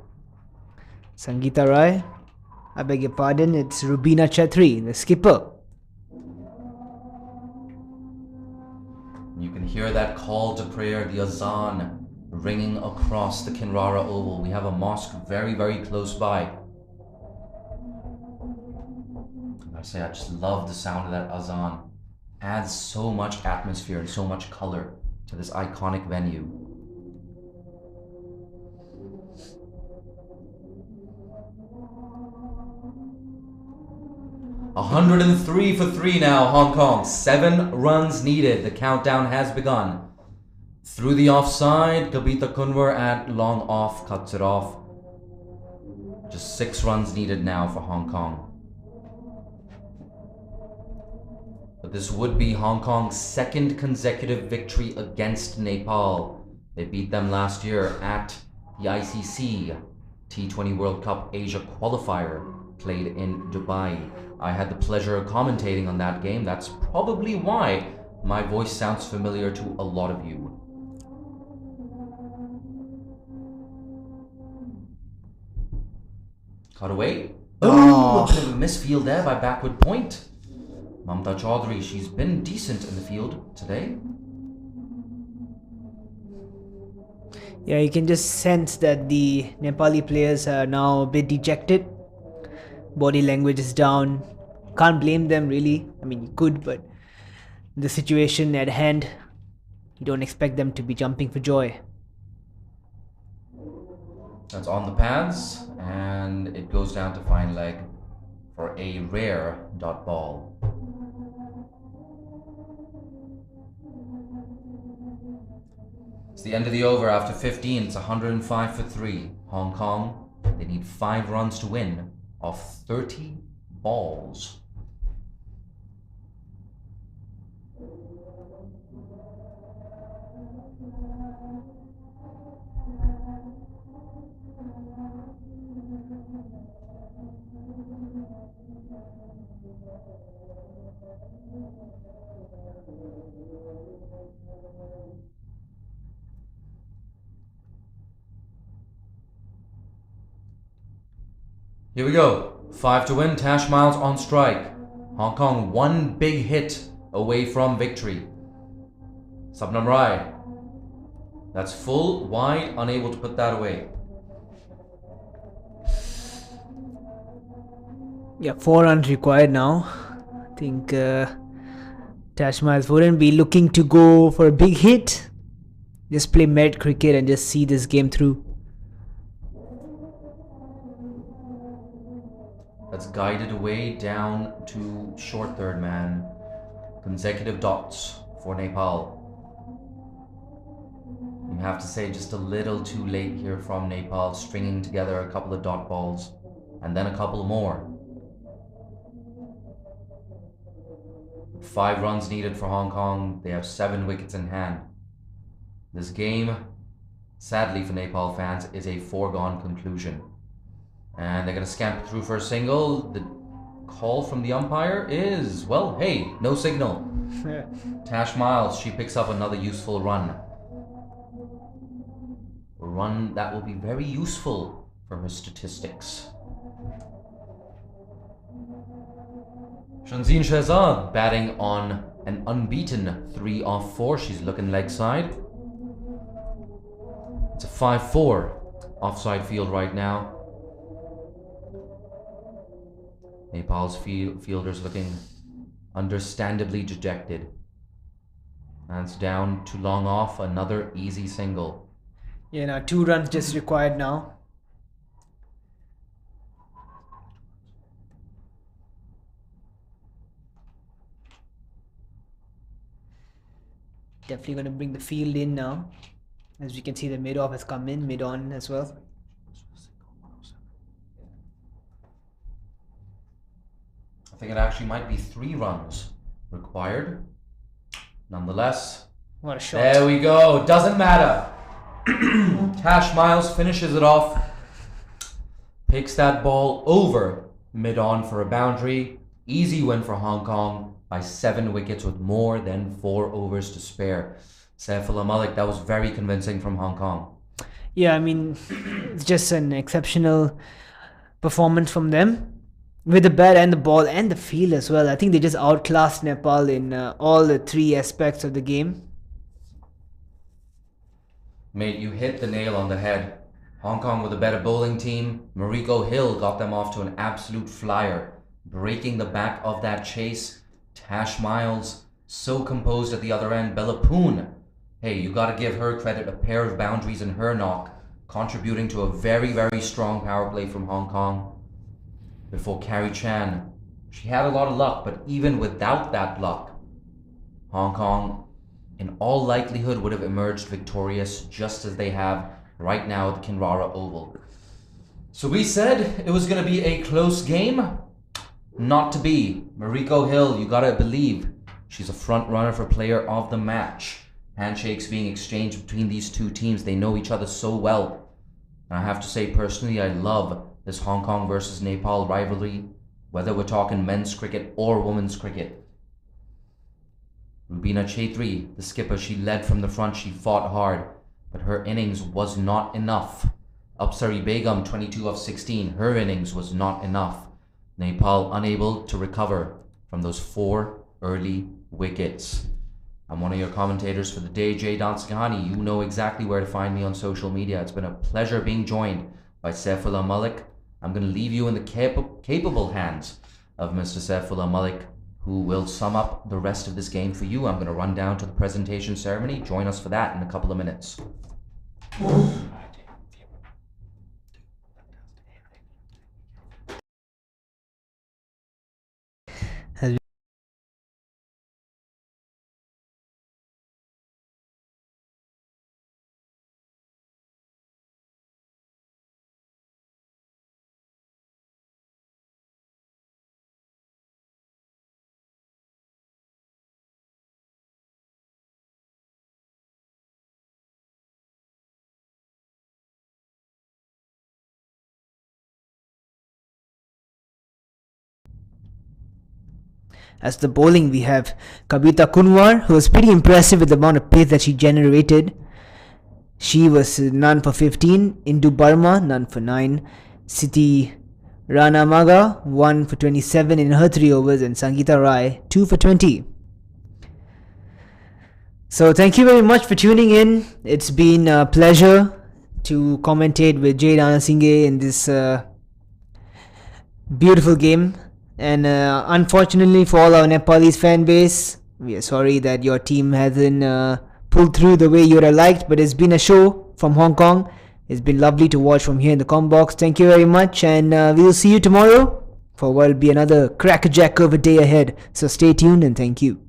Sangeeta Rai. I beg your pardon, it's Rubina Chetri, the skipper.
You can hear that call to prayer, the azan, ringing across the Kinrara Oval. We have a mosque very, very close by. I gotta say, I just love the sound of that azan. Adds so much atmosphere and so much color to this iconic venue. "103 for 3 now, Hong Kong. 7 runs needed. The countdown has begun. Through the offside, Kabita Kunwar at long off cuts it off. Just 6 runs needed now for Hong Kong. But this would be Hong Kong's 2nd consecutive victory against Nepal. They beat them last year at the ICC T20 World Cup Asia qualifier played in Dubai. I had the pleasure of commentating on that game. That's probably why my voice sounds familiar to a lot of you. Cut away. Oh, a bit of a misfield there by backward point. Mamta Chaudhary, she's been decent in the field today.
Yeah, you can just sense that the Nepali players are now a bit dejected. Body language is down. Can't blame them really. I mean, you could, but the situation at hand, you don't expect them to be jumping for joy.
That's on the pads, and it goes down to fine leg for a rare dot ball. It's the end of the over after 15. It's 105 for 3. Hong Kong, they need 5 runs to win off 30 balls. Here we go. 5 to win. Tash Miles on strike. Hong Kong 1 big hit away from victory. Sabnam Rai. That's full, wide, unable to put that away.
Yeah, 4 runs required now. I think Tash Miles wouldn't be looking to go for a big hit. Just play merit cricket and just see this game through.
That's guided away down to short third man. Consecutive dots for Nepal. You have to say just a little too late here from Nepal, stringing together a couple of dot balls and then a couple more. 5 runs needed for Hong Kong. They have 7 wickets in hand. This game, sadly for Nepal fans, is a foregone conclusion. And they're going to scamper through for a single. The call from the umpire is, well, hey, no signal. Tash Miles, she picks up another useful run. A run that will be very useful for her statistics. Shazreen Shehzad batting on an unbeaten 3 off 4. She's looking leg side. It's a 5-4 offside field right now. Nepal's fielders looking understandably dejected. And it's down to long off, another easy single.
Yeah, now 2 runs just required now. Definitely going to bring the field in now. As we can see, the mid-off has come in, mid-on as well.
I think it actually might be 3 runs required. Nonetheless,
What a shot.
there we go. Doesn't matter. Cash Miles finishes it off. Picks that ball over mid-on for a boundary. Easy win for Hong Kong by 7 wickets with more than 4 overs to spare. Saifullah Malik, that was very convincing from Hong Kong.
Yeah, I mean, it's just an exceptional performance from them. With the bat and the ball and the field as well. I think they just outclassed Nepal in all the 3 aspects of the game.
Mate, you hit the nail on the head. Hong Kong with a better bowling team. Mariko Hill got them off to an absolute flyer. Breaking the back of that chase. Tash Miles, so composed at the other end. Bella Poon, hey, you gotta give her credit. A pair of boundaries in her knock, contributing to a very, very strong power play from Hong Kong. Before Carrie Chan, she had a lot of luck, but even without that luck, Hong Kong, in all likelihood, would have emerged victorious, just as they have right now at the Kinrara Oval. So we said it was going to be a close game. Not to be. Mariko Hill, you gotta believe, she's a front runner for player of the match. Handshakes being exchanged between these 2 teams. They know each other so well. And I have to say, personally, I love this Hong Kong versus Nepal rivalry, whether we're talking men's cricket or women's cricket. Rubina Chaitri, the skipper, she led from the front, she fought hard, but her innings was not enough. Apsari Begum, 22 of 16, her innings was not enough. Nepal unable to recover from those 4 early wickets. I'm one of your commentators for the day, Jay Danskahani. You know exactly where to find me on social media. It's been a pleasure being joined by Saifullah Malik. I'm going to leave you in the capable hands of Mr. Saifullah Malik, who will sum up the rest of this game for you. I'm going to run down to the presentation ceremony. Join us for that in a couple of minutes.
As the bowling, we have Kavita Kunwar, who was pretty impressive with the amount of pace that she generated. She was none for 15. Indu Burma, none for 9. Siti Ranamaga, 1 for 27 in her 3 overs. And Sangeeta Rai, 2 for 20. So thank you very much for tuning in. It's been a pleasure to commentate with Jay Danasinghe in this beautiful game. And unfortunately for all our Nepalese fan base, we are sorry that your team hasn't pulled through the way you would have liked, but it's been a show from Hong Kong. It's been lovely to watch from here in the com box. Thank you very much, and we'll see you tomorrow for what will be another crackerjack of a day ahead. So stay tuned and thank you.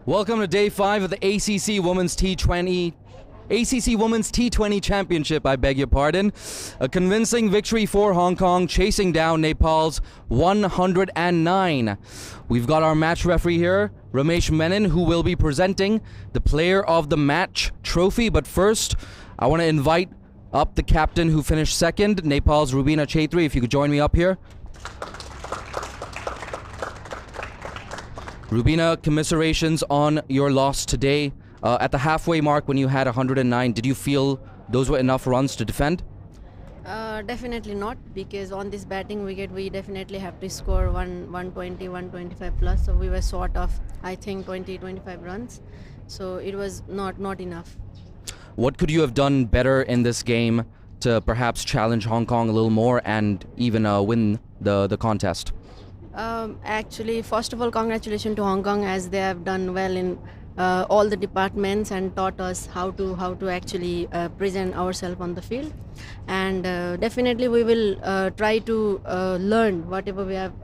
Welcome to day 5 of the ACC Women's T20 Championship, I beg your pardon. A convincing victory for Hong Kong, chasing down Nepal's 109. We've got our match referee here, Ramesh Menon, who will be presenting the Player of the Match trophy. But first, I want to invite up the captain who finished second, Nepal's Rubina Chaitri, if you could join me up here. Rubina, commiserations on your loss today. At the halfway mark when you had 109, did you feel those were enough runs to defend?
Definitely not, because on this batting wicket we definitely have to score 120, 125 plus. So we were short of, I think, 20-25 runs. So it was not enough.
What could you have done better in this game to perhaps challenge Hong Kong a little more and even win the contest?
Actually, first of all, congratulations to Hong Kong, as they have done well in all the departments and taught us how to actually present ourselves on the field. And definitely we will try to learn whatever we have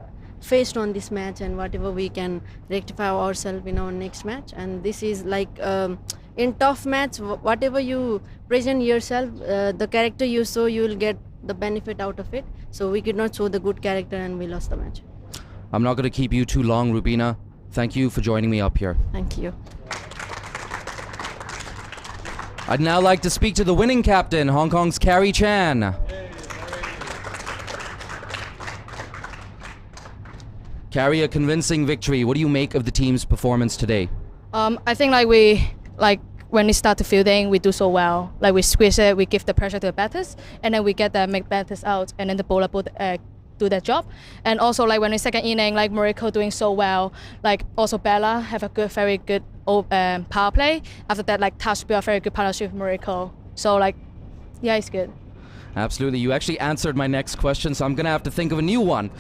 faced on this match and whatever we can rectify ourselves in our next match. And this is like in tough match, whatever you present yourself, the character you show, you will get the benefit out of it. So we could not show the good character and we lost the match.
I'm not going to keep you too long, Rubina. Thank you for joining me up here.
Thank you.
I'd now like to speak to the winning captain, Hong Kong's Carrie Chan. Carrie, a convincing victory. What do you make of the team's performance today?
I think when we start the fielding, we do so well. Like we squeeze it, we give the pressure to the batters, and then we get the make batters out, and then the bowler do their job. And also like when in second inning, like Morocco doing so well, like also Bella have a very good power play. After that, like Tash built a very good partnership with Morocco. So like, yeah, it's good.
Absolutely. You actually answered my next question, so I'm going to have to think of a new one.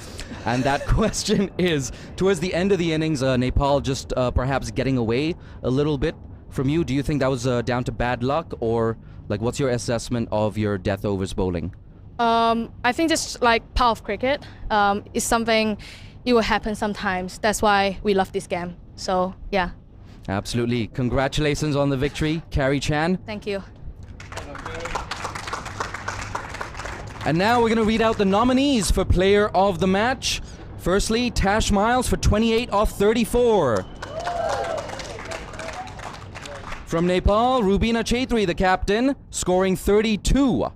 And that question is, towards the end of the innings, Nepal just perhaps getting away a little bit from you. Do you think that was down to bad luck, or like what's your assessment of your death overs bowling?
I think just like part of cricket, is something it will happen sometimes. That's why we love this game. So yeah.
Absolutely. Congratulations on the victory, Carrie Chan.
Thank you.
And now we're going to read out the nominees for Player of the Match. Firstly, Tash Miles for 28 off 34. From Nepal, Rubina Chaitri, the captain, scoring 32.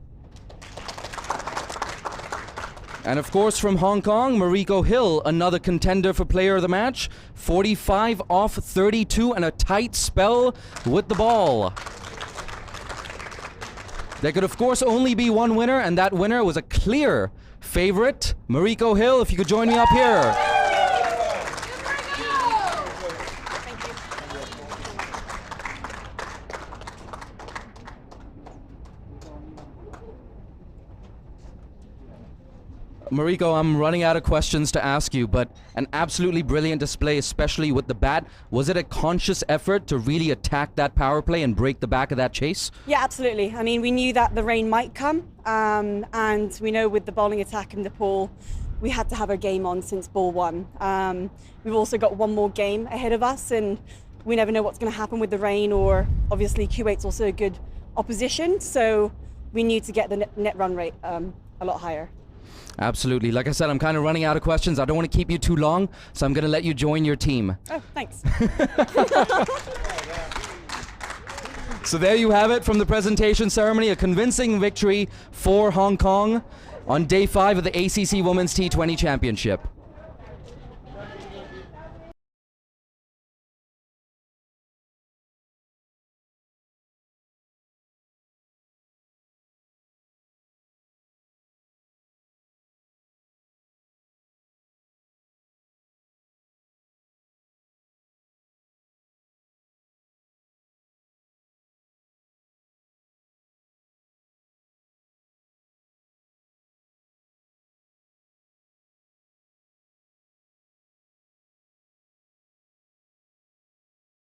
And of course from Hong Kong, Mariko Hill, another contender for Player of the Match, 45 off 32 and a tight spell with the ball. There could of course only be one winner, and that winner was a clear favorite. Mariko Hill, if you could join me up here. Mariko, I'm running out of questions to ask you, but an absolutely brilliant display, especially with the bat. Was it a conscious effort to really attack that power play and break the back of that chase?
Yeah, absolutely. I mean, we knew that the rain might come, and we know with the bowling attack in Nepal, we had to have our game on since ball one. We've also got one more game ahead of us, and we never know what's going to happen with the rain, or obviously Kuwait's also a good opposition, so we need to get the net run rate a lot higher.
Absolutely. Like I said, I'm kind of running out of questions. I don't want to keep you too long, so I'm going to let you join your team.
Oh, thanks.
So there you have it from the presentation ceremony, a convincing victory for Hong Kong on day 5 of the ACC Women's T20 Championship.